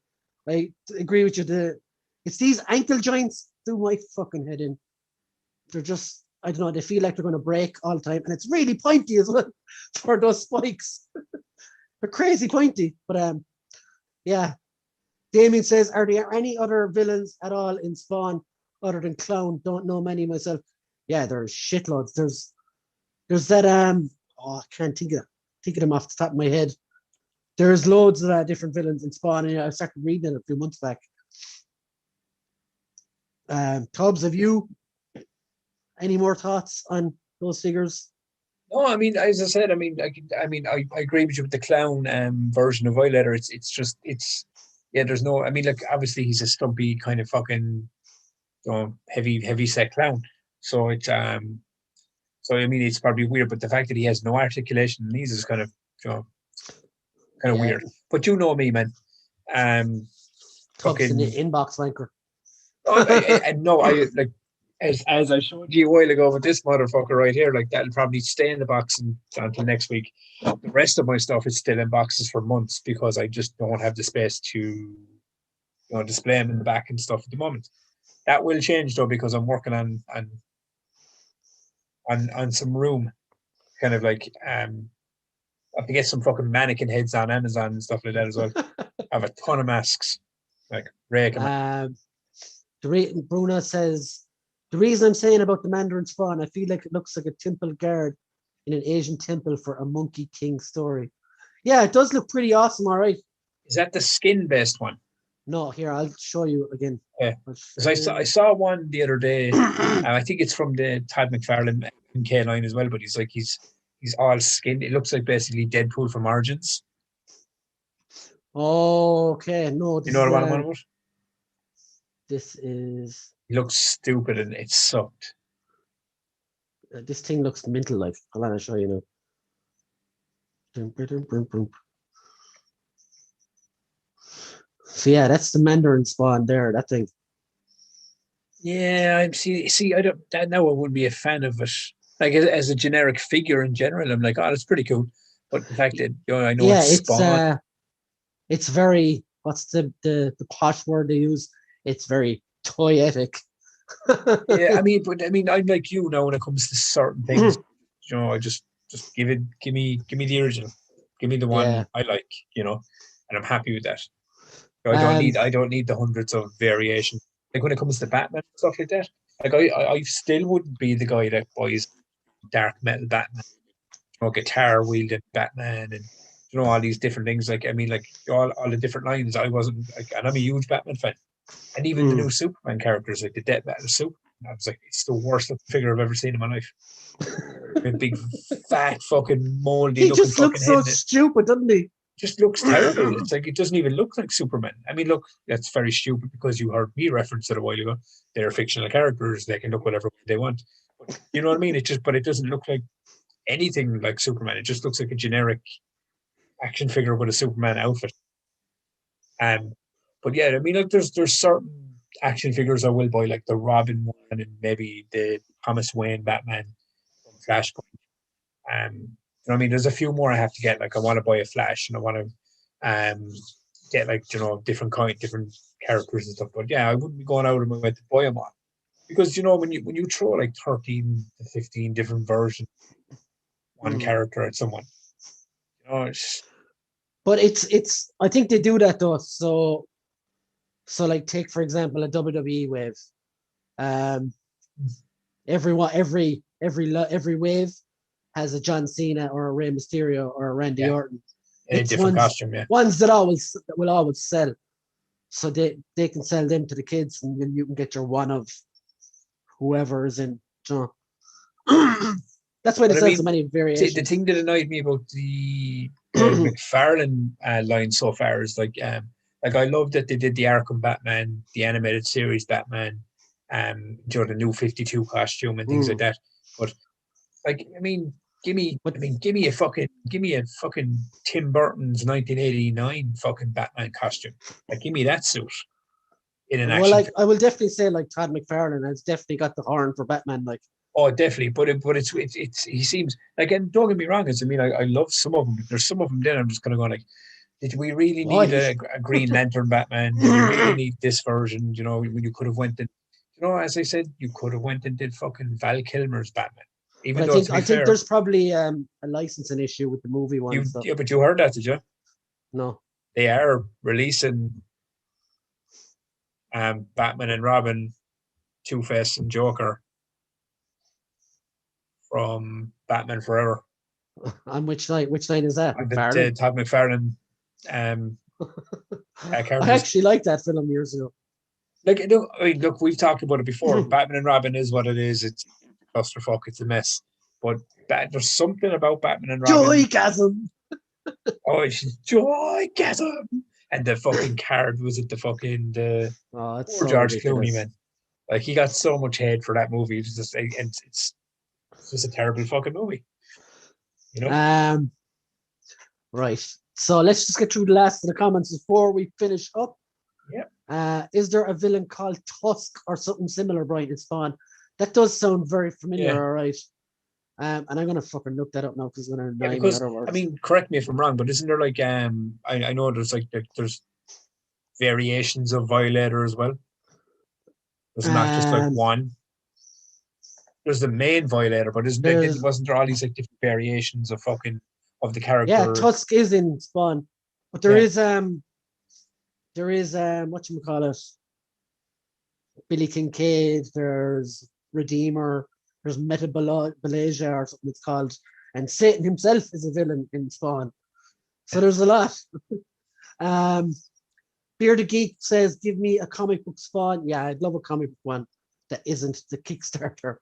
S1: I agree with you. It's these ankle joints do my fucking head in. They're just, I don't know, they feel like they're going to break all the time. And it's really pointy as well for those spikes. They're crazy pointy. But yeah. Damien says, are there any other villains at all in Spawn other than Clown? Don't know many myself. Yeah, there's shitloads. There's that I can't think of them off the top of my head. There's loads of different villains in Spawn, and I started reading it a few months back. Tubbs, have you any more thoughts on those figures?
S2: No, I mean, as I said, I agree with you with the Clown version of Violator. There's no, I mean, like, obviously he's a stumpy kind of fucking heavy set clown. So it's so I mean, it's probably weird, but the fact that he has no articulation in these is kind of weird. But you know me, man.
S1: Tubbs in the inbox wanker.
S2: I like, as I showed you a while ago with this motherfucker right here, like, that'll probably stay in the box until next week. The rest of my stuff is still in boxes for months because I just don't have the space to display them in the back and stuff at the moment. That will change though, because I'm working on some room, kind of like I have to get some fucking mannequin heads on Amazon and stuff like that as well. I have a ton of masks, like Ray.
S1: Bruno says, the reason I'm saying about the Mandarin Spawn, I feel like it looks like a temple guard in an Asian temple for a Monkey King story. Yeah, it does look pretty awesome, all right.
S2: Is that the skin-based one?
S1: No, here, I'll show you again.
S2: Yeah, because I saw one the other day. I think it's from the Todd McFarlane MK line as well, but he's all skin. It looks like basically Deadpool from Origins.
S1: Oh, okay. No,
S2: you know what I'm on about?
S1: This is...
S2: It looks stupid and it sucked.
S1: This thing looks mental like. I'll let me show you now. So yeah, that's the Mandarin Spawn there, that thing.
S2: Yeah, I see. I don't. Now I wouldn't be a fan of it. Like, as a generic figure in general, I'm like, oh, that's pretty cool. But the fact that I know it's Spawn.
S1: It's very. What's the posh word they use? It's very toyetic.
S2: Yeah, I mean, I'm like you now when it comes to certain things. I just give me the original, give me the
S1: Yeah.
S2: one I like, and I'm happy with that. So
S1: Um,
S2: I don't need the hundreds of variations. Like when it comes to Batman and stuff like that, like I still wouldn't be the guy that buys dark metal Batman, guitar wielding Batman, and all these different things. Like I mean, like all the different lines. I wasn't like, and I'm a huge Batman fan, and even the new Superman characters, like the Death Battle Superman. I was like, it's the worst looking figure I've ever seen in my life. A big, fat, fucking moldy
S1: he
S2: looking
S1: just looks
S2: fucking head
S1: so
S2: in it.
S1: stupid, doesn't he?
S2: Just looks terrible. It's like it doesn't even look like Superman. I mean, look, that's very stupid because you heard me reference it a while ago. They're fictional characters; they can look whatever way they want. But you know what I mean? But it doesn't look like anything like Superman. It just looks like a generic action figure with a Superman outfit. Um, but yeah, I mean, like there's certain action figures I will buy, like the Robin one and maybe the Thomas Wayne Batman from Flashpoint. I mean, there's a few more I have to get. Like, I want to buy a Flash, and I want to get like different characters and stuff. But yeah, I wouldn't be going out of my way to buy them all because when you throw like 13 to 15 different versions of one character at someone, it's
S1: But it's. I think they do that though. So like take for example a WWE wave. Um, every wave has a John Cena or a Rey Mysterio or a Randy
S2: yeah,
S1: Orton.
S2: in a
S1: It's
S2: different costume. Yeah,
S1: ones that will always sell. So they can sell them to the kids, and then you can get your one of whoever is in. That's why they
S2: but I
S1: sell so
S2: mean,
S1: many
S2: the
S1: variations.
S2: thing that annoyed me about the McFarlane line so far is like I love that they did the Arkham Batman, the animated series Batman, the new 52 costume and things like that. But like, I mean, give me a fucking Tim Burton's 1989 fucking Batman costume. Like, give me that suit in an
S1: Well,
S2: action
S1: like
S2: film.
S1: I will definitely say, like Todd McFarlane has definitely got the horn for Batman. Like,
S2: Oh, definitely, but it's he seems like, and don't get me wrong, I love some of them, but there's some of them. Then I'm just kind of going like, did we really need
S1: why?
S2: a Green Lantern Batman? Do we really need this version? When you could have went and, as I said, you could have went and did fucking Val Kilmer's Batman.
S1: But
S2: Even though, to
S1: I
S2: be
S1: think
S2: fair,
S1: there's probably a licensing issue with the movie one. So
S2: but you heard that, did you?
S1: no.
S2: They are releasing Batman and Robin, Two Face and Joker from Batman Forever.
S1: On which night? Which night is that?
S2: And
S1: McFarlane.
S2: the Todd McFarlane
S1: I
S2: characters.
S1: actually liked that film years ago.
S2: Like, look, we've talked about it before. Batman and Robin is what it is. It's a clusterfuck. It's a mess. But there's something about Batman and Robin.
S1: Joygasm.
S2: Oh, it's joygasm. And the fucking card was it the fucking
S1: Oh, it's
S2: poor
S1: so
S2: George Clooney,
S1: ridiculous.
S2: man. Like, he got so much hate for that movie. It's just and it's just a terrible fucking movie.
S1: Um. Right. So let's just get through the last of the comments before we finish up.
S2: Yeah.
S1: Is there a villain called Tusk or something similar, Brian? It's Spawn. That does sound very familiar,
S2: Yeah.
S1: all right. And I'm gonna fucking look that up now because it's gonna
S2: Yeah,
S1: annoy me
S2: because
S1: otherwise.
S2: I mean, correct me if I'm wrong, but isn't there like I know there's there's variations of Violator as well. There's not just like one. There's the main Violator, but wasn't there all these like different variations of the character?
S1: Yeah, Tusk is in Spawn, but there is whatchamacallit, Billy Kincaid, there's Redeemer, there's Metabalasia or something it's called, and Satan himself is a villain in Spawn. So there's a lot. Beer the Geek says, give me a comic book Spawn. Yeah, I'd love a comic book one that isn't the Kickstarter.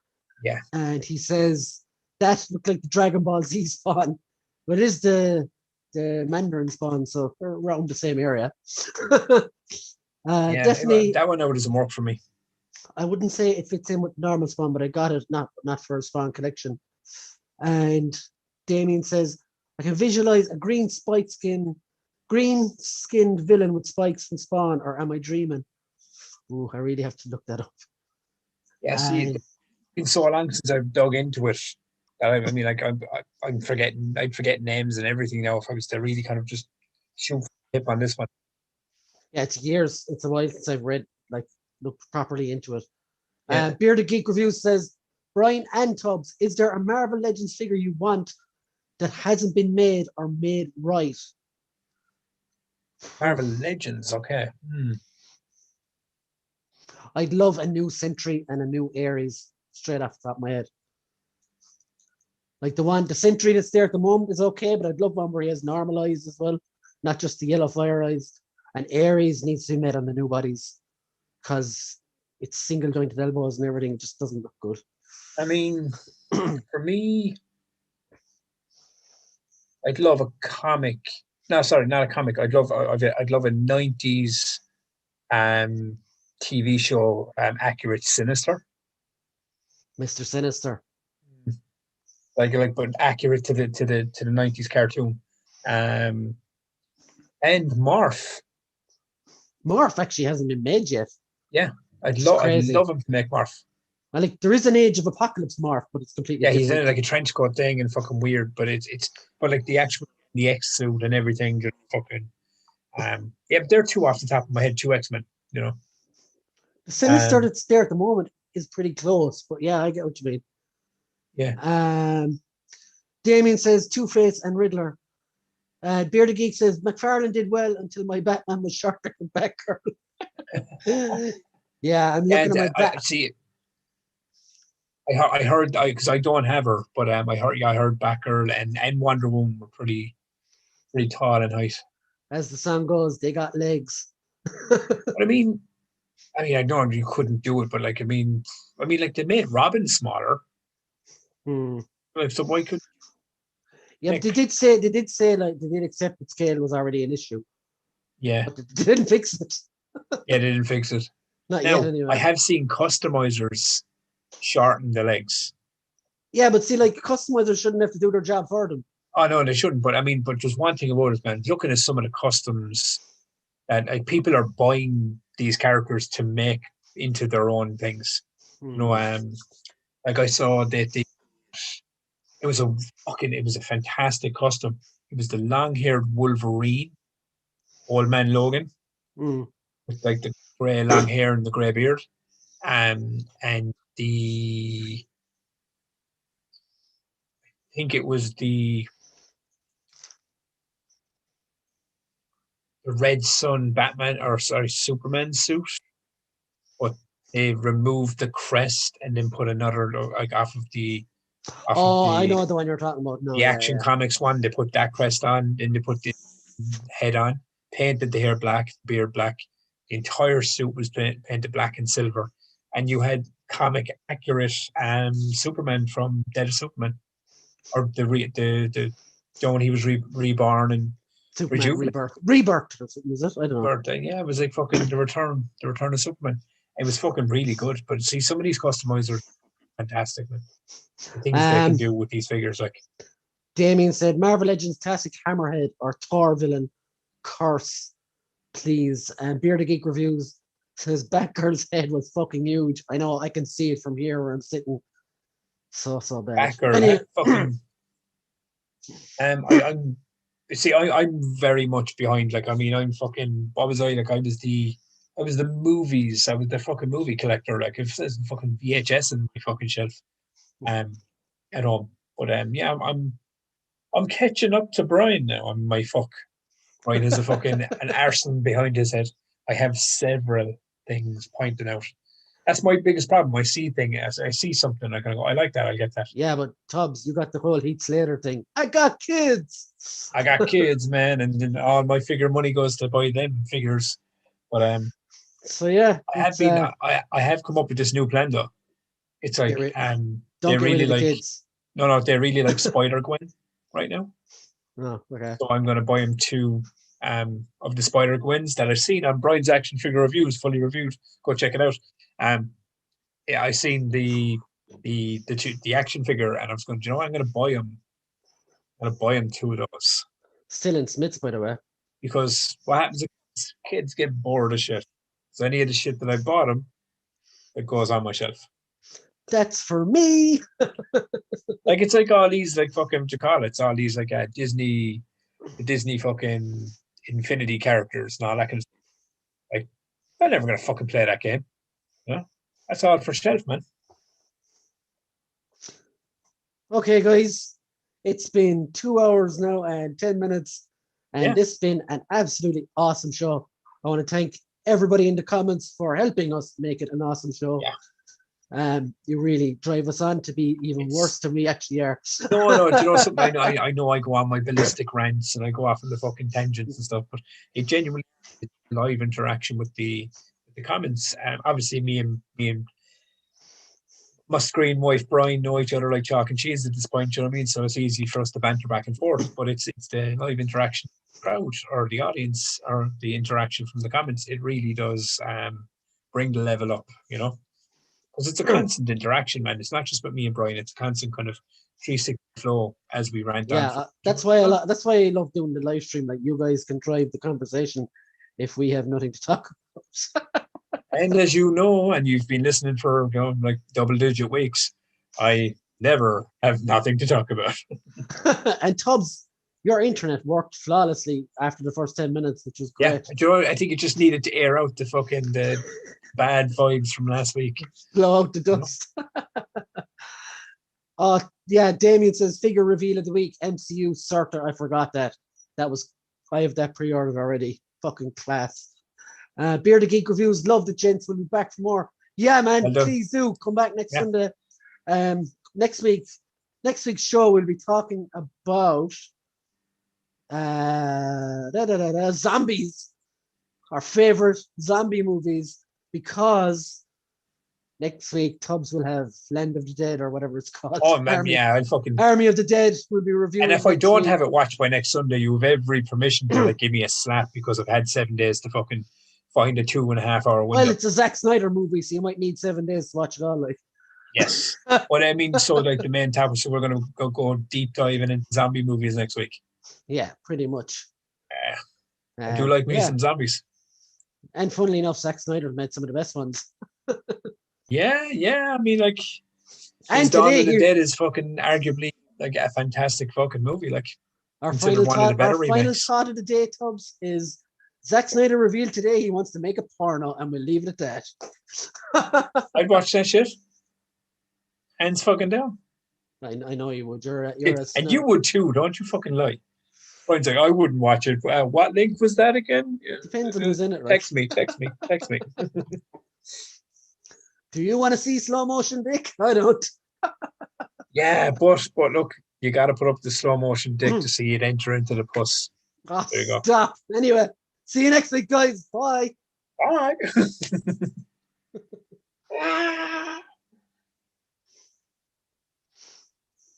S2: Yeah.
S1: And he says, that looked like the Dragon Ball Z Spawn, but it is the Mandarin Spawn, so we're around the same area.
S2: Yeah,
S1: definitely.
S2: That one doesn't work for me.
S1: I wouldn't say it fits in with normal Spawn, but I got it not for a Spawn collection. And Damien says, I can visualize a green skinned villain with spikes from Spawn, or am I dreaming? Ooh, I really have to look that up.
S2: Yeah, see, it's been so long since I've dug into it. I mean, like I'd forget names and everything now if I was to really kind of just shoot hip on this one.
S1: Yeah, it's years. It's a while since I've read like look properly into it.
S2: Yeah.
S1: Bearded Geek Reviews says, Brian and Tubbs, is there a Marvel Legends figure you want that hasn't been made or made right?
S2: Marvel Legends, okay.
S1: I'd love a new Sentry and a new Ares straight off the top of my head. Like the Sentry that's there at the moment is okay, but I'd love one where he has normal eyes as well, not just the yellow fire eyes. And Ares needs to be made on the new bodies because it's single jointed elbows and everything. It just doesn't look good.
S2: I mean, for me, I'd love a comic. No, sorry, not a comic. I'd love a 90s TV show, accurate Sinister.
S1: Mr. Sinister.
S2: Like, but accurate to the 90s cartoon. And Morph.
S1: Morph actually hasn't been made yet.
S2: Yeah, I'd love him to make Morph.
S1: Like there is an Age of Apocalypse Morph, but it's completely different.
S2: He's in it like a trench coat thing and fucking weird, but but like the X suit and everything just fucking but they're two off the top of my head, two X-Men, you know.
S1: The Sinister that's there at the moment is pretty close, but yeah, I get what you mean.
S2: Yeah.
S1: Damien says Two-Face and Riddler. Bearded Geek says McFarlane did well until my Batman was sharper than Batgirl. Yeah, I'm looking at my Bat.
S2: See, I heard because I don't have her, but I heard Batgirl and Wonder Woman were pretty tall and height.
S1: As the song goes, they got legs.
S2: But I mean, I know you couldn't do it, but like, I mean, like they made Robin smaller. So why could?
S1: Yeah, but they did say like they did accept that scale was already an issue.
S2: Yeah,
S1: but they didn't fix it.
S2: Yeah, they didn't fix it.
S1: Not yet, anyway.
S2: I have seen customizers shorten the legs.
S1: Yeah, but see, like customizers shouldn't have to do their job for them.
S2: Oh no, they shouldn't. But but just one thing about it, man. Looking at some of the customs that like people are buying these characters to make into their own things. You know, like I saw that it was a fantastic custom. It was the long-haired Wolverine, Old Man Logan, with like the grey long hair and the grey beard, and I think it was the Red Sun Superman suit, but they removed the crest and then put another like off of the.
S1: I know the one you're talking about. No,
S2: the Action Comics one, they put that crest on, then they put the head on, painted the hair black, the beard black. The entire suit was painted black and silver, and you had comic accurate Superman from Dead of Superman, or the when he was reborn and
S1: Superman rebirth. Was it? I don't know.
S2: Yeah, it was like fucking the return of Superman. It was fucking really good. But see, some of these customizers are fantastic, man. The things they can do with these figures, like
S1: Damien said, Marvel Legends classic Hammerhead or Thor villain curse, please. And Bearded Geek Reviews says Batgirl's head was fucking huge. I know, I can see it from here where I'm sitting. So bad.
S2: Batgirl, anyway. Fucking. I'm very much behind. Like, I'm fucking. What was I like? I was the movies. I was the fucking movie collector. Like, if there's fucking VHS in my fucking shelf, at home. But yeah, I'm catching up to Brian now. Brian has a fucking an arson behind his head. I have several things pointing out. That's my biggest problem. I see something, I go, I like that, I'll get that.
S1: Yeah, but Tubbs, you got the whole Heath Slater thing. I got kids,
S2: man, and then all my figure money goes to buy them figures. But
S1: so yeah,
S2: I have come up with this new plan though. It's like they really like Spider-Gwen right now.
S1: Oh, okay.
S2: So I'm going to buy him two of the Spider-Gwens that I've seen on Brian's Action Figure Reviews, fully reviewed. Go check it out. Yeah, I seen the action figure, and I was going, I'm going to buy him. I'm going to buy him two of those.
S1: Still in Smith's, by the way.
S2: Because what happens is kids get bored of shit. So any of the shit that I bought them, it goes on my shelf.
S1: That's for me.
S2: Like, it's like all these, like, fucking, what you call it? It's all these, like, Disney fucking Infinity characters and all that kind of stuff. Like, I'm never going to fucking play that game. Yeah, that's all for shelf, man.
S1: Okay, guys, it's been 2 hours now and 10 minutes, and this has been an absolutely awesome show. I want to thank everybody in the comments for helping us make it an awesome show.
S2: Yeah.
S1: You really drive us on to be even worse than we actually are.
S2: No, do you know something? I know I go on my ballistic rants and I go off on the fucking tangents and stuff, but it genuinely is live interaction with the comments. Obviously, me and my screen wife Brian know each other like chalk and cheese at this point. You know what I mean? So it's easy for us to banter back and forth. But it's the live interaction, crowd or the audience or the interaction from the comments. It really does bring the level up. You know. Because it's a constant interaction, man. It's not just with me and Brian. It's a constant kind of 360 flow as we rant on.
S1: Yeah, that's why I love doing the live stream. Like, you guys can drive the conversation if we have nothing to talk about.
S2: And as you know, and you've been listening for like double-digit weeks, I never have nothing to talk about.
S1: And Tubbs, your internet worked flawlessly after the first 10 minutes, which was great.
S2: Yeah, Joe, I think it just needed to air out the fucking bad vibes from last week.
S1: Blow out the dust. Oh, yeah, Damien says figure reveal of the week, MCU Sorter. I forgot that. I have that pre-ordered already. Fucking class. Beer the Geek Reviews, love the gents. We'll be back for more. Yeah, man, please do come back next Sunday. Next week's show we'll be talking about zombies, our favorite zombie movies, because next week Tubbs will have Land of the Dead or whatever it's called.
S2: Oh man, I'll fucking
S1: Army of the Dead will be reviewing.
S2: And if I don't have it watched by next Sunday, you have every permission to like give me a slap because I've had 7 days to fucking find a 2.5 hour window.
S1: Well, it's a Zack Snyder movie, so you might need 7 days to watch it all. Like,
S2: yes, but I mean, so like the main topic. So we're gonna go deep diving into zombie movies next week.
S1: Yeah, pretty much.
S2: I do like me some zombies.
S1: And funnily enough, Zack Snyder made some of the best ones.
S2: Yeah. I mean, like,
S1: and
S2: Dawn of the Dead is fucking arguably like a fantastic fucking movie. Like,
S1: our final thought of the day, Tubbs, is Zack Snyder revealed today he wants to make a porno, and we'll leave it at
S2: that. I'd watch that shit. Hands fucking down.
S1: I know you would. You're
S2: and you would too. Don't you fucking lie. Brian's like, I wouldn't watch it. What link was that again?
S1: Depends on who's in it, right?
S2: Text me.
S1: Do you want to see slow motion dick? I don't.
S2: Yeah, but look, you got to put up the slow motion dick to see it enter into the puss.
S1: Oh,
S2: there you go.
S1: Stop. Anyway, see you next week, guys. Bye.
S2: Bye.